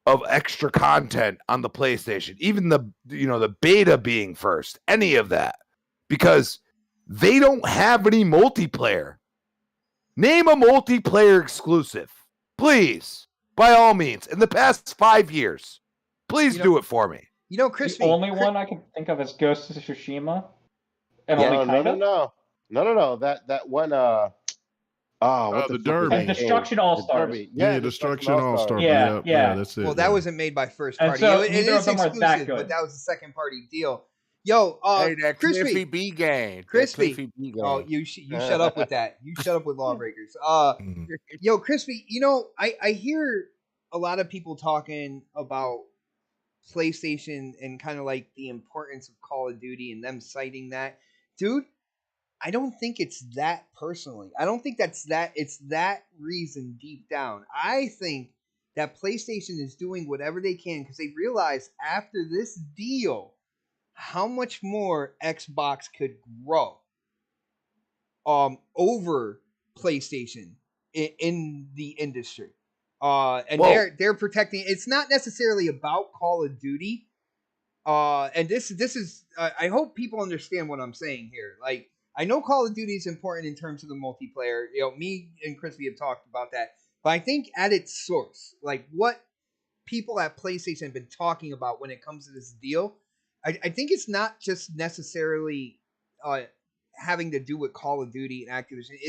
of extra content on the PlayStation, even the beta being first, any of that, because they don't have any multiplayer. Name a multiplayer exclusive, please, by all means, in the past 5 years. Please do it for me. Crispy. The only one I can think of is Ghost of Tsushima. And No. That one. What the fuck Derby. was that Destruction game? All-Stars. The Derby. Yeah, Destruction All-Star. Yeah, yeah. That's it. Well, that wasn't made by first And party. so It neither is of them are that exclusive, good. but that was a second party deal. Yo, Hey, that Cliffy Crispy. B game. Crispy. Oh, you shut up with that. You shut up with Lawbreakers. Yo, Crispy, I hear a lot of people talking about PlayStation and kind of like the importance of Call of Duty and them citing that. Dude, I don't think it's that personally. I don't think it's that reason deep down. I think that PlayStation is doing whatever they can because they realize after this deal how much more Xbox could grow over PlayStation in the industry. And they're protecting. It's not necessarily about Call of Duty. And this is I hope people understand what I'm saying here. Like, I know Call of Duty is important in terms of the multiplayer. Me and Crispy have talked about that. But I think at its source, like what people at PlayStation have been talking about when it comes to this deal, I think it's not just necessarily having to do with Call of Duty and Activision.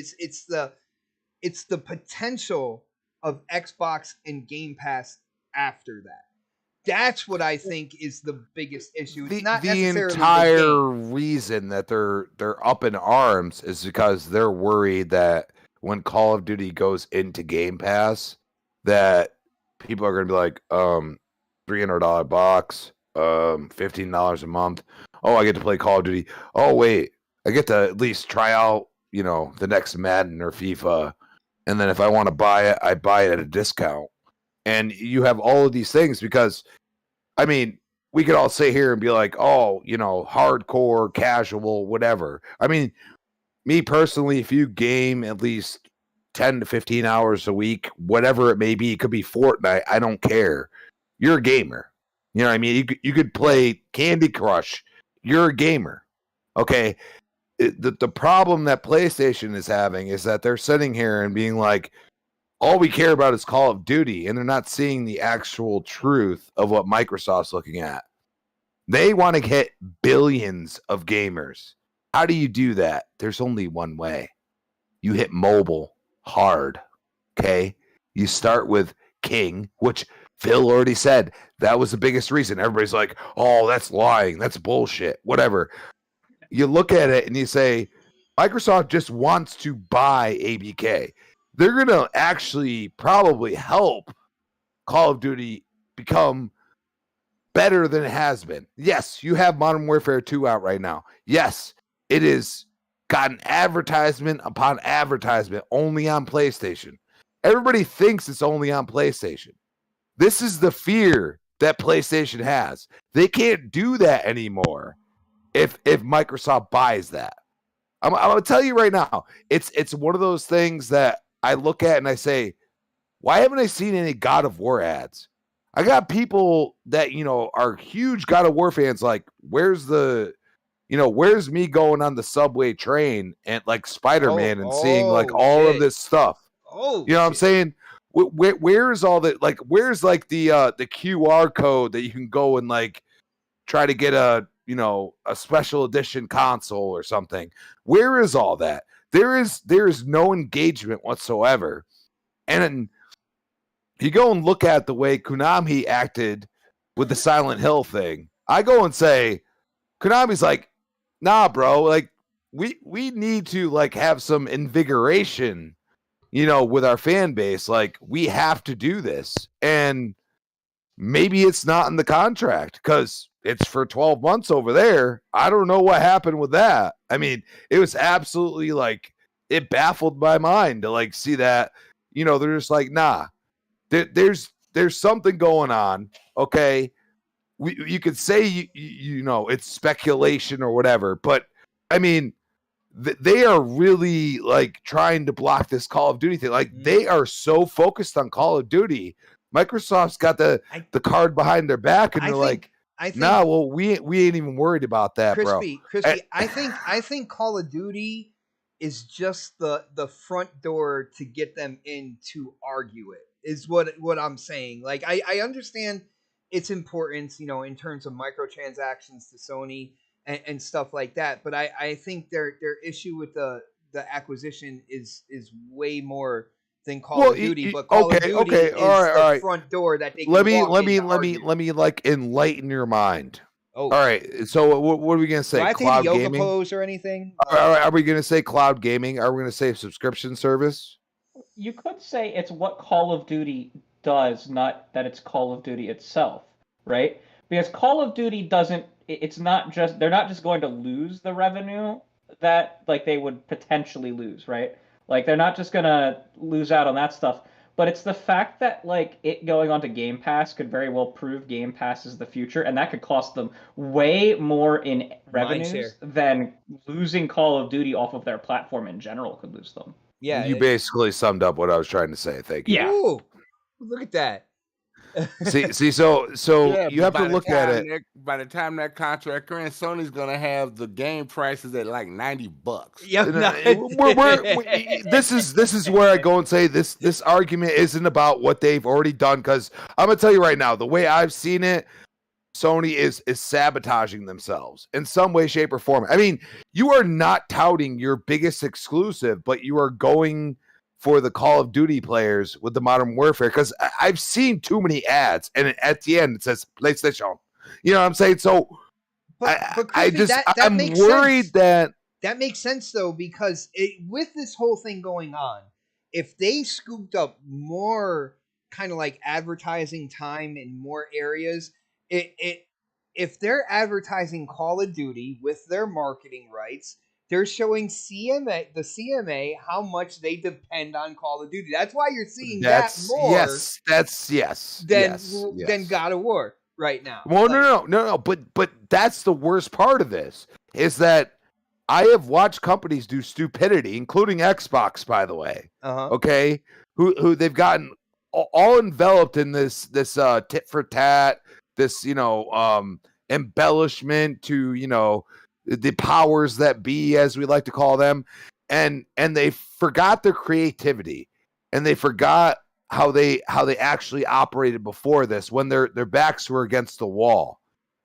It's the potential of Xbox and Game Pass after that. That's what I think is the biggest issue. It's not the necessarily entire reason that they're up in arms is because they're worried that when Call of Duty goes into Game Pass, that people are going to be like, $300 box, $15 a month. Oh, I get to play Call of Duty. Oh, wait, I get to at least try out, the next Madden or FIFA. And then if I want to buy it, I buy it at a discount. And you have all of these things because, I mean, we could all sit here and be like, oh, hardcore, casual, whatever. I mean, me personally, if you game at least 10 to 15 hours a week, whatever it may be, it could be Fortnite, I don't care. You're a gamer. You know what I mean? You could play Candy Crush. You're a gamer. Okay? The problem that PlayStation is having is that they're sitting here and being like, all we care about is Call of Duty, and they're not seeing the actual truth of what Microsoft's looking at. They want to hit billions of gamers. How do you do that? There's only one way. You hit mobile hard, okay? You start with King, which Phil already said that was the biggest reason. Everybody's like, oh, that's lying. That's bullshit. Whatever. You look at it and you say, Microsoft just wants to buy ABK. They're going to actually probably help Call of Duty become better than it has been. Yes, you have Modern Warfare 2 out right now. Yes, it is gotten advertisement upon advertisement only on PlayStation. Everybody thinks it's only on PlayStation. This is the fear that PlayStation has. They can't do that anymore if Microsoft buys that. I'm going to tell you right now, it's one of those things that I look at and I say, why haven't I seen any God of War ads? I got people that, are huge God of War fans. Like, where's me going on the subway train and like Spider-Man and seeing like all of this stuff? Oh, what I'm saying? Where's all that? Like, where's like the QR code that you can go and like try to get a special edition console or something? Where is all that? There is no engagement whatsoever. And you go and look at the way Konami acted with the Silent Hill thing. I go and say, Konami's like, nah, bro, like we need to like have some invigoration, with our fan base. Like, we have to do this. And maybe it's not in the contract because it's for 12 months over there. I don't know what happened with that. I mean, it was absolutely like, it baffled my mind to like see that, you know, they're just like, nah, there's something going on. Okay. You could say, you know, it's speculation or whatever, but I mean, they are really like trying to block this Call of Duty thing. Like they are so focused on Call of Duty. Microsoft's got the card behind their back, and they're like, "Nah, well, we ain't even worried about that, Crispy, bro." I think Call of Duty is just the front door to get them in to argue it. Is what I'm saying. Like I understand its importance, you know, in terms of microtransactions to Sony and stuff like that. But I think their issue with the acquisition is way more than Call of Duty. But Call of Duty is the front door that they can let me like enlighten your mind. Oh. All right. So what are we gonna say? Do I think Cloud yoga gaming pose or anything? Are we gonna say cloud gaming? Are we gonna say subscription service? You could say it's what Call of Duty does, not that it's Call of Duty itself, right? Because Call of Duty doesn't, it's not just, they're not just going to lose the revenue that like they would potentially lose, right? Like they're not just going to lose out on that stuff, but it's the fact that like it going onto Game Pass could very well prove Game Pass is the future, and that could cost them way more in revenues than losing Call of Duty off of their platform in general could lose them. Yeah, you basically summed up what I was trying to say. Thank you. Yeah. Ooh, look at that. see, so Yeah, you have to look at it. By the time that contract ends, Sony's gonna have the game prices at like $90. Yep. This is where I go and say this argument isn't about what they've already done, because I'm gonna tell you right now, the way I've seen it, Sony is sabotaging themselves in some way, shape, or form. I mean, you are not touting your biggest exclusive, but you are going for the Call of Duty players with the Modern Warfare, because I've seen too many ads, and at the end it says PlayStation. You know what I'm saying? So, but Crispy, I'm worried that makes sense though, because with this whole thing going on, if they scooped up more kind of like advertising time in more areas, if they're advertising Call of Duty with their marketing rights, they're showing the CMA how much they depend on Call of Duty. That's why you're seeing that more. Than God of War right now. Well, like, no. But that's the worst part of this, is that I have watched companies do stupidity, including Xbox, by the way. Okay, who they've gotten all enveloped in this tit for tat, this embellishment to the powers that be, as we like to call them, and they forgot their creativity, and they forgot how they actually operated before this, when their backs were against the wall.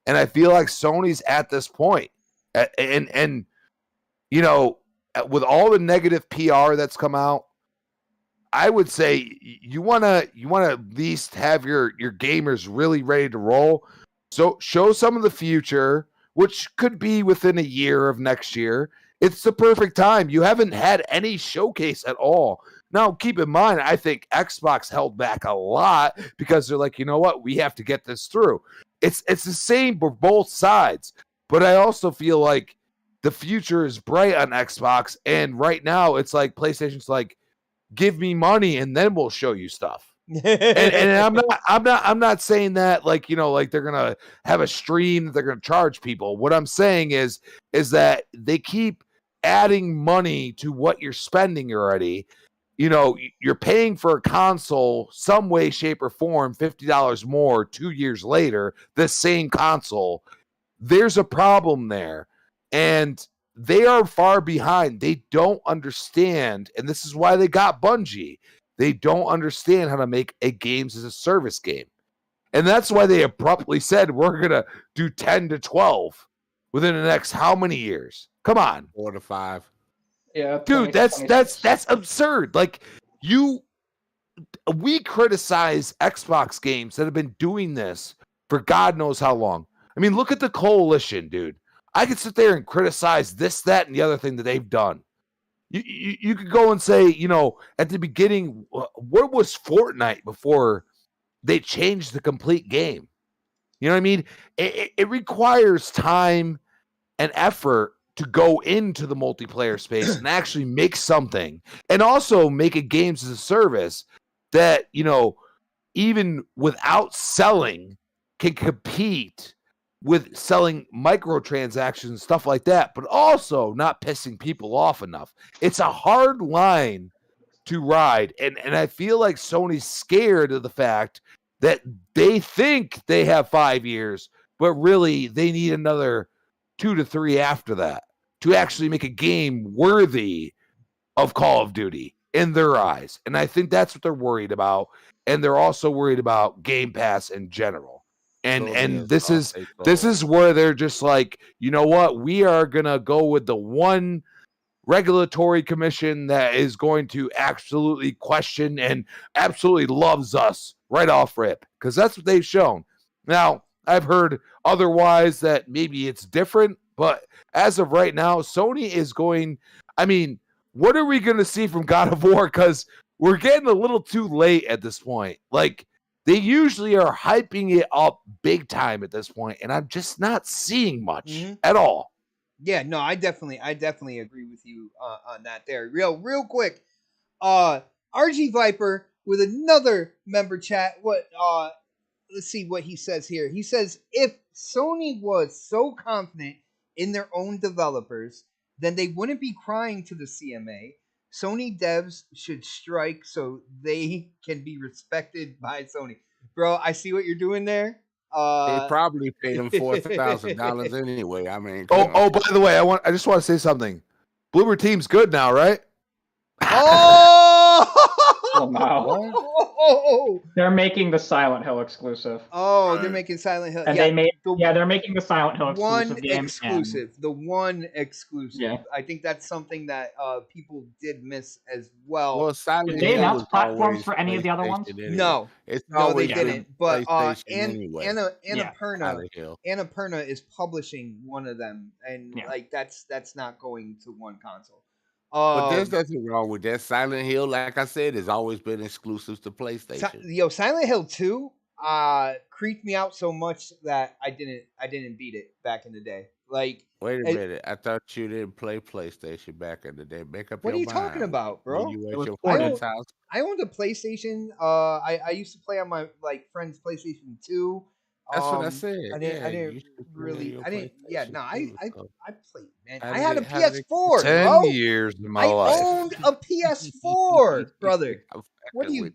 And I feel like Sony's at this point, and with all the negative PR that's come out, I would say you want to at least have your gamers really ready to roll. So show some of the future, which could be within a year of next year. It's the perfect time. You haven't had any showcase at all. Now, keep in mind, I think Xbox held back a lot because they're like, you know what? We have to get this through. It's the same for both sides. But I also feel like the future is bright on Xbox. And right now, it's like PlayStation's like, give me money and then we'll show you stuff. and I'm not saying that like they're gonna have a stream that they're gonna charge people. What I'm saying is that they keep adding money to what you're spending already. You're paying for a console some way, shape, or form, $50 more 2 years later, the same console. There's a problem there, and they are far behind. They don't understand, and this is why they got Bungie. They don't understand how to make a games as a service game. And that's why they abruptly said, we're going to do 10 to 12 within the next how many years? Come on. 4 to 5. Yeah. Dude, that's absurd. Like we criticize Xbox games that have been doing this for God knows how long. I mean, look at the Coalition, dude. I could sit there and criticize this, that, and the other thing that they've done. You could go and say, at the beginning, what was Fortnite before they changed the complete game? You know what I mean? It requires time and effort to go into the multiplayer space and actually make something, and also make a games as a service that, you know, even without selling, can compete with selling microtransactions, stuff like that, but also not pissing people off enough. It's a hard line to ride. And I feel like Sony's scared of the fact that they think they have 5 years, but really they need another 2 to 3 after that to actually make a game worthy of Call of Duty in their eyes. And I think that's what they're worried about. And they're also worried about Game Pass in general. And this is where they're just like, you know what? We are gonna go with the one regulatory commission that is going to absolutely question and absolutely loves us right off rip, because that's what they've shown. Now, I've heard otherwise, that maybe it's different, but as of right now, Sony is going, I mean, what are we going to see from God of War? Because we're getting a little too late at this point. Like, they usually are hyping it up big time at this point, and I'm just not seeing much at all. Yeah, no, I definitely agree with you on that there. Real quick, RG Viper with another member chat. Let's see what he says here. He says, if Sony was so confident in their own developers, then they wouldn't be crying to the CMA. Sony devs should strike so they can be respected by Sony. Bro, I see what you're doing there. They probably paid him $4,000 anyway. I mean, by the way, I just want to say something. Bloober Team's good now, right? Oh, wow. They're making the Silent Hill exclusive. Oh, they're making Silent Hill. And they're making the Silent Hill exclusive. The one exclusive. Yeah. I think that's something that people did miss as well. Well, Silent Did they announce platforms for any of the other ones? Anyway. No, they didn't. But anyway. Annapurna is publishing one of them, and like that's not going to one console. But there's nothing wrong with that. Silent Hill, like I said, has always been exclusive to PlayStation. Silent Hill 2 creeped me out so much that I didn't beat it back in the day. Like, wait a minute, I thought you didn't play PlayStation back in the day. Make up what your are you mind. talking about, bro? You at your I friend's house. owned a PlayStation. I used to play on my friend's PlayStation 2. That's what I said. I didn't really. I played, man. I had a PS4. PS4. 10 bro. years in my I life. owned a PS4, brother. What are you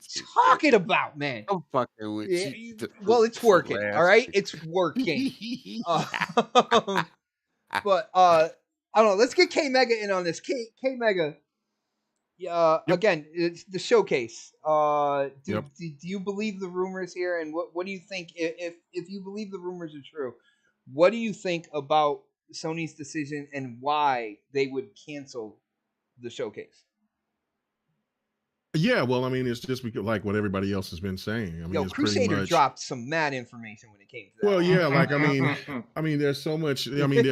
talking about, man? I'm fucking with you. Well, it's working. All right, it's working. But I don't know. Let's get K Mega in on this. K Mega. Again, it's the showcase. Do you believe the rumors here? And what do you think? If you believe the rumors are true, what do you think about Sony's decision and why they would cancel the showcase? Yeah, well, I mean, it's just because, like what everybody else has been saying. I mean, it's Crusader pretty much dropped some mad information when it came to that. Well, yeah, like I mean, there's so much. I mean,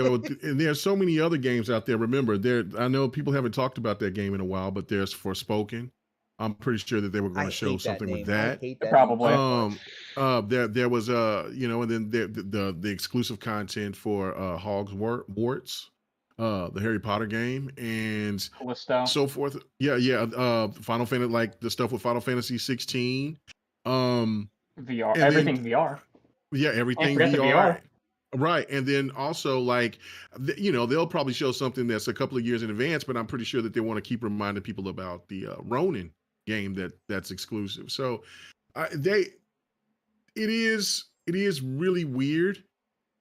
there's so many other games out there. Remember, I know people haven't talked about that game in a while, but there's Forspoken. I'm pretty sure that they were going to show something with that. Probably. There was and then the exclusive content for Hogwarts. The Harry Potter game and Callisto. So forth. Final Fantasy, like the stuff with Final Fantasy 16. VR, everything VR. Yeah, everything VR. Right, and then also like, they'll probably show something that's a couple of years in advance, but I'm pretty sure that they want to keep reminding people about the Ronin game that's exclusive. So, it is really weird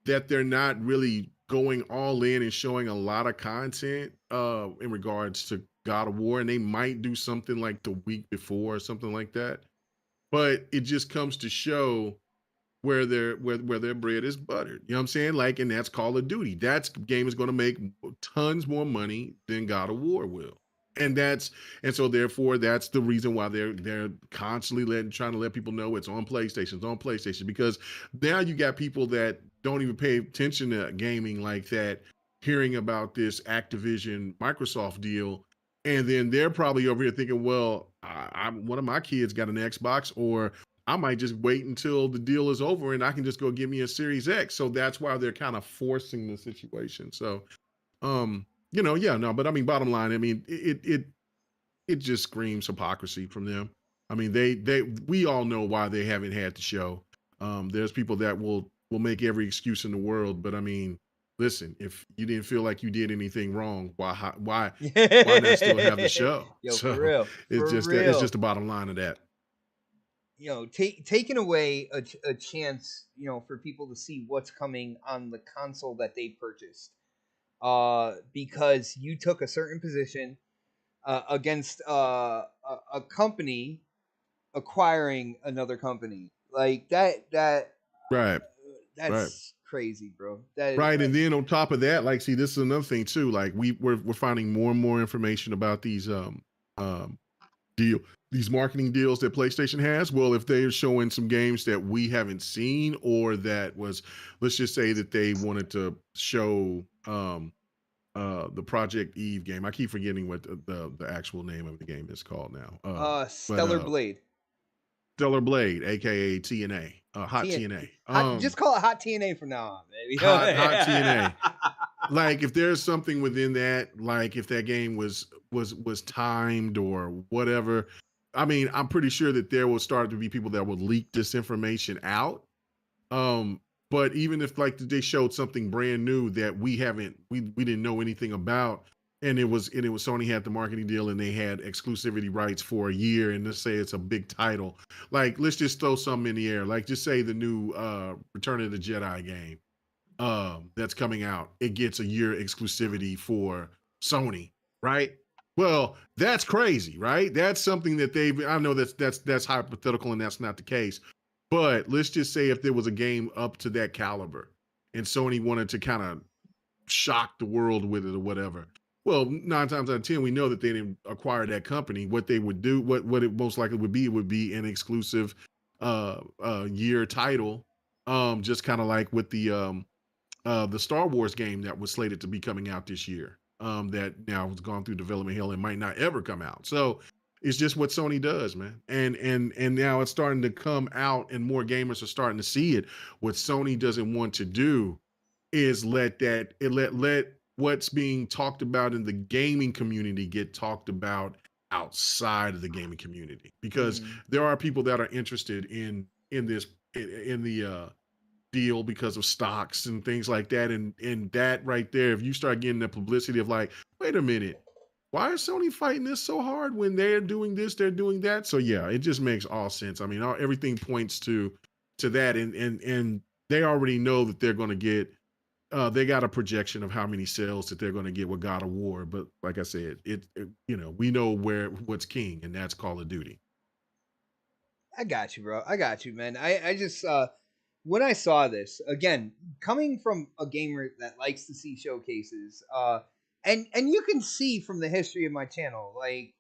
that they're not really going all in and showing a lot of content in regards to God of War, and they might do something like the week before or something like that. But it just comes to show where their bread is buttered. You know what I'm saying? Like, and that's Call of Duty. That game is going to make tons more money than God of War will. And so therefore that's the reason why they're constantly trying to let people know it's on PlayStation, because now you got people that don't even pay attention to gaming like that, hearing about this Activision Microsoft deal, and then they're probably over here thinking, well, one of my kids got an Xbox, or I might just wait until the deal is over and I can just go get me a Series X. So that's why they're kind of forcing the situation. So, yeah, no, but I mean, bottom line, I mean, it just screams hypocrisy from them. I mean, we all know why they haven't had the show. There's people that will make every excuse in the world, but I mean, listen, if you didn't feel like you did anything wrong, why not still have the show? Yo, So for real. it's just the bottom line of that. Taking away a chance, for people to see what's coming on the console that they purchased, because you took a certain position against a company acquiring another company, like that. Right. That's right. crazy, bro. That right, and then on top of that, like, see, this is another thing too. Like, we're finding more and more information about these these marketing deals that PlayStation has. Well, if they're showing some games that we haven't seen, or that was, let's just say that they wanted to show the Project Eve game. I keep forgetting what the actual name of the game is called now. Stellar Blade. Stellar Blade, aka TNA, Hot TNA. Just call it Hot TNA from now on, baby. Hot TNA. Like, if there's something within that, like if that game was timed or whatever, I mean, I'm pretty sure that there will start to be people that will leak this information out. But even if, like, they showed something brand new that we didn't know anything about, and it was Sony had the marketing deal and they had exclusivity rights for a year, and let's say it's a big title, like, let's just throw something in the air, like, just say the new Return of the Jedi game that's coming out, it gets a year exclusivity for Sony, right? Well, that's crazy, right? That's something that I know that's hypothetical and that's not the case. But let's just say if there was a game up to that caliber and Sony wanted to kind of shock the world with it or whatever. Well, 9 times out of 10, we know that they didn't acquire that company. What they would do, what it most likely would be an exclusive year title. Just kind of like with the Star Wars game that was slated to be coming out this year. That now has gone through development hell and might not ever come out. So it's just what Sony does, man. And now it's starting to come out and more gamers are starting to see it. What Sony doesn't want to do is let what's being talked about in the gaming community get talked about outside of the gaming community, because there are people that are interested in the deal because of stocks and things like that, and that right there, if you start getting the publicity of like, wait a minute, why is Sony fighting this so hard when they're doing this, they're doing that? So yeah, it just makes all sense. I mean, everything points to that, and they already know that they're going to get. They got a projection of how many sales that they're going to get with God of War, but like I said, we know what's king, and that's Call of Duty. I got you, bro. I got you, man. I just when I saw this, again, coming from a gamer that likes to see showcases, and you can see from the history of my channel, like,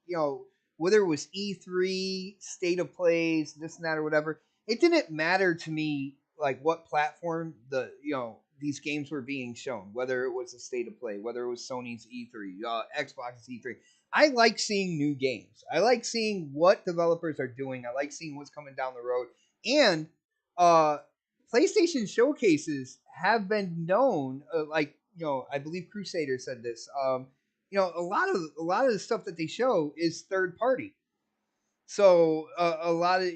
whether it was E3, state of plays, this and that or whatever, it didn't matter to me like what platform these games were being shown, whether it was a state of play, whether it was Sony's E3, Xbox's E3. I like seeing new games. I like seeing what developers are doing. I like seeing what's coming down the road. And PlayStation showcases have been known, I believe Crusader said this. A lot of the stuff that they show is third party. So a lot of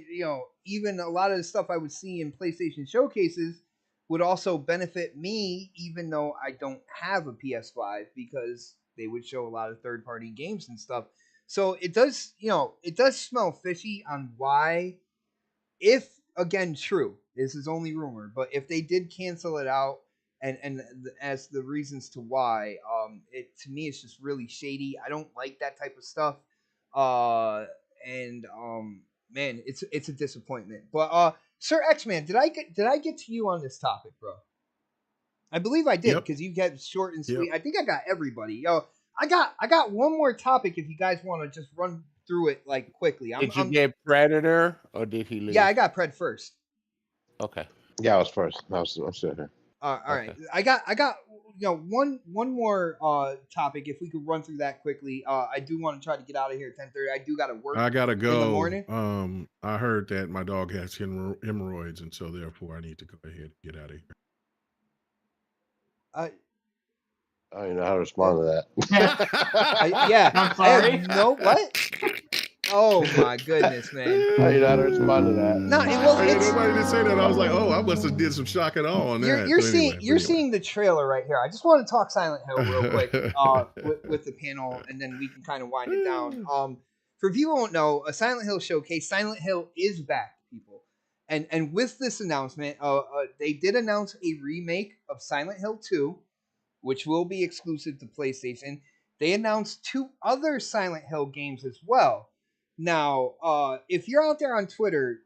even a lot of the stuff I would see in PlayStation showcases would also benefit me, even though I don't have a PS5, because they would show a lot of third party games and stuff. So it does smell fishy on why, if again true, this is only rumor, but if they did cancel it out and as the reasons to why, it to me it's just really shady. I don't like that type of stuff. Man, it's a disappointment. But Sir X-Man, did I get to you on this topic, bro? I believe I did, because you get short and sweet. I think I got everybody. I got one more topic if you guys want to just run through it like quickly. Did you get Predator or did he lose? Yeah, I got Pred first. Okay. Yeah, I was first. I'm still here. All right. I got one more topic. If we could run through that quickly, I do want to try to get out of here at 10:30. I do got to work. I gotta go. in the morning. I heard that my dog has hemorrhoids, and so therefore I need to go ahead and get out of here. I don't even know how to respond to that. I'm sorry. What? Oh my goodness, man! I don't even know how to respond to that. No, Nobody didn't say that. I was like, oh, I must have did some shock and awe on that. You're seeing the trailer right here. I just want to talk Silent Hill real quick with the panel, and then we can kind of wind it down. For people who don't know, a Silent Hill showcase. Silent Hill is back, people, and with this announcement, they did announce a remake of Silent Hill 2, which will be exclusive to PlayStation. They announced 2 other Silent Hill games as well. Now, if you're out there on Twitter,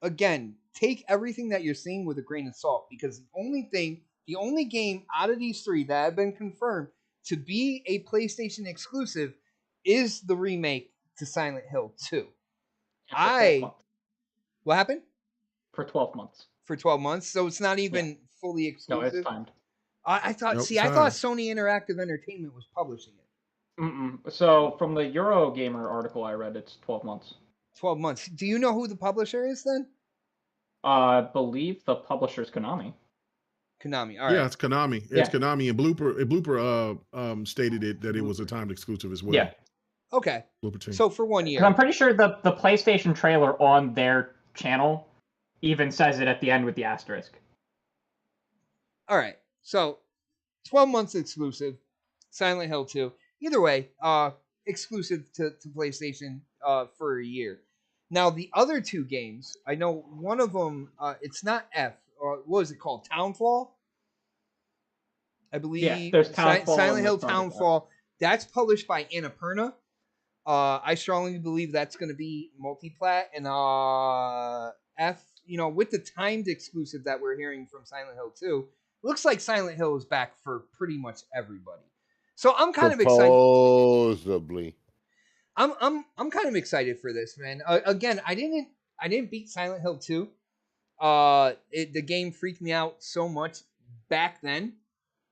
again, take everything that you're seeing with a grain of salt, because the only game out of these 3 that have been confirmed to be a PlayStation exclusive is the remake to Silent Hill 2. What happened? For 12 months. For 12 months, so it's not even fully exclusive. No, it's timed. I thought Sony Interactive Entertainment was publishing it. So from the Eurogamer article I read, it's 12 months. 12 months. Do you know who the publisher is then? I believe the publisher is Konami. Konami. All right. Yeah, it's Konami. It's Konami, and Blooper stated that it was a timed exclusive as well. Yeah. Okay. So for 1 year. I'm pretty sure the PlayStation trailer on their channel even says it at the end with the asterisk. All right. So 12 months exclusive. Silent Hill 2. Either way, exclusive to PlayStation for a year. Now, the other 2 games, I know one of them, it's not F. What was it called? Townfall? I believe. Yeah, there's Townfall. Silent Hill Townfall. That's published by Annapurna. I strongly believe that's going to be multiplat. And F, with the timed exclusive that we're hearing from Silent Hill 2, looks like Silent Hill is back for pretty much everybody. So I'm kind of excited. Supposedly. I'm kind of excited for this, man. Again, I didn't beat Silent Hill 2. The game freaked me out so much back then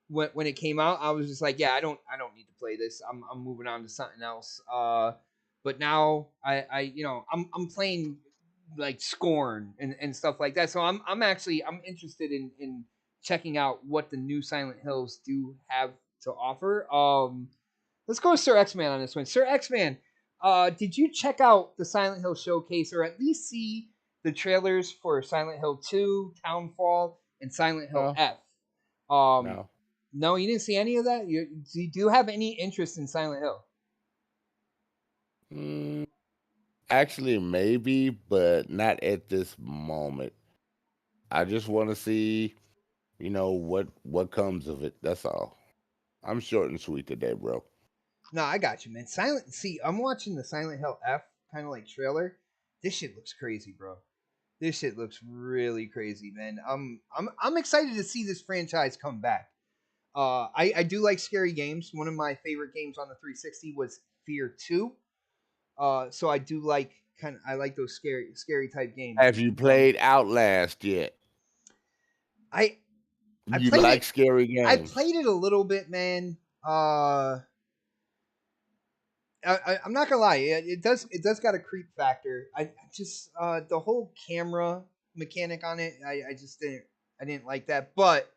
when it came out. I was just like, yeah, I don't need to play this. I'm moving on to something else. But now I'm playing like Scorn and stuff like that. So I'm interested in checking out what the new Silent Hills do have to offer. Let's go to Sir X-Man on this one. Sir X-Man, did you check out the Silent Hill showcase, or at least see the trailers for Silent Hill 2, Townfall, and Silent Hill F? No, you didn't see any of that? Do you have any interest in Silent Hill? Actually, maybe, but not at this moment. I just want to see, what comes of it. That's all. I'm short and sweet today, bro. No, I got you, man. I'm watching the Silent Hill F kind of like trailer. This shit looks crazy, bro. This shit looks really crazy, man. I'm excited to see this franchise come back. I do like scary games. One of my favorite games on the 360 was Fear 2. So I do like I like those scary type games. Have you played Outlast yet? You like scary games? I played it a little bit, man. I'm not gonna lie, it does got a creep factor. I just the whole camera mechanic on it, I didn't like that. But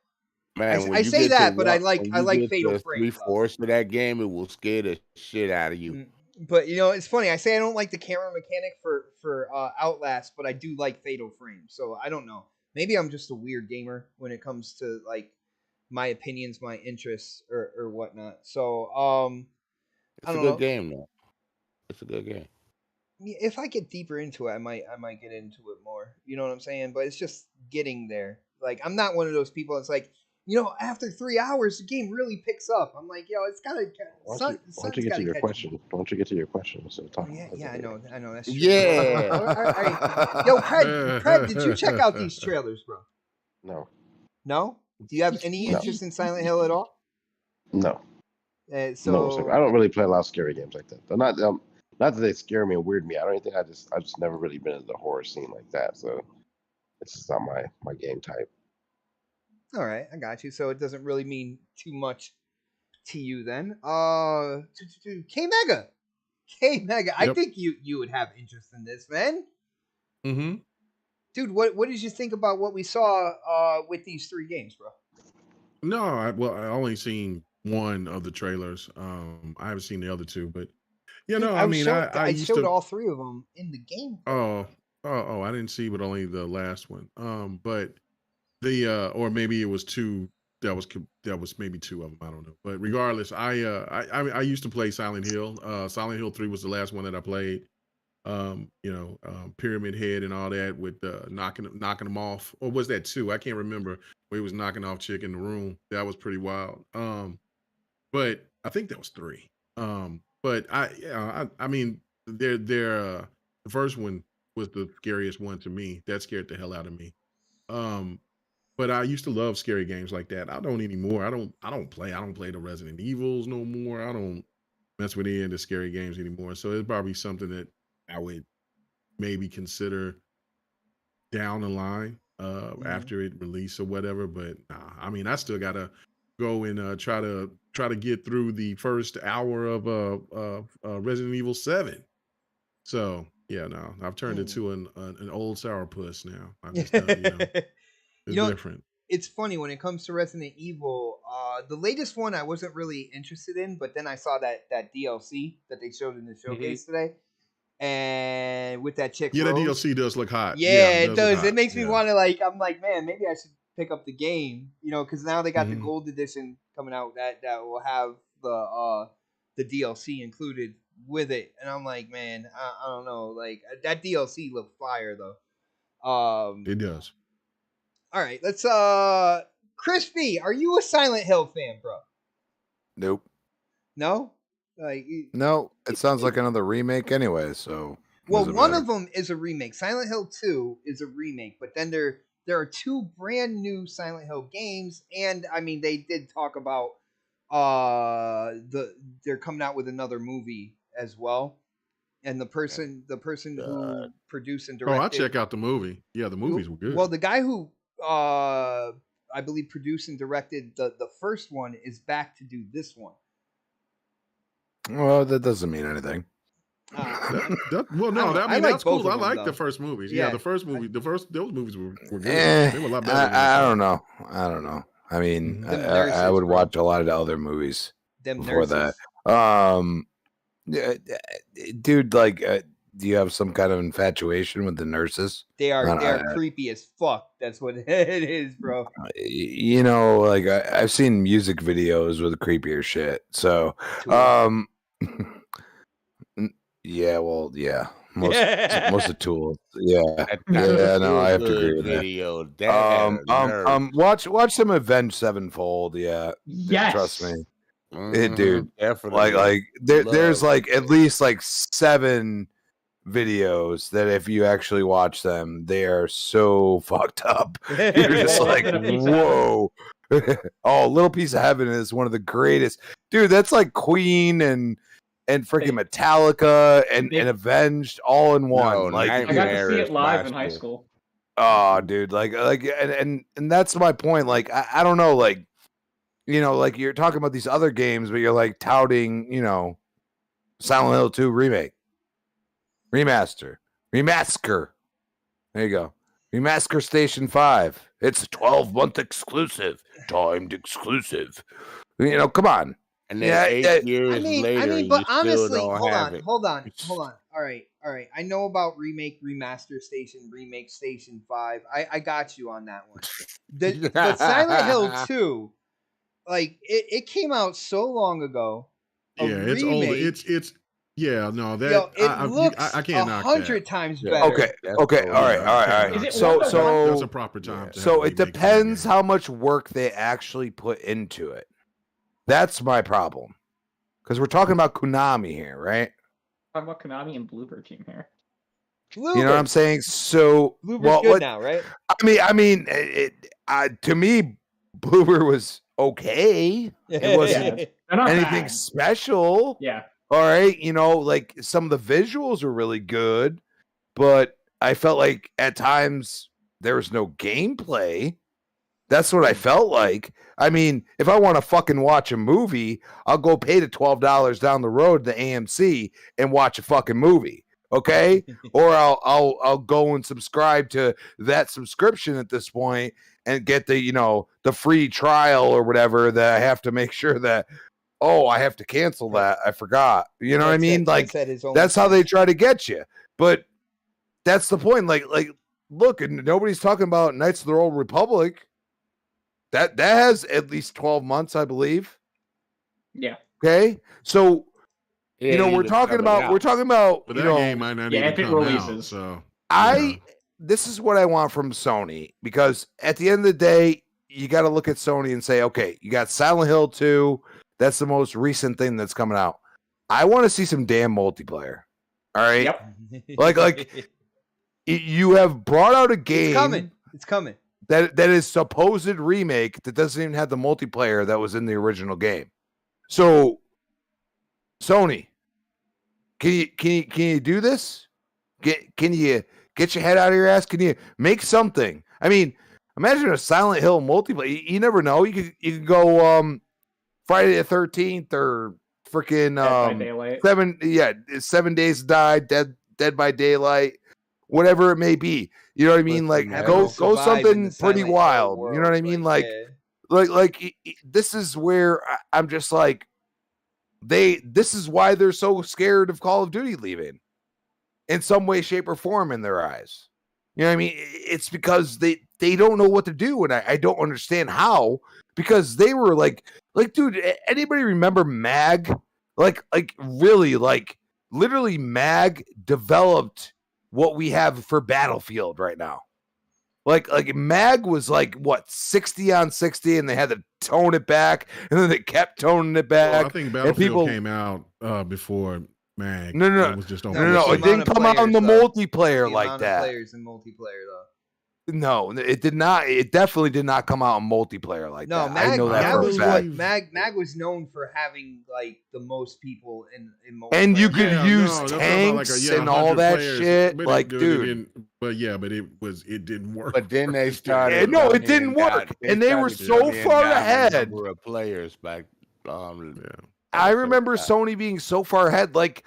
man, I say that, but I like Fatal Frame. 3/4 of that game, it will scare the shit out of you. But it's funny. I say I don't like the camera mechanic for Outlast, but I do like Fatal Frame. So I don't know. Maybe I'm just a weird gamer when it comes to like my opinions, my interests, or whatnot. So it's a good game, though. It's a good game. If I get deeper into it, I might get into it more. You know what I'm saying? But it's just getting there. Like, I'm not one of those people that's like, after 3 hours, the game really picks up. I'm like, it's gotta. Why don't you get to your question? Why don't you get to your question instead of talking? Yeah, I know. That's true. Yeah. Yo, Craig, did you check out these trailers, bro? No. No? Do you have any interest in Silent Hill at all? No. So no, I don't really play a lot of scary games like that. They're not that they scare me and weird me. I don't think I just never really been into the horror scene like that. So it's just not my game type. All right, I got you. So it doesn't really mean too much to you then. K Mega. K Mega. I Yep. think you would have interest in this, man. Mm-hmm. Dude, what did you think about what we saw with these 3 games, bro? No, I only seen one of the trailers. I haven't seen the other 2, but yeah, Dude, no, I mean, I I used showed to. all 3 of them in the game. Oh, I didn't see, but only the last one. But the or maybe it was 2. That was maybe 2 of them. I don't know. But regardless, I used to play Silent Hill. Silent Hill 3 was the last one that I played. Pyramid Head and all that with knocking them off. Or was that 2? I can't remember. Where he was knocking off chick in the room. That was pretty wild. But I think that was 3. But I mean, the first one was the scariest one to me. That scared the hell out of me. But I used to love scary games like that. I don't anymore. I don't play the Resident Evils no more. I don't mess with any of the scary games anymore. So it's probably something that I would maybe consider down the line after it release or whatever. But nah, I mean, I still gotta go and try to get through the first hour of Resident Evil 7. So yeah, no, I've turned into an old sourpuss now. I just it's different. It's funny when it comes to Resident Evil. The latest one I wasn't really interested in, but then I saw that DLC that they showed in the showcase today, and with that chick. Yeah, Rose, that DLC does look hot. Yeah, it does. It makes me want to I'm like, man, maybe I should pick up the game, because now they got the gold edition coming out that will have the DLC included with it, and I'm like, man, I don't know, like that DLC looked fire though. It does. All right, let's Chris B, are you a Silent Hill fan, bro? Nope. No? No, it sounds like another remake anyway, so well, one of them is a remake. Silent Hill 2 is a remake, but then there are 2 brand new Silent Hill games, and I mean they did talk about they're coming out with another movie as well. And the person who produced and directed. Oh, I'll check out the movie. Yeah, the movies were good. Well, the guy who I believe produced and directed the first one is back to do this one. Well, that doesn't mean anything. That's cool. I like the first movies. Yeah, those movies were good. They were a lot better. I don't know. I mean, I would watch a lot of the other movies before that. Dude, do you have some kind of infatuation with the nurses? They are creepy as fuck. That's what it is, bro. I've seen music videos with creepier shit. So, yeah, well, yeah. Most of Tool. Yeah. No, I have to agree with that. Watch some Avenged Sevenfold. Yeah. Yes. Trust me. Dude, definitely. there's at least 7 videos that if you actually watch them, they are so fucked up. You're just like, whoa. Oh, Little Piece of Heaven is one of the greatest. Dude, that's like Queen and freaking Metallica and Avenged all in one. I got to see it live in high school. Oh, dude, and that's my point. I don't know, you're talking about these other games, but you're touting, Silent Hill 2 remake, remaster. There you go. Remaster Station 5. It's a 12-month exclusive, timed exclusive. Come on. And then 8 years later, but honestly, hold on. All right. I know about remaster station, remake Station 5. I got you on that one. But Silent Hill 2, it came out so long ago. It's older. I can't knock 100 times better. Okay. All right. So that's a proper time. So it depends how much work they actually put into it. That's my problem. Because we're talking about Konami here, right? Talking about Konami and Bloober Team here. Bloober. You know what I'm saying? So Bloober's good now, right? I mean, to me, Bloober was okay. It wasn't anything special. Yeah. All right, some of the visuals were really good, but I felt like at times there was no gameplay That's what I felt like. I mean, if I want to fucking watch a movie, I'll go pay the $12 down the road to AMC and watch a fucking movie. Okay? Or I'll go and subscribe to that subscription at this point and get the, the free trial or whatever that I have to make sure that, oh, I have to cancel that. I forgot. You know what I mean? Like, that's how they try to get you. But that's the point. Like, look, and nobody's talking about Knights of the Old Republic. That has at least 12 months, I believe. Yeah. Okay. So, we're talking about, but that game might not even come out. So this is what I want from Sony, because at the end of the day, you got to look at Sony and say, okay, you got Silent Hill 2. That's the most recent thing that's coming out. I want to see some damn multiplayer. All right. Yep. Like you have brought out a game. It's coming. That is supposed remake that doesn't even have the multiplayer that was in the original game. So, Sony, can you do this? Can you get your head out of your ass? Can you make something? I mean, imagine a Silent Hill multiplayer. You never know. You could go Friday the 13th or freaking 7 Days to Die, Dead by Daylight, whatever it may be. You know what I mean? Like go something pretty wild. You know what I mean? Like this is where I'm just like, this is why they're so scared of Call of Duty leaving in some way, shape, or form in their eyes. You know what I mean? It's because they don't know what to do, and I don't understand how, because they were like, dude, anybody remember MAG? Like really, like literally MAG developed what we have for Battlefield right now. Like MAG was like what 60 on 60, and they had to tone it back, and then they kept toning it back. Well, I think Battlefield came out before MAG. No. It was just on It didn't come out in the multiplayer like that. Players in multiplayer though. No, it did not. It definitely did not come out in multiplayer like that. MAG, I know that for a fact. MAG was known for having like the most people in multiplayer. And you could use tanks and all that shit. Like, dude. But it didn't work. But then they started. No, it didn't work. And they were so far ahead. Number of players back. I remember Sony being so far ahead. Like,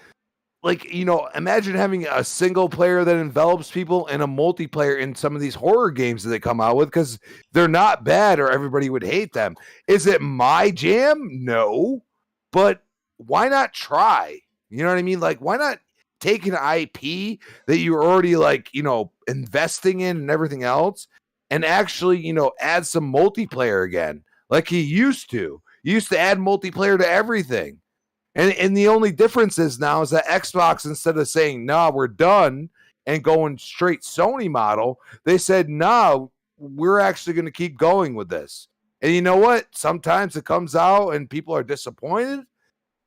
imagine having a single player that envelops people and a multiplayer in some of these horror games that they come out with, because they're not bad or everybody would hate them. Is it my jam? No. But why not try? You know what I mean? Like, why not take an IP that you're already investing in and everything else and actually, add some multiplayer again like you used to. You used to add multiplayer to everything. And the only difference is now is that Xbox, instead of saying, nah, we're done and going straight Sony model, they said, nah, we're actually going to keep going with this. And you know what? Sometimes it comes out and people are disappointed,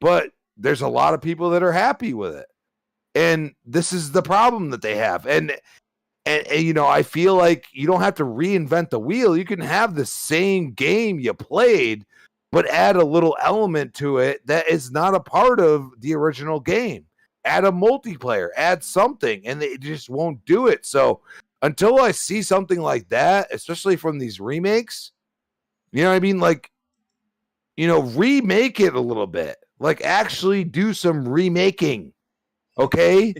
but there's a lot of people that are happy with it. And this is the problem that they have. And I feel like you don't have to reinvent the wheel. You can have the same game you played, but add a little element to it that is not a part of the original game. Add a multiplayer, add something, and they just won't do it. So until I see something like that, especially from these remakes, you know what I mean? Like, remake it a little bit. Like, actually do some remaking, okay?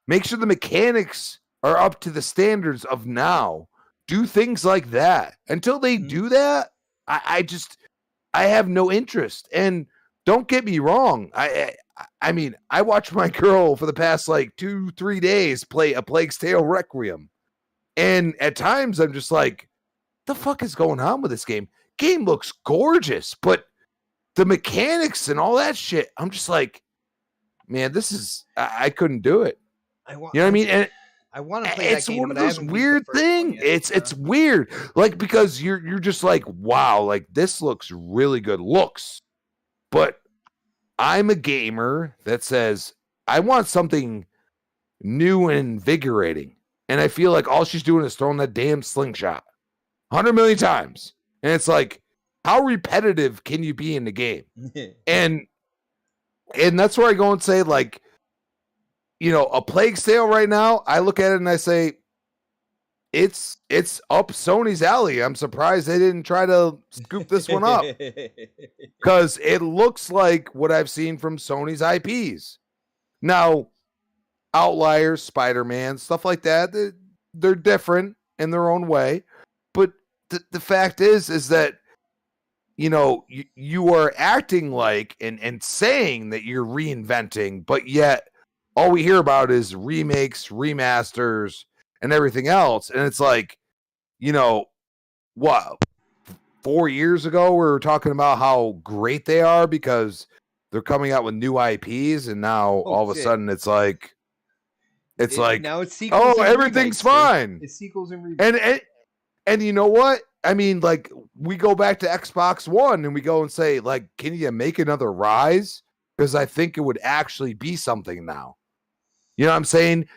Make sure the mechanics are up to the standards of now. Do things like that. Until they do that, I have no interest. And don't get me wrong. I mean, I watched my girl for the past 2-3 days play A Plague's Tale Requiem. And at times I'm just like, the fuck is going on with this game? Game looks gorgeous, but the mechanics and all that shit, I'm just like, man, I couldn't do it. You know what I mean? And I want to play that game. It's one of those weird things. It's weird. Like, because you're just like, wow, like this looks really good. But I'm a gamer that says I want something new and invigorating. And I feel like all she's doing is throwing that damn slingshot 100 million times. And it's like, how repetitive can you be in the game? and that's where I go and say, like, A Plague's Tale right now, I look at it and I say, it's up Sony's alley. I'm surprised they didn't try to scoop this one up because it looks like what I've seen from Sony's IPs. Now, Outliers, Spider-Man, stuff like that, they're different in their own way. But the fact is that, you know, you are acting like and saying that you're reinventing, but yet all we hear about is remakes, remasters, and everything else. And it's like, you know, what, 4 years ago we were talking about how great they are because they're coming out with new IPs, and now all of a sudden it's like now it's sequels. Oh, everything's fine. It's sequels and remakes. And you know what? I mean, like, we go back to Xbox One and we go and say, like, can you make another Rise? Because I think it would actually be something now. You know what I'm saying?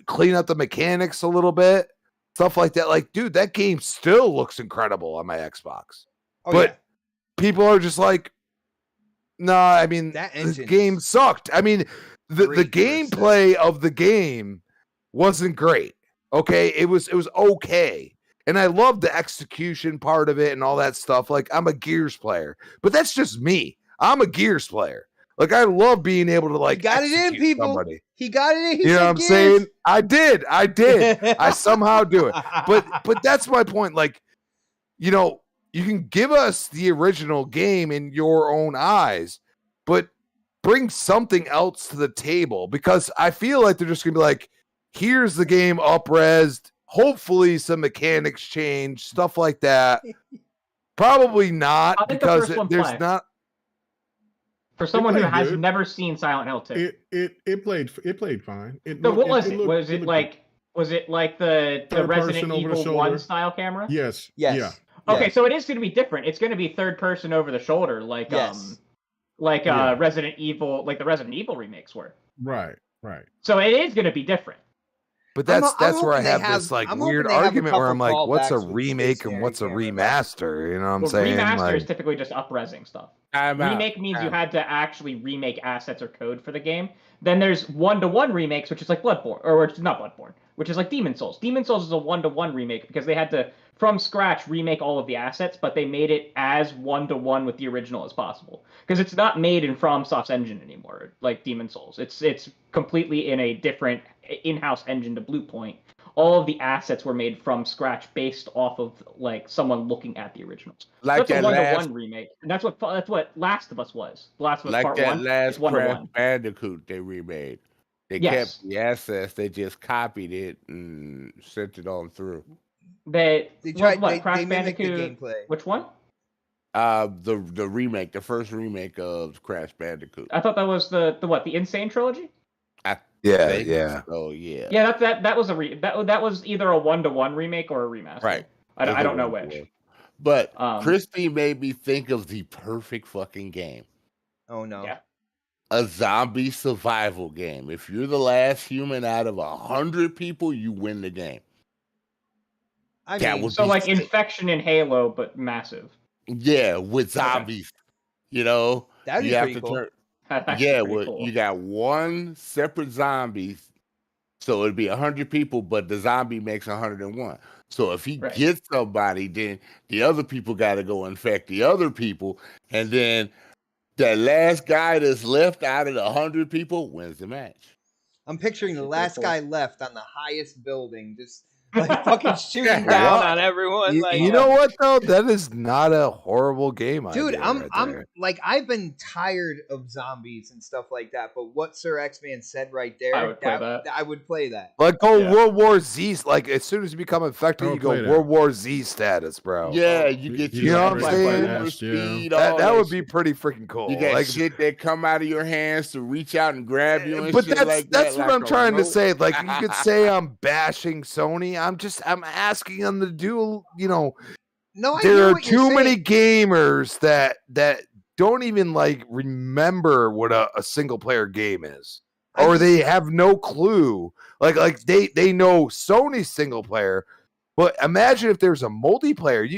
Clean up the mechanics a little bit, stuff like that. Like, dude, that game still looks incredible on my Xbox. But people are just like, no, I mean, the game sucked. I mean, the gameplay of the game wasn't great. Okay, it was okay. And I love the execution part of it and all that stuff. Like, I'm a Gears player, but that's just me. I'm a Gears player. Like, I love being able to, like, he got it in, people. Somebody. He got it in. You know what I'm saying? I did. I somehow do it. But that's my point. Like, you know, you can give us the original game in your own eyes, but bring something else to the table, because I feel like they're just gonna be like, here's the game up-resed. Hopefully some mechanics change, stuff like that. Probably not, because there's not. For someone who has never seen Silent Hill 2, it played fine. What was it? Was it like the Resident Evil 1 style camera? Yes. Yeah. Okay, so it is going to be different. It's going to be third person over the shoulder, like Resident Evil, like the Resident Evil remakes were. Right. So it is going to be different. But that's where I have this like weird argument where I'm like, what's a remake and what's a remaster? You know what I'm saying? Remaster is typically just up-resing stuff. Remake means you had to actually remake assets or code for the game. Then there's one-to-one remakes, which is like Bloodborne, or it's not Bloodborne, which is like Demon Souls. Demon Souls is a one-to-one remake because they had to, from scratch, remake all of the assets, but they made it as one-to-one with the original as possible. Because it's not made in FromSoft's engine anymore, like Demon Souls. It's completely in a different in-house engine to Bluepoint. All of the assets were made from scratch based off of like someone looking at the originals. Like that's a one-to-one remake. And that's what Last of Us was. Last of Us Part 1. Like that last Crash Bandicoot they remade. They kept the assets, they just copied it and sent it on through. They Crash Bandicoot? Which one? The remake, the first remake of Crash Bandicoot. I thought that was the Insane trilogy? Yeah. Oh yeah. Yeah, that was that was either a one-to-one remake or a remaster. Right. I don't know which. But Christy made me think of the perfect fucking game. Oh no. Yeah. A zombie survival game. If you're the last human out of 100 people, you win the game. I mean, so like Infection in Halo, but massive. Yeah, with zombies. You know, that'd be pretty cool. Cool. You got one separate zombie, so it'd be 100 people, but the zombie makes 101. So if he gets somebody, then the other people got to go infect the other people, and then the last guy that's left out of the 100 people wins the match. I'm picturing the last guy left on the highest building, just like fucking shooting down on everyone. Like, you know what though? That is not a horrible game idea. Dude, I'm like, I've been tired of zombies and stuff like that. But what Sir X-Man said right there, I would play that. Like World War Z. Like as soon as you become infected, you go World War Z status, bro. Yeah, you get you know what I'm saying? That would be pretty freaking cool. You got shit that come out of your hands to reach out and grab you. And but shit that's what I'm trying to say. Like you could say I'm bashing Sony. I'm asking them to do, you know, there are too many gamers that don't even like remember what a single player game is, or they have no clue. Like they know Sony's single player, but imagine if there's a multiplayer.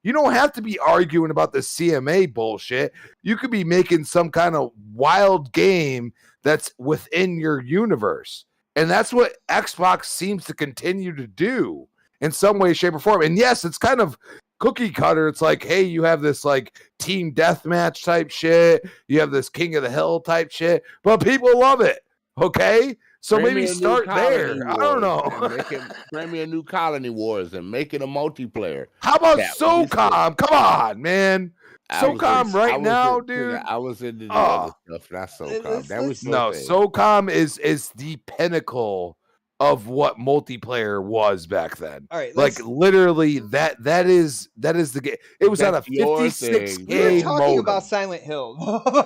You don't have to be arguing about the CMA bullshit. You could be making some kind of wild game that's within your universe. And that's what Xbox seems to continue to do. in some way, shape, or form. And yes, it's kind of cookie cutter. It's like, hey, you have this like team deathmatch type shit. You have this King of the Hill type shit, but people love it. Okay. So Bring me maybe a new start Colony there. I don't Wars know. and bring me a new Colony Wars and make it a multiplayer. How about That would be sick. SOCOM? Come on, man. SOCOM right now, dude. I was into the other stuff, not SOCOM. let's- That was No, thing. SOCOM is the pinnacle of what multiplayer was back then. All right, Like literally that is the game. It was on a That's your 56K thing, we were talking modem. about Silent Hill.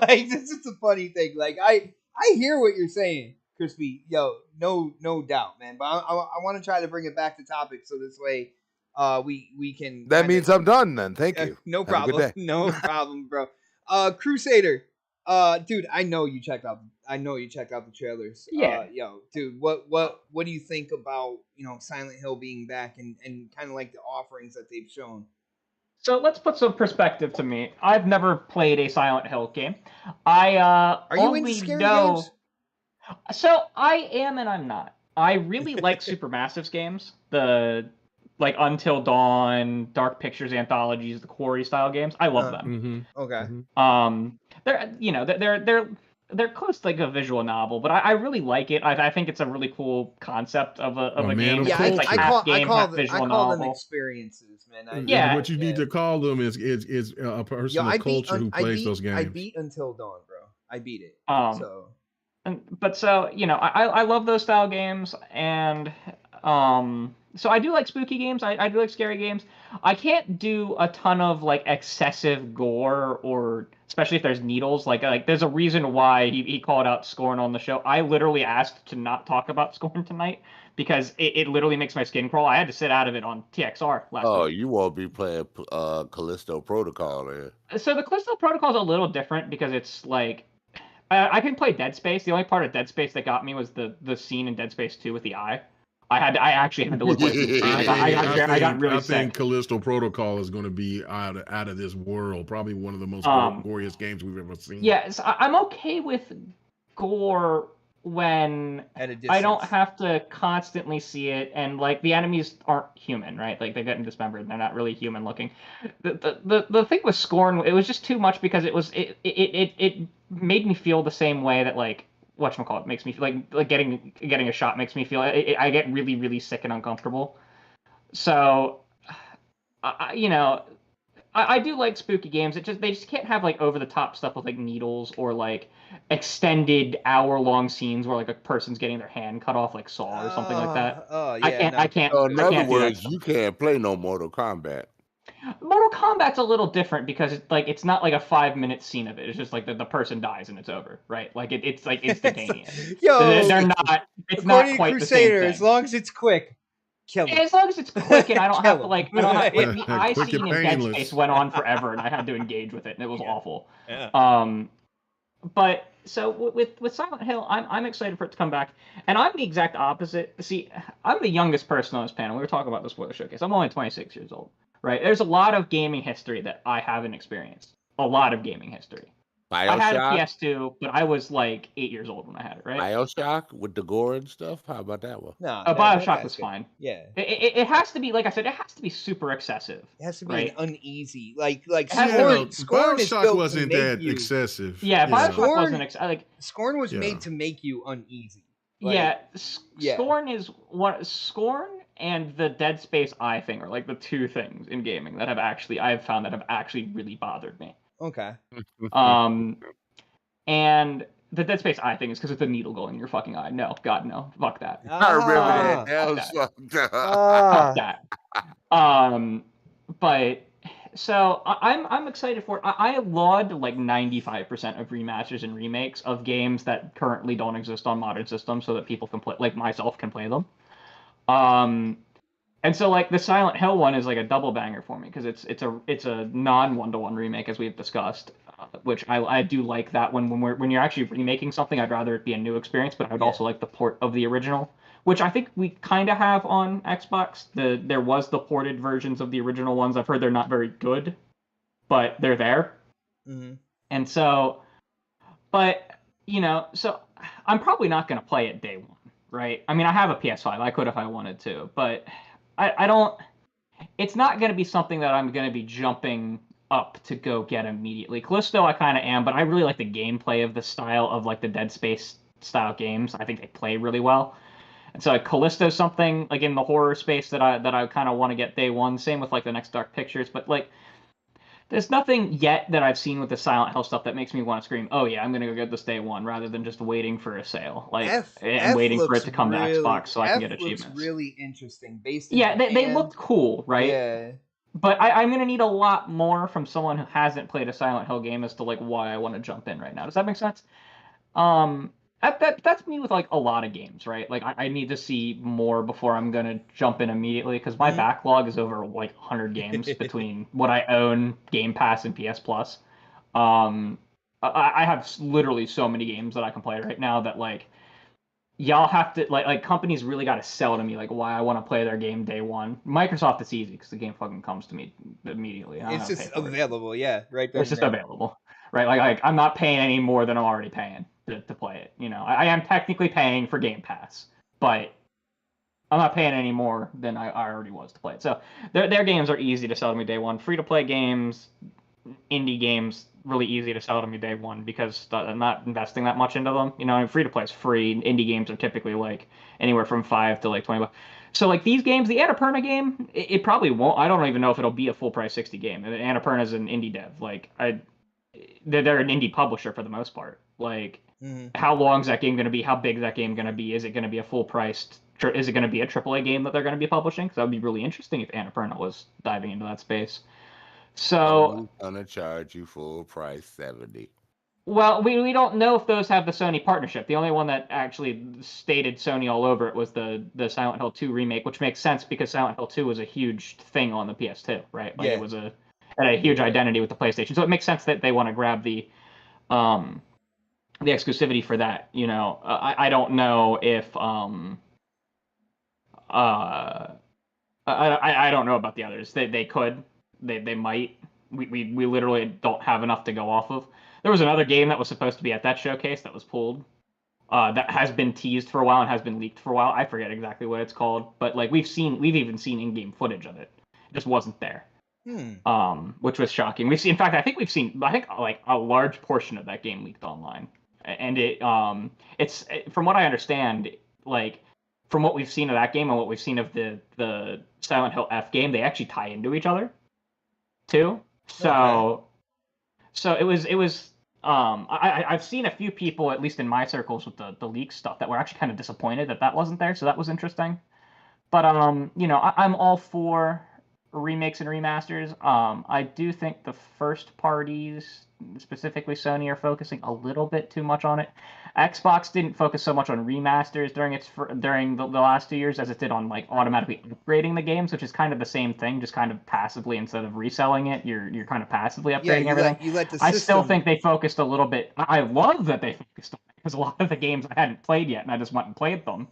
Like, this is a funny thing. Like, I hear what you're saying, Crispy. Yo, no doubt, man. But I want to try to bring it back to topic so this way, we can. That means I'm done then. Thank you. No Have a good problem. day. No problem, bro. Crusader. Dude, I know you checked out the trailers. Yeah. Yo, dude, what do you think about, Silent Hill being back and kind of like the offerings that they've shown? So let's put some perspective to me. I've never played a Silent Hill game. I Are you only into scary know. games? So I am and I'm not. I really like Supermassive's games. The like Until Dawn, Dark Pictures anthologies, the Quarry style games. I love them. Okay. They're close to like a visual novel, but I really like it. I think it's a really cool concept of a man game. of Yeah, It's like I half call game, half them visual novel. experiences, man. And Yeah. what you need to call them is a person of culture who plays those games. I beat Until Dawn, bro. I beat it. So I love those style games, and so I do like spooky games. I do like scary games. I can't do a ton of like excessive gore, or especially if there's needles. Like there's a reason why he called out Scorn on the show. I literally asked to not talk about Scorn tonight because it literally makes my skin crawl. I had to sit out of it on TXR last week. You won't be playing Callisto Protocol there. So the Callisto Protocol is a little different because it's like I can play Dead Space. The only part of Dead Space that got me was the scene in Dead Space 2 with the eye. I actually had to look away from the scene. I got really sick. I think Callisto Protocol is going to be out of this world. Probably one of the most goriest games we've ever seen. Yes, I'm okay with gore when at a distance. I don't have to constantly see it, and like the enemies aren't human, right? Like they're getting dismembered, and they're not really human looking. The thing with Scorn, it was just too much because it made me feel the same way that like whatchamacallit makes me feel like getting a shot makes me feel. I get really, really sick and uncomfortable. So, I do like spooky games. They just can't have like over the top stuff with like needles or like extended hour-long scenes where like a person's getting their hand cut off like Saw or something like that. I can't. So in other words, do that. you can't play no Mortal Kombat. Mortal Kombat's a little different because it's not like a 5-minute scene of it. It's just like the person dies and it's over, right? Like it's like instantaneous. They're not. It's not quite Crusader, the same thing. as long as it's quick, kill him. As long as it's quick and I don't have to like, Kill him. the eye Quick scene and in Dead painless. Space went on forever and I had to engage with it and it was awful. Yeah. But so with Silent Hill, I'm excited for it to come back, and I'm the exact opposite. See, I'm the youngest person on this panel. We were talking about the spoiler showcase. I'm only 26 years old, right? There's a lot of gaming history that I haven't experienced. A lot of gaming history. I had a PS2, but I was like 8 years old when I had it, right? BioShock with the gore and stuff. How about that one? No, BioShock was fine. Yeah, it has to be, like I said, it has to be super excessive. it has to be right? an uneasy, like Yeah, Scorn is BioShock built wasn't to that make you, excessive. Yeah, BioShock Scorn- wasn't like. Scorn was Yeah. made to make you uneasy. Scorn is what Scorn and the Dead Space Eye thing are like the two things in gaming that I've found that have actually really bothered me. Okay. And the Dead Space Eye thing is because it's a needle going in your fucking eye. No, God, no, fuck that. I remember Ah. that. That was fucked up. Ah. Fuck that. But so I'm excited for it. I laud like 95% of remasters and remakes of games that currently don't exist on modern systems, so that people can play, like myself, can play them. And so like the Silent Hill one is like a double banger for me because it's a non 1-to-1 remake, as we've discussed, which I do like that one. When you're actually remaking something, I'd rather it be a new experience, but I'd also like the port of the original, which I think we kind of have on Xbox. There was the ported versions of the original ones. I've heard they're not very good, but they're there. Mm-hmm. And so, but so I'm probably not going to play it day one, right? I mean, I have a PS5. I could if I wanted to, but I don't. It's not going to be something that I'm going to be jumping up to go get immediately. Callisto, I kind of am, but I really like the gameplay of the style of like the Dead Space style games. I think they play really well. And so like Callisto's something like in the horror space that I kind of want to get day one. Same with like the next Dark Pictures, but like there's nothing yet that I've seen with the Silent Hill stuff that makes me want to scream, "Oh yeah, I'm gonna go get this day one," rather than just waiting for a sale, like and waiting for it to come to Xbox so I can get achievements. Looks really interesting. Based in Yeah, they Japan. looked cool, right? Yeah. But I'm gonna need a lot more from someone who hasn't played a Silent Hill game as to like why I want to jump in right now. Does that make sense? That's me with like a lot of games, right? Like I need to see more before I'm gonna jump in immediately because my backlog is over like 100 games between what I own, Game Pass, and PS Plus. I have literally so many games that I can play right now that like y'all have to like companies really got to sell to me like why I want to play their game day one. Microsoft, it's easy because the game fucking comes to me immediately. It's just available, yeah, right there. It's just available, right? Like I'm not paying any more than I'm already paying to play it. You know, I am technically paying for Game Pass, but I'm not paying any more than I already was to play it. So their games are easy to sell to me day one. Free to play games, indie games, really easy to sell to me day one because I'm not investing that much into them. You know, free to play is free. Indie games are typically like anywhere from $5 to like $20. So like these games, the Annapurna game, it probably won't. I don't even know if it'll be a full price 60 game. Annapurna is an indie dev. Like they're an indie publisher for the most part. Like how long is that game going to be? How big is that game going to be? Is it going to be a full priced? Is it going to be a AAA game that they're going to be publishing? Because that would be really interesting if Annapurna was diving into that space. So I'm gonna charge you full price 70. Well, we don't know if those have the Sony partnership. The only one that actually stated Sony all over it was the Silent Hill 2 remake, which makes sense because Silent Hill 2 was a huge thing on the PS2, right? Like it was had a huge identity with the PlayStation. So it makes sense that they want to grab the exclusivity for that. You know, I don't know if I don't know about the others. They could. They might. We literally don't have enough to go off of. There was another game that was supposed to be at that showcase that was pulled. That has been teased for a while and has been leaked for a while. I forget exactly what it's called, but like we've even seen in-game footage of it. It just wasn't there. Which was shocking. In fact, I think like a large portion of that game leaked online, and it's from what I understand, like from what we've seen of that game and what we've seen of the Silent Hill F game, they actually tie into each other too. So it was I've seen a few people, at least in my circles with the leak stuff, that were actually kind of disappointed that wasn't there. So that was interesting. But you know, I'm all for remakes and remasters. I do think the first parties, specifically Sony, are focusing a little bit too much on it. Xbox didn't focus so much on remasters during the last 2 years as it did on like automatically upgrading the games, which is kind of the same thing, just kind of passively instead of reselling it. You're kind of passively upgrading everything. You let the I still think they focused a little bit. I love that they focused on it because a lot of the games I hadn't played yet, and I just went and played them.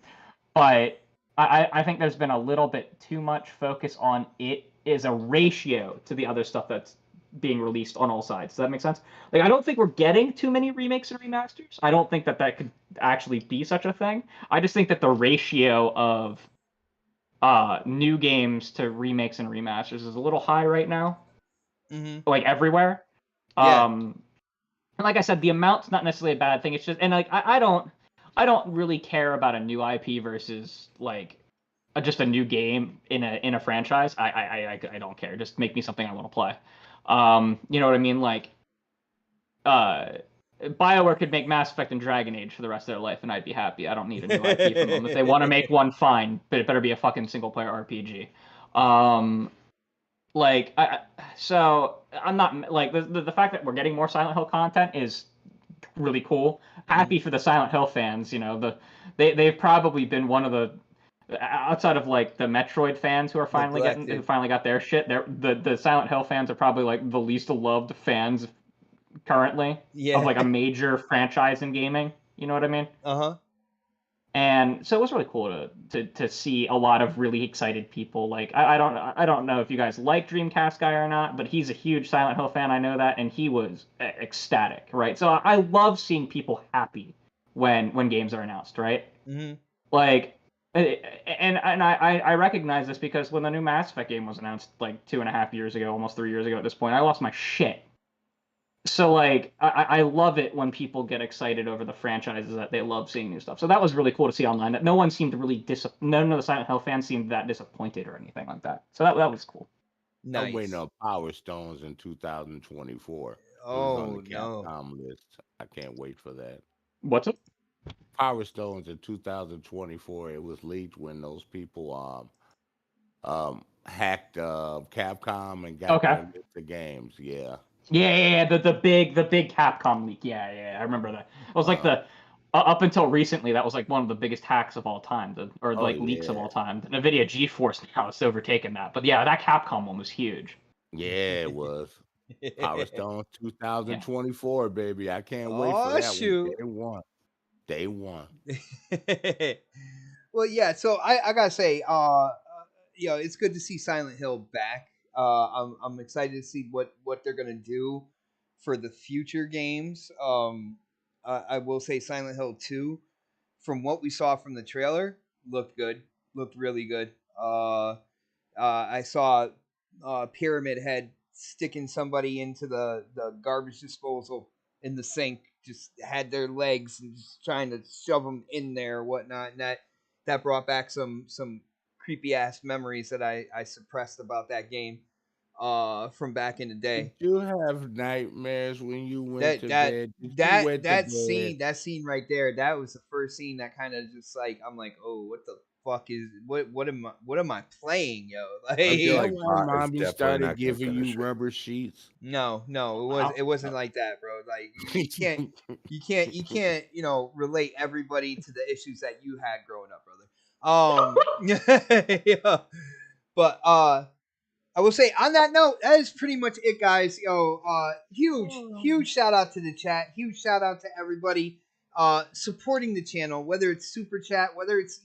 But I think there's been a little bit too much focus on it as a ratio to the other stuff that's being released on all sides. Does that make sense? Like, I don't think we're getting too many remakes and remasters. I don't think that could actually be such a thing. I just think that the ratio of new games to remakes and remasters is a little high right now. Like everywhere. And like I said, the amount's not necessarily a bad thing. It's just, and like I don't really care about a new IP versus like just a new game in a franchise. I don't care. Just make me something I want to play. You know what I mean? Like, BioWare could make Mass Effect and Dragon Age for the rest of their life, and I'd be happy. I don't need a new IP from them. If they want to make one, fine, but it better be a fucking single player RPG. So I'm not like the fact that we're getting more Silent Hill content is really cool. Happy for the Silent Hill fans. You know, they've probably been one of the, outside of like the Metroid fans who are finally got their shit. The Silent Hill fans are probably like the least loved fans currently of like a major franchise in gaming. You know what I mean? And so it was really cool to see a lot of really excited people. Like I don't know if you guys like Dreamcast Guy or not, but he's a huge Silent Hill fan. I know that, and he was ecstatic, right? So I love seeing people happy when games are announced, right? Like And I recognize this because when the new Mass Effect game was announced like 2.5 years ago, almost 3 years ago at this point, I lost my shit. So like I love it when people get excited over the franchises that they love seeing new stuff. So that was really cool to see online. That no one seemed really none of the Silent Hill fans seemed that disappointed or anything like that. So that was cool. I'm waiting Nice. on Power Stones in 2024. It was on the Oh no. Capcom list. I can't wait for that. What's up? Power Stones in 2024. It was leaked when those people hacked Capcom and got Okay. their list of games. Yeah. Yeah. The big Capcom leak. Yeah. I remember that. It was like the up until recently, that was like one of the biggest hacks of all time, or like leaks of all time. The NVIDIA GeForce now has overtaken that. But yeah, that Capcom one was huge. Yeah, it was. Power Stones 2024, baby. I can't wait for Oh that shoot. one. Day one. Well, yeah. So I gotta say, it's good to see Silent Hill back. I'm excited to see what they're gonna do for the future games. I will say Silent Hill 2, from what we saw from the trailer, looked good. Looked really good. I saw Pyramid Head sticking somebody into the garbage disposal in the sink, just had their legs and just trying to shove them in there or whatnot. And that brought back some creepy ass memories that I suppressed about that game from back in the Did day. you have nightmares when you went That to that bed? Did you that went to that bed? scene right there, that was the first scene that kind of just like, I'm like, oh, what the fuck is what am I playing, yo? I Is feel that Like, like why Pot is mommy definitely started not going to giving you finish it. rubber sheets? no, Wow. it wasn't like that, bro. Like, you can't relate everybody to the issues that you had growing up, brother. Yeah. But I will say, on that note, that is pretty much it, guys. Huge shout out to the chat. Huge shout out to everybody supporting the channel, whether it's super chat, whether it's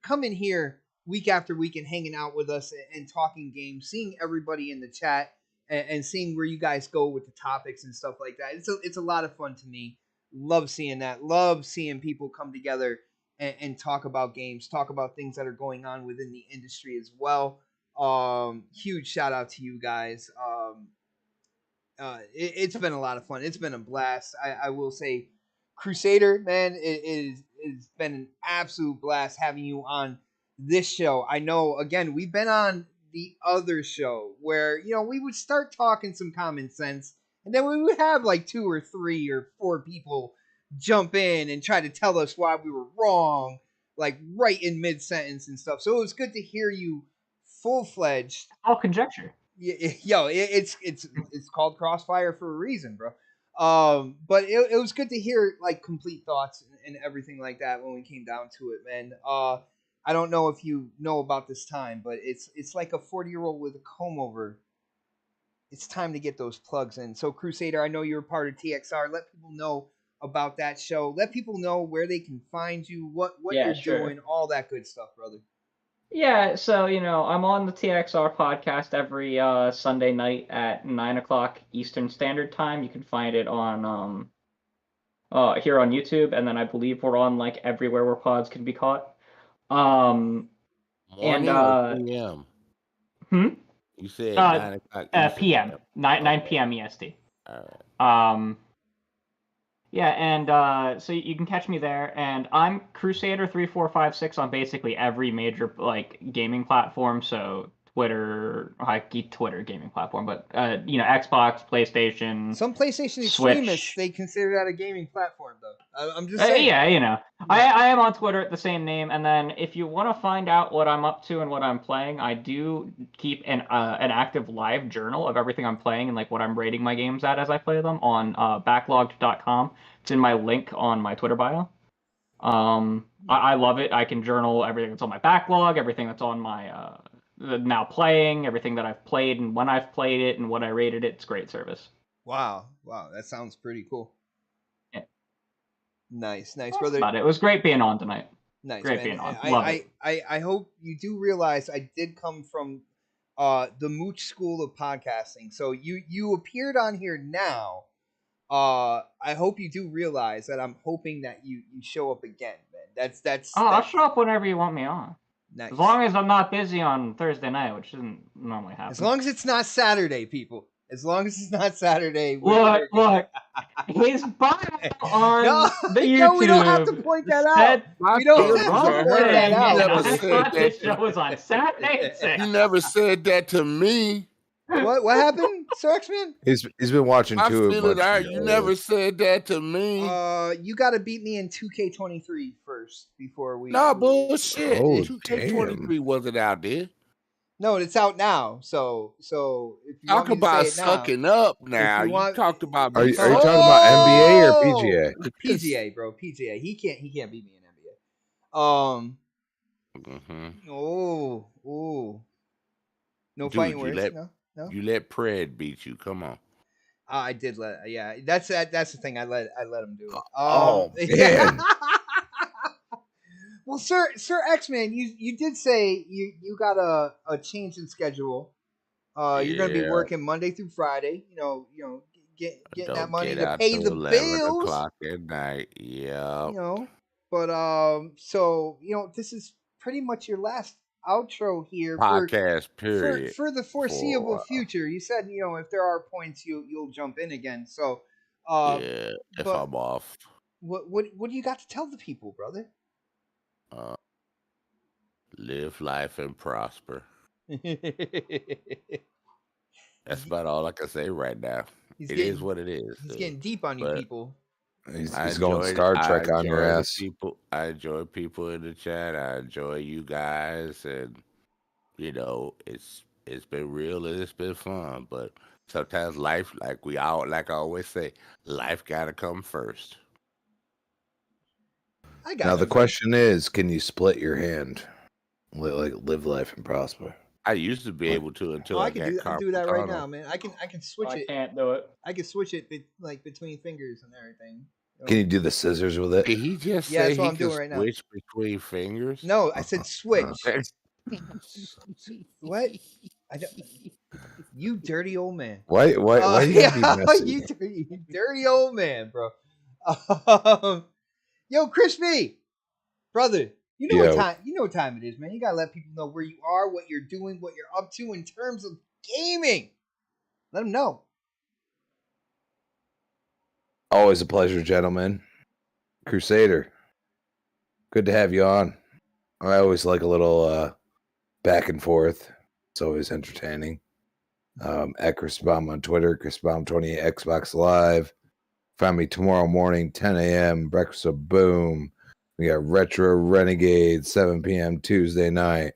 coming here week after week and hanging out with us and talking games, seeing everybody in the chat and seeing where you guys go with the topics and stuff like that. It's a lot of fun to me. Love seeing that. Love seeing people come together and talk about games, talk about things that are going on within the industry as well. Huge shout out to you guys. It's been a lot of fun. It's been a blast. I will say, Crusader, man, it's been an absolute blast having you on this show. I know, again, we've been on the other show where we would start talking some common sense, and then we would have like 2 or 3 or 4 people jump in and try to tell us why we were wrong, like right in mid sentence and stuff. So it was good to hear you full fledged. All conjecture. It's called Crossfire for a reason, bro. But it was good to hear like complete thoughts and everything like that when we came down to it, man. I don't know if you know about this time, but it's like a 40-year-old with a comb over. It's time to get those plugs in. So Crusader, I know you're a part of TXR. Let people know about that show. Let people know where they can find you, what Yeah, you're sure. doing, all that good stuff, brother. Yeah, so I'm on the TXR podcast every Sunday night at 9 o'clock Eastern Standard Time. You can find it on here on YouTube, and then I believe we're on like everywhere where pods can be caught. And Morning or PM? You said 9 o'clock Eastern. PM, 9 Okay. p.m. EST. All right. Yeah, and so you can catch me there, and I'm Crusader3456 on basically every major like gaming platform. So Twitter gaming platform, but Xbox, PlayStation. Some PlayStation Switch. extremists, they consider that a gaming platform, though. I'm just saying. Yeah, I am on Twitter at the same name, and then if you want to find out what I'm up to and what I'm playing, I do keep an active live journal of everything I'm playing and like what I'm rating my games at as I play them on backlogged.com. It's in my link on my Twitter bio. I love it. I can journal everything that's on my backlog, everything that's on my now playing, everything that I've played and when I've played it and what I rated it. It's great service. Wow, that sounds pretty cool. Yeah. Nice, That's brother. about it. It was great being on tonight. Nice, great man. being on. Love it. I hope you do realize I did come from the Mooch School of Podcasting. So you appeared on here now. I hope you do realize that I'm hoping that you show up again, man. That's I'll show up whenever you want me on. nice. As long as I'm not busy on Thursday night, which doesn't normally happen. As long as it's not Saturday, people. As long as it's not Saturday. Look, his bio on the YouTube. No, we don't have to point that out. We don't have to point that out. I thought this show was on Saturday at 6. You never said that to me. What happened, Sir X-Man? He's been watching I too feel it much. out. You never said that to me. You got to beat me in 2K23 first before we. Nah, bullshit. Oh, 2K23 wasn't out there. No, it's out now. So if you Talk want me to about say it now, sucking up now. you You want- talked about. Are you talking about NBA or PGA? PGA, bro. PGA. He can't beat me in NBA. Mhm. Oh. No Dude, fighting you words. let- No. You let Pred beat you. Come on. I did let. Yeah, that's the thing. I let him do it. Oh, man. Well, Sir X-Man, you did say you got a change in schedule. You're gonna be Yeah. working Monday through Friday. Getting Don't that money get to out pay till the 11 bills. o'clock at night. Yeah. But so this is pretty much your last outro here Podcast period. for the foreseeable future. You said if there are points you'll jump in again. So Yeah. If but- I'm off. what do you got to tell the people, brother? Live life and prosper. That's about all I can say right now. He's It getting- is what it is. He's dude. getting deep on you But- people. He's I going enjoyed- Star I Trek on your enjoy the ass. I enjoy people in the chat. I enjoy you guys, and it's been real and it's been fun. But sometimes life, like I always say, life gotta come first. I got Now it, the man. question is, can you split your hand? Live life and prosper. I used to be able to until I I can got do that right carpal now, tunnel. man. I can switch I it. can't do it. I can switch it between fingers and everything. Can you do the scissors with it? Did he just Yeah, say that's what he I'm can doing right now. switch between fingers? No, I said switch. What? What? I don't, you dirty old man. Why you gotta be messy? you dirty old man, bro. Yo, Chris V, brother, you know Yo. what time it is, man. You gotta let people know where you are, what you're doing, what you're up to in terms of gaming. Let them know. Always a pleasure, gentlemen. Crusader, good to have you on. I always like a little back and forth. It's always entertaining. At Chris Baum on Twitter, Chris Baum 28 Xbox Live. Find me tomorrow morning, 10 a.m. Breakfast of Boom. We got Retro Renegade, 7 p.m. Tuesday night.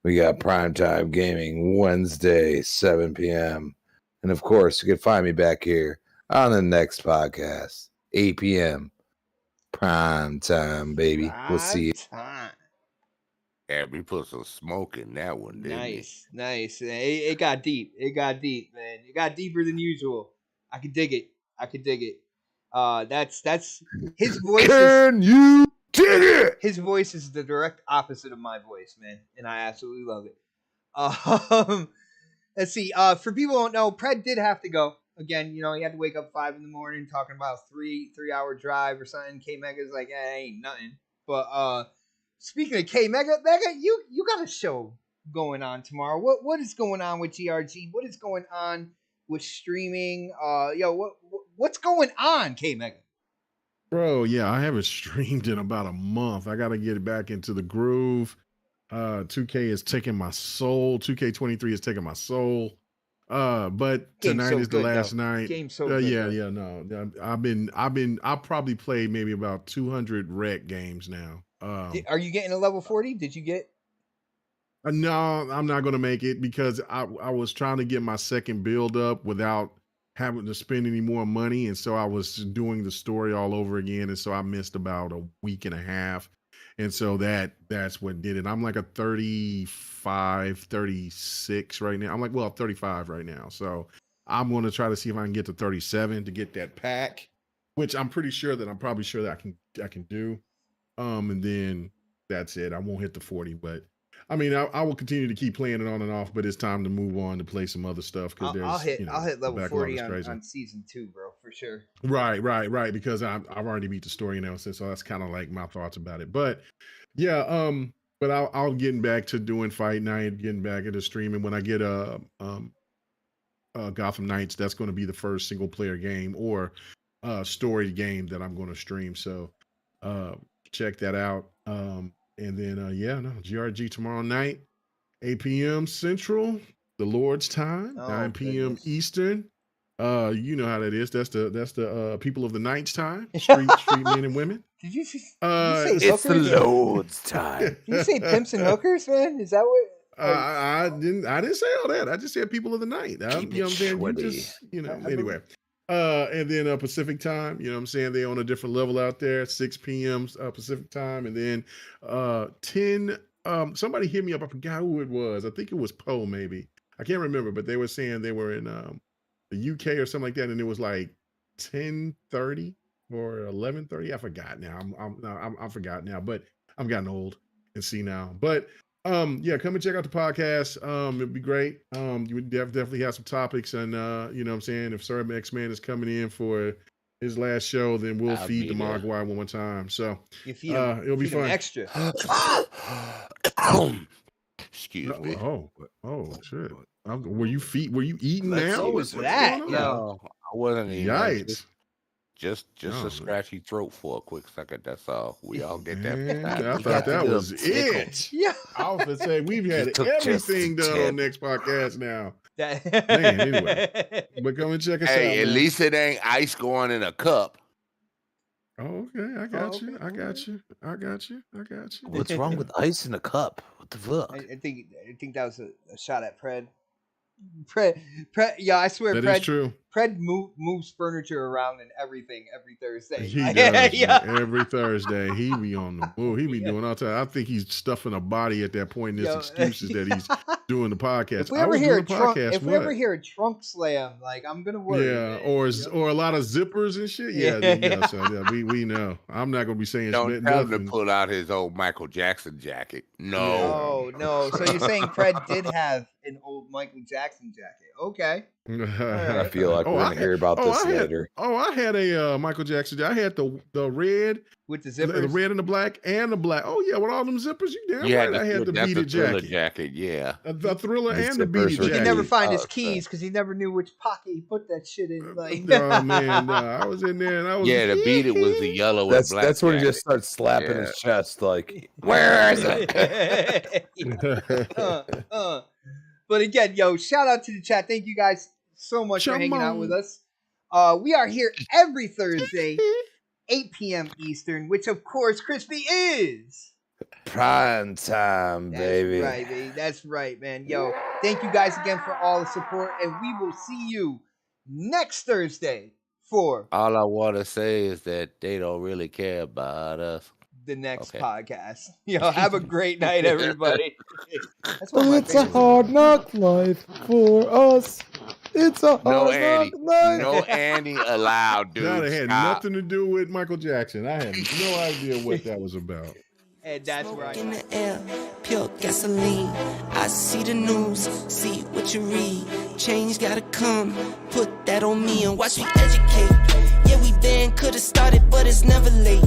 We got Primetime Gaming Wednesday, 7 p.m. And of course, you can find me back here on the next podcast, 8 p.m. Prime time, baby. We'll see you. Time. Yeah, we put some smoke in that one, didn't we? Nice. It got deep. It got deep, man. It got deeper than usual. I could dig it. That's his voice. Can you dig it? His voice is the direct opposite of my voice, man, and I absolutely love it. Let's see. For people who don't know, Pred did have to go again. He had to wake up 5 a.m. talking about a 3-hour drive or something. K Mega's like, ain't nothing. But speaking of K Mega, you got a show going on tomorrow. What is going on with GRG? What is going on with streaming? What's going on, K Mega? Bro, yeah, I haven't streamed in about a month. I got to get back into the groove. 2K is taking my soul. 2K23 is taking my soul. But Game's tonight so is the good, last though. night. Game's so good, Yeah, though. no. I'll probably play maybe about 200 rec games now. Are you getting a level 40? Did you get? No, I'm not going to make it because I was trying to get my second build up without having to spend any more money. And so I was doing the story all over again. And so I missed about a week and a half. And so that's what did it. I'm like a 35, 36 right now. I'm like, 35 right now. So I'm going to try to see if I can get to 37 to get that pack, which I'm probably sure that I can do. And then that's it. I won't hit the 40, but I mean, I will continue to keep playing it on and off, but it's time to move on to play some other stuff because I'll hit level backlog 40 is crazy. on season 2, bro, for sure. Right. Because I've already beat the story now, so that's kind of like my thoughts about it. But yeah, but I'll getting back to doing fight night, getting back into streaming when I get Gotham Knights. That's going to be the first single player game or story game that I'm going to stream. So check that out. And then GRG tomorrow night, 8 p.m. Central, the Lord's time, 9 p.m. Eastern. You know how that is. That's the people of the Knight's time. Street men and women. Did you say It's the hookers? Lord's time. Did you say pimps and hookers, man? Is that what? I didn't say all that. I just said people of the night. You know what I'm saying? You just, anyway. And then Pacific time, you know what I'm saying? They're on a different level out there, 6 p.m. Pacific time. And then 10, somebody hit me up. I forgot who it was. I think it was Poe, maybe. I can't remember, but they were saying they were in the UK or something like that. And it was like 10:30 or 11:30. I forgot now. I forgot now, but I'm getting old and see now. But come and check out the podcast. It'd be great. You would definitely have some topics, and you know what I'm saying, if Sir X-Man is coming in for his last show, then we'll feed the Mogwai one more time. So it'll be fun. Extra. Excuse me. Oh shit. Were you eating now? What was that? No, I wasn't eating. Yikes. Just a scratchy throat for a quick second. That's all. We all get that. Man, I thought that was it. Yeah. I was gonna say we've had everything done on next podcast now. Man, anyway. But come and check us out. Hey, at least it ain't ice going in a cup. Oh, okay. I got you. What's wrong with ice in a cup? What the fuck? I think that was a shot at Pred. Yeah, I swear, that Pred is true. Pred moves furniture around and everything every Thursday. He does. Yeah. Every Thursday, he be on the move. He be doing all the time. I think he's stuffing a body at that point in his excuses that he's doing the podcast. If we ever hear a trunk slam, like, I'm gonna worry. Yeah, or a lot of zippers and shit. So we know. I'm not gonna be saying don't tell him to pull out his old Michael Jackson jacket. No. So you're saying Fred did have an old Michael Jackson jacket? Okay. I feel like we're gonna hear about this later. I had a Michael Jackson. I had the red with the zippers, the red and the black, and the black. Oh yeah, with all them zippers. You damn right. I had the beaded jacket. Yeah, the Thriller and the beaded jacket. He could never find his keys because he never knew which pocket he put that shit in. Like, oh man, I was in there and I was. Yeah, the beaded was the yellow and black. That's when he just starts slapping his chest, like, where is it? But again, shout out to the chat. Thank you guys so much for hanging out with us. We are here every Thursday, 8 p.m. Eastern, which of course, Crispy, is prime time, baby. That's right, baby. That's right, man. Thank you guys again for all the support, and we will see you next Thursday for all I want to say is that they don't really care about us. The next podcast. Have a great night, everybody. It's a hard knock life for us. It's a hard knock life. No Andy allowed, dude. That had nothing to do with Michael Jackson. I had no idea what that was about. And that's right. In the air, pure gasoline. I see the news, see what you read. Change gotta come, put that on me and watch me educate. Yeah, we been could've started, but it's never late.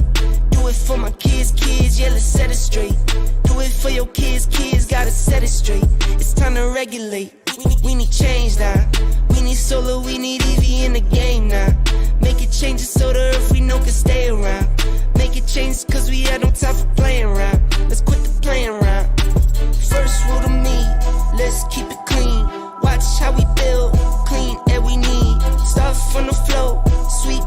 Do it for my kids, yeah, let's set it straight. Do it for your kids, gotta set it straight. It's time to regulate. We need change now. We need solar, we need EV in the game now. Make it changes so the earth we know can stay around. Make it change cause we had no time for playing around. Let's quit the playing around. First rule to me, let's keep it clean. Watch how we build, clean air we need. Stuff on the floor, sweet